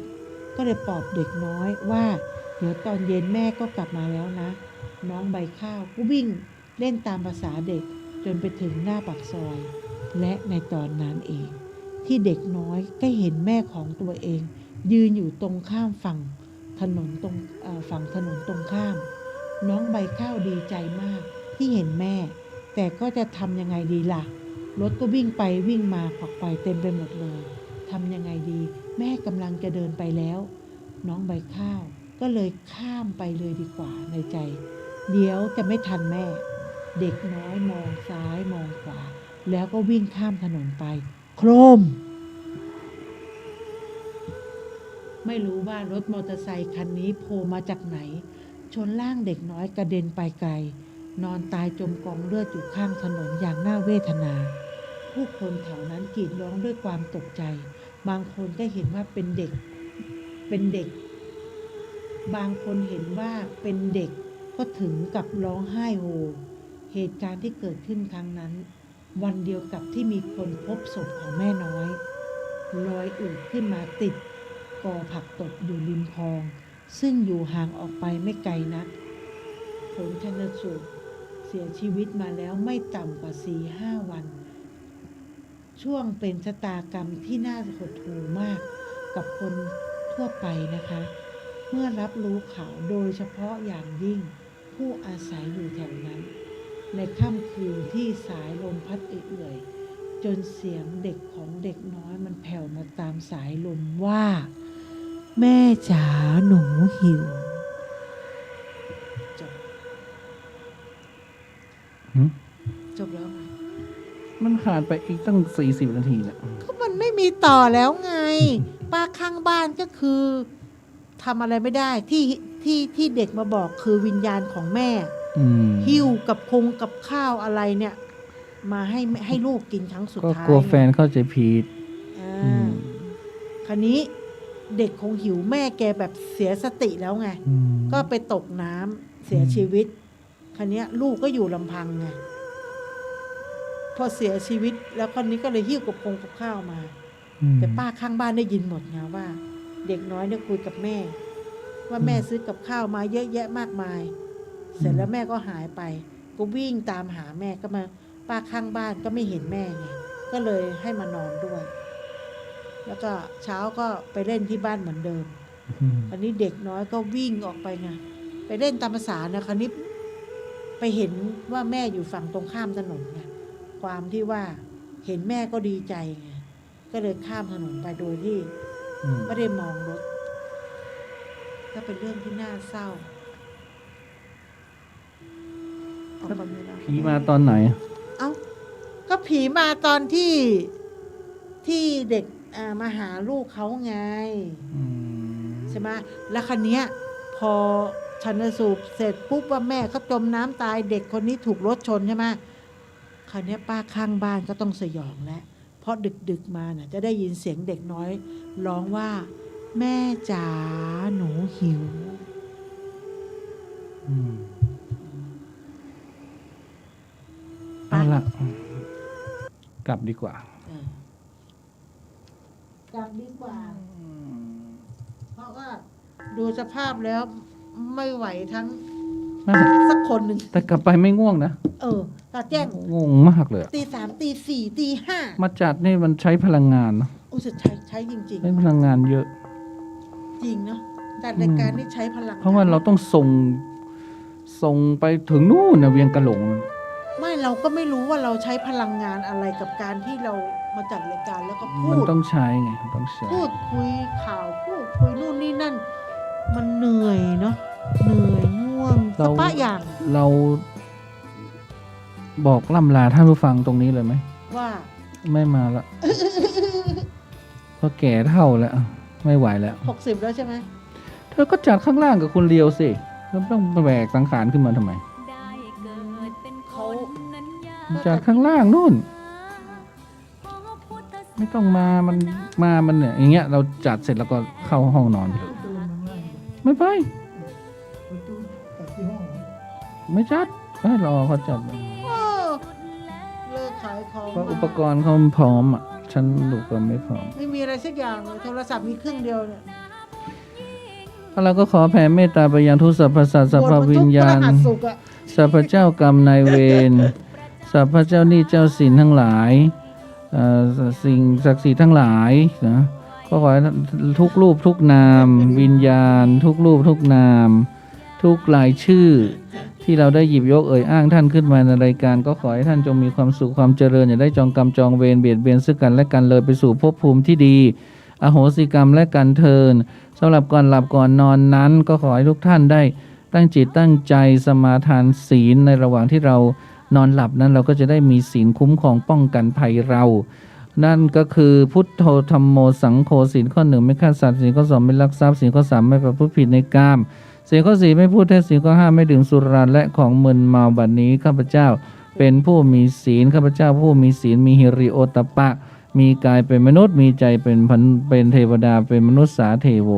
ก็เลยปลอบเด็กน้อยว่าเดี๋ยวตอนเย็นแม่ก็กลับมาแล้วนะน้องใบข้าวก็วิ่งเล่นตามภาษาเด็กจนไปถึงหน้าปากซอยและในตอนนั้นเองที่เด็กน้อยก็เห็นแม่ของตัวเองยืนอยู่ตรงข้ามฝั่งถนนตรงข้ามน้องใบข้าวดีใจมากที่เห็นแม่แต่ก็จะทำยังไงดีล่ะรถก็วิ่งไปวิ่งมาขวักไขว่เต็มไปหมดเลยทำยังไงดีแม่กำลังจะเดินไปแล้วน้องใบข้าวก็เลยข้ามไปเลยดีกว่าในใจเดี๋ยวจะไม่ทันแม่เด็กน้อยมองซ้ายมองขวาแล้วก็วิ่งข้ามถนนไปโครมไม่รู้ว่ารถมอเตอร์ไซค์คันนี้โผล่มาจากไหนชนร่างเด็กน้อยกระเด็นไปไกลนอนตายจมกองเลือดอยู่ข้างถนนอย่างน่าเวทนาผู้คนแถวนั้นกรีดร้องด้วยความตกใจบางคนก็เห็นว่าเป็นเด็กบางคนเห็นว่าเป็นเด็กก็ ก็ถึงกับร้องไห้โฮเหตุการณ์ที่เกิดขึ้นครั้งนั้น วันเดียวกับที่มีคนพบศพของแม่น้อยลอยอืดขึ้นมาติดกอผักตบอยู่ริมคลอง ซึ่งอยู่ห่างออกไปไม่ไกลนักผลชันสูตรเสียชีวิตมาแล้วไม่ต่ำกว่า 4-5 วัน ช่วงเป็นชะตากรรมที่น่าหดหู่มากกับคนทั่วไปนะคะ เมื่อรับรู้ข่าวโดยเฉพาะอย่างยิ่งผู้อาศัยอยู่แถวนั้น ในค่ำคืนที่สายลมพัดเอื่อยๆจนเสียงเด็กของเด็กน้อยมันแผ่วมาตามสายลมว่า แม่จ๋าหนูหิวจบ หืม จบแล้วไง มันขาดไปอีกตั้ง40 นาทีเนี่ย ก็มันไม่มีต่อแล้วไง ป้าข้างบ้านก็คือทำอะไรไม่ได้ที่เด็กมาบอกคือวิญญาณของแม่ หิ้วกับกับข้าวอะไรเนี่ย มาให้ลูกกินครั้งสุด ก็ ท้าย กลัวแฟนเข้าใจผิด อ่า อืม คราวนี้เด็กคงหิวแม่แกแบบเสียสติแล้วไง ก็ไปตกน้ำเสียชีวิต คราวนี้ลูกก็อยู่ลำพังไง พอเสียชีวิตแล้วคนนี้ก็เลยหิ้วกับข้าวมา แต่ป้าข้างบ้านได้ยินหมดไงว่า เด็กน้อยเนี่ยคุยกับแม่ ว่าแม่ซื้อกับข้าวมาเยอะแยะมากมาย เสร็จแล้วแม่ก็หายไป ก็วิ่งตามหาแม่ก็มาป้าข้างบ้านก็ไม่เห็นแม่ไงก็เลยให้มานอนด้วย แล้วก็เช้าก็ไปเล่นที่บ้านเหมือนเดิม อันนี้เด็กน้อยก็วิ่งออกไปไงไปเล่นตามภาษานะคราวนี้ไปเห็นว่าแม่อยู่ฝั่งตรงข้ามถนนไงความที่ว่าเห็นแม่ก็ดีใจไงก็เลยข้ามถนนไปโดยที่ไม่ได้มองรถก็เป็นเรื่องที่น่าเศร้าออกมาไม่ได้ ผีมาตอนไหน เอ้าก็ผีมาตอนที่เด็กมาหาลูกเขาไงใช่ไหมแล้วคันนี้ยพอชันสูตรเสร็จปุ๊บว่าแม่เขาจมน้ำตายเด็กคนนี้ถูกรถชนใช่ไหมคันนี้ยป้าข้างบ้านก็ต้องสยองแล้วเพราะดึกมาน่ะจะได้ยินเสียงเด็กน้อยร้องว่า แม่จ๋าหนูหิว เอาละกลับดีกว่า กลับดีกว่า เพราะว่าดูสภาพแล้วไม่ไหวทั้งสักคนหนึ่ง แต่กลับไปไม่ง่วงนะ ตาแจ้ง งงมากเลยอะ ตี 3 ตี 4 ตี 5 มาจัดนี่มันใช้พลังงานเนอะ โอ้สุดใช้จริง ใช้พลังงานเยอะ ๆ จริงเนาะจัดรายการนี่ใช้พลัง เพราะว่าเราต้องส่งไปถึงนู่นนะเวียงกะหลง ไม่เราก็ไม่รู้ว่าเราใช้พลังงานอะไรกับการที่เรามาจัดรายการแล้วก็พู มัน ด ต้องใช้ไงต้องใช้ พูดคุยข่าวพูดคุยนู่นนี่นั่น มันเหนื่อยเนาะเหนื่อยง่วงสปะอย่าง เราบอกล่ำลาท่านผู้ฟังตรงนี้เลยไหม ว่า ไม่มาละ เพราะแก่เท่าแล้วไม่ไหวแล้ว 60 แล้วใช่ไหม เธอก็จัดข้างล่างกับคุณเลียวสิแล้วต้องแบกสังขารขึ้นมาทำไม เขา จัดข้างล่างนู่น ไม่ต้องมามันเนี่ยอย่างเงี้ยเราจัดเสร็จแล้วก็เข้าห้องนอนไปเลย ประตูมันง่าย ไม่ไป ประตูตัดที่ห้อง ไม่จัดให้รอเขาจัด เลิกขายของ เพราะอุปกรณ์เขาพร้อมอ่ะฉันดูก็ไม่พร้อม ไม่มีอะไรสักอย่างเลยโทรศัพท์มีเครื่องเดียวเนี่ย เราก็ขอแผ่เมตตาไปยังทุกสรรพสัตว์สรรพวิญญาณ บนมันทุกพฤหัสศุกร์อะ สรรพเจ้ากรรมนายเวรสรรพเจ้าหนี้เจ้าสินทั้งหลายสิ่งศักดิ์สิทธิ์ทั้งหลายนะก็ขอให้ทุกรูปทุกนาม วิญญาณ ทุกรูปทุกนาม ทุกรายชื่อ ที่เราได้หยิบยกเอ่ยอ้างท่านขึ้นมาในรายการ ก็ขอให้ท่านจงมีความสุขความเจริญอย่าได้จองกรรมจองเวรเบียดเบียนซึ่งกันและกันเลยไปสู่ภพภูมิที่ดี อโหสิกรรมและกันเทินสำหรับก่อนหลับก่อนนอนนั้น ก็ขอให้ทุกท่านได้ตั้งจิตตั้งใจสมาทานศีลในระหว่างที่เรานอนหลับนั้นเราก็จะได้มีศีลคุ้มครองป้องกันภัยเรา นั่นก็คือพุทโธธัมโมสังโฆศีลข้อ 1ไม่ฆ่าสัตว์ศีลข้อ 2ไม่ลักทรัพย์ศีลข้อ 3ไม่ประพฤติผิดในกามศีลข้อ 4ไม่พูดเท็จศีลข้อ 5ไม่ดื่มสุราและของมึนเมาบัดนี้ข้าพเจ้าเป็นผู้มีศีลข้าพเจ้าผู้มีศีลมีหิริโอตตัปปะมีกายเป็นมนุษย์มีใจเป็นเทวดาเป็นมนุษย์สาเทโว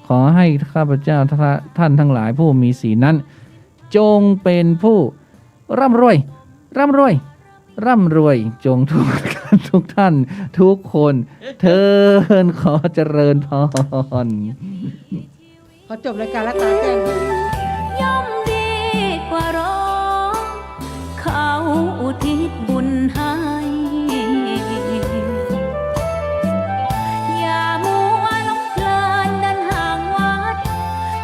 ขอให้ข้าพเจ้าท่านทั้งหลายผู้มีศีลนั้น จงเป็นผู้ร่ำรวยร่ำรวยร่ำรวยจงทุกท่านทุกคนเทินขอเจริญพร พอจบรายการแล้วตาแจ้ง ย่อมดีกว่าร้องเขาอุทิศบุญให้ อย่ามัวหลงเพลินเดินห่างวัด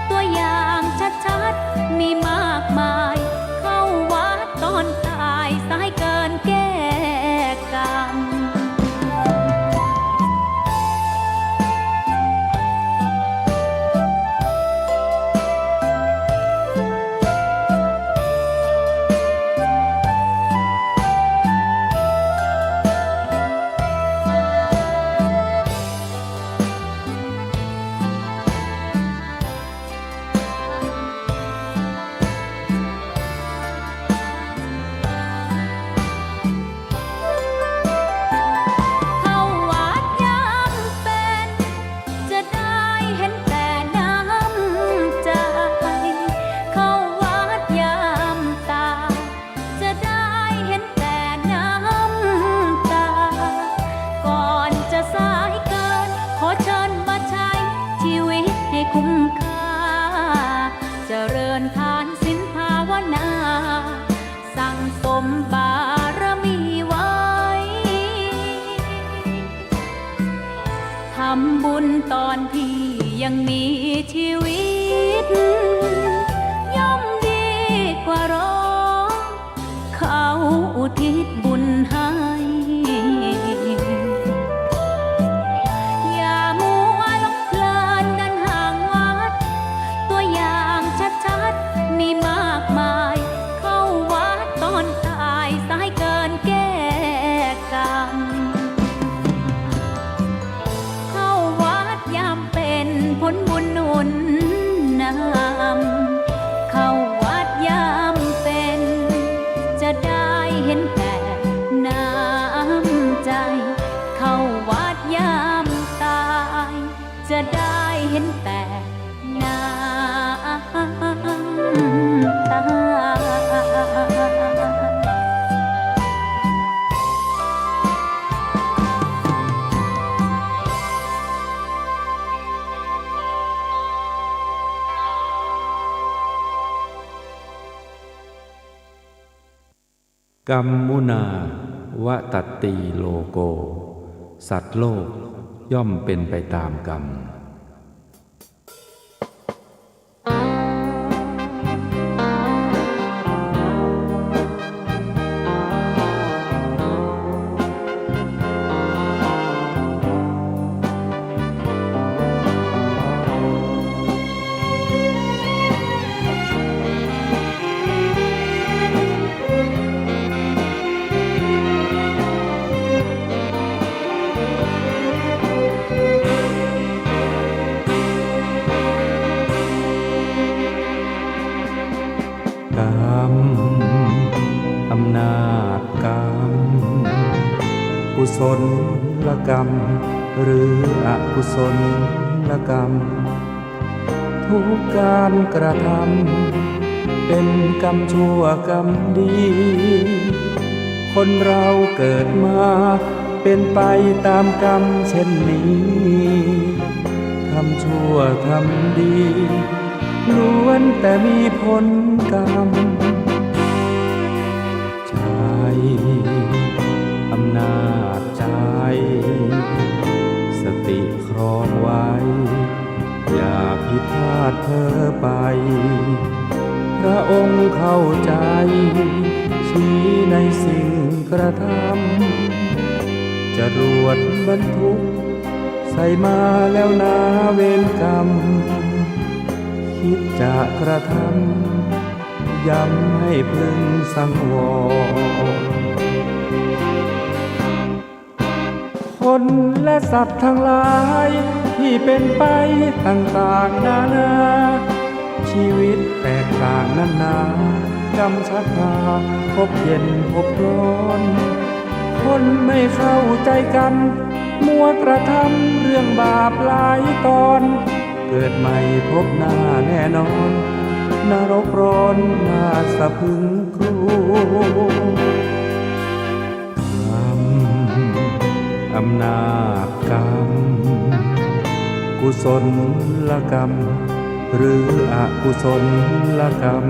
ตัวอย่างชัดๆมีมากมาย เข้าวัดตอนตายสายเกินแก้กรรม เข้าวัดยามเป็นจะได้เห็นแต่น้ำใจ เข้าวัดยามตายจะได้เห็นแต่น้ำตา ก่อนจะสายเกินขอเชิญมาใช้ชีวิตให้คุ้มค่า เจริญทานศีลภาวนา สั่งสมบารมีไว้ ทำบุญตอนที่ยังมีชีวิต ย่อมดีกว่าร้องเขาอุทิศบุญให้ อย่ามัวหลงเพลินเดินห่างวัด ตัวอย่างชัดๆมีมากมาย เข้าวัดตอนตายสายเกินแก้กรรม เข้าวัดยามเป็นผลบุญหนุนนำ เข้าวัดยามเป็นจะได้เห็นแต่น้ำใจ เข้าวัดยามตายจะได้เห็นแต่น้ำตา กัมมุนาวะตัตตีโลโก สัตว์โลกย่อมเป็นไปตามกรรม กรรมอำนาจกรรมกุศลกรรม หรืออกุศลกรรม ทุกการกระทำเป็นกรรมชั่วกรรมดี คนเราเกิดมาเป็นไปตามกรรมเช่นนี้ทำชั่วทำดีล้วนแต่มีผลกรรม ใจอำนาจใจ สติครองไว้ อย่าผิดพลาดเพ้อไป พระองค์เข้าใจ ชี้ในสิ่งกระทำจรวดบรรทุกใส่มาแล้วนาเวรกรรม คิดจะกระทำย้ำให้พึงสังวร คนและสัตว์ทั้งหลายที่เป็นไปต่างๆนานา ชีวิตแตกต่างนานากรรมชักพาพบเย็นพบร้อน คนไม่เข้าใจกันมัวกระทำเรื่องบาปหลายตอน เกิดใหม่พบหน้าแน่นอน นรกร้อนน่าสะพรึงกลัวอำนาจกรรมกุศลกรรมหรืออกุศลกรรม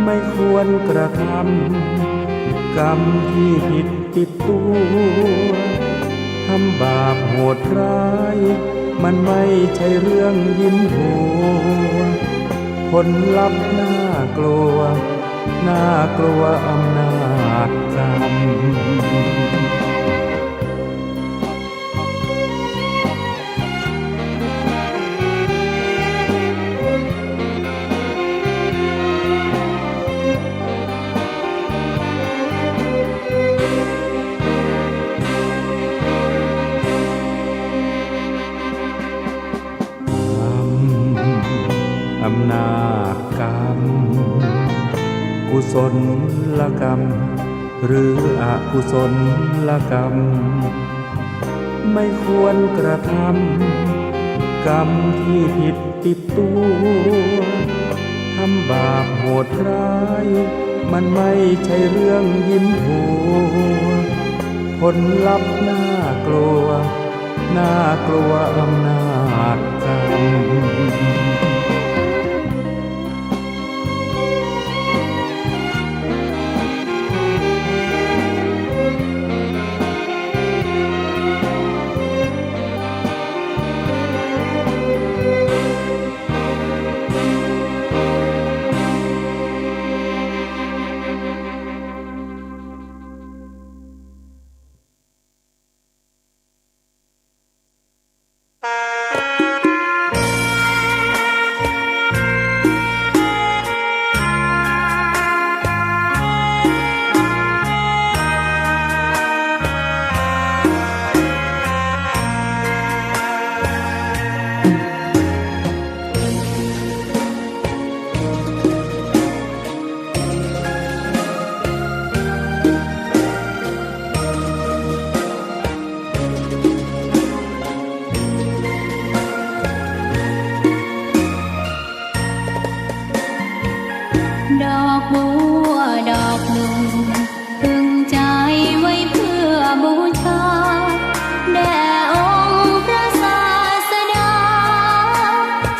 ไม่ควรกระทำกรรมที่ผิดติดตัวทำบาปโหดร้ายมันไม่ใช่เรื่องยิ้มหัวผลลัพธ์น่ากลัวน่ากลัวอำนาจกรรมอำนาจกรรมกุศลกรรมหรืออกุศลกรรมไม่ควรกระทำกรรมที่ผิดติดตัวทำบาปโหดร้ายมันไม่ใช่เรื่องยิ้มหัวผลลัพธ์น่ากลัวน่ากลัวอำนาจกรรมดอกบัวดอกหนึ่งพึงใจไว้เพื่อบูชาแด่องค์พระศาสดา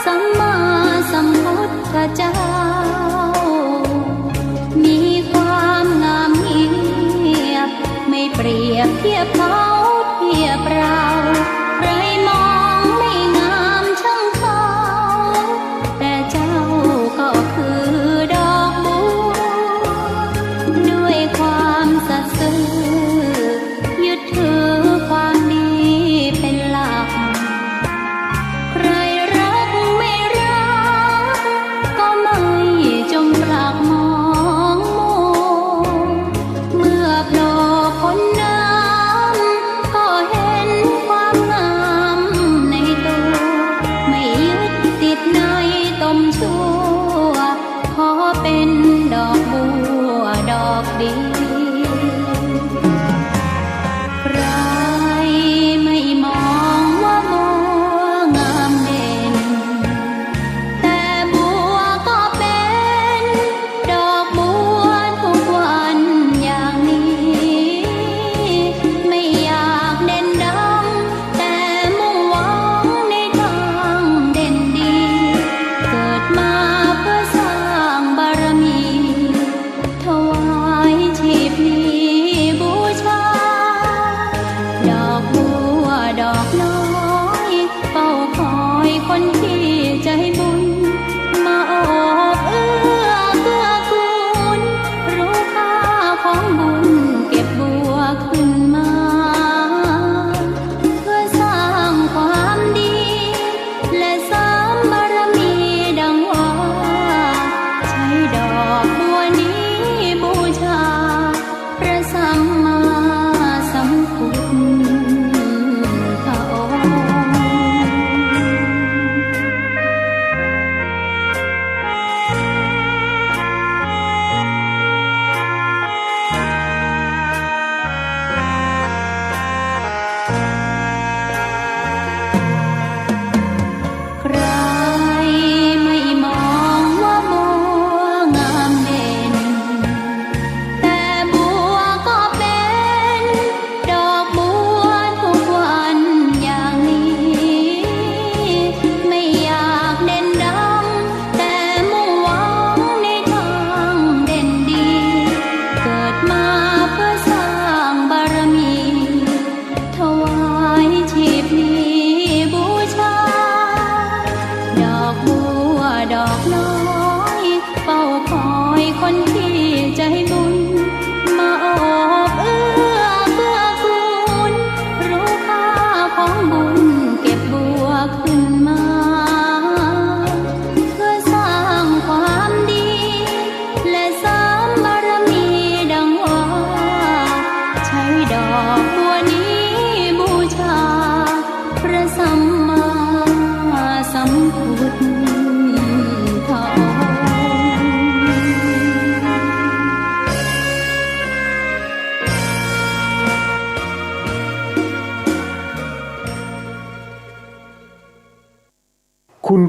สัมมาสัมพุทธเจ้ามีความงามเงียบไม่เปรียบเทียบเขาเทียบเราใครมองไม่งามช่างเขาแต่เจ้าก็คือด้วยความสัตย์ซื่อยึดถือความดีเป็นหลักใครรักไม่รักก็ไม่จงปรักมองมัวเมื่อโผล่พ้นน้ำก็เห็นความงามในตัวไม่ยึดติดในตมชั่วขอเป็นดอกบัวดอกดีใครไม่มองว่าบัวงามเด่นแต่บัวก็เป็นดอกบัวทุกวันอย่างนี้ไม่อยากเด่นดังแต่มุ่งหวังในทางเด่นดีเกิดมาเพื่อสร้างบารมีถวายชีพนี้บูชาดอกบัวดอกน้อยเฝ้าคอยคนที่ใจบุญมาโอบเอื้อเกื้อกูลรู้ค่าของบุญเก็บบัวขึ้นมาเพื่อสร้างความดีและสร้างบารมีดังว่าใช้ดอกบัวนี้บูชาพระสัมมาสัมพุทธองค์ ใครไม่มอง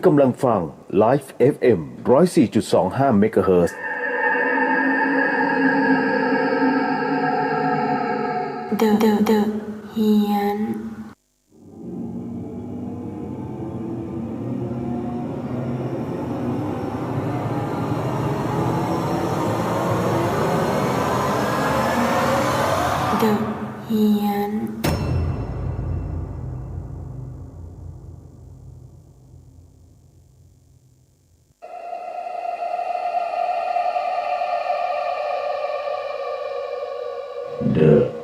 กำลังฟัง Live FM 104.25 MHz The เฮียนเฮียนThe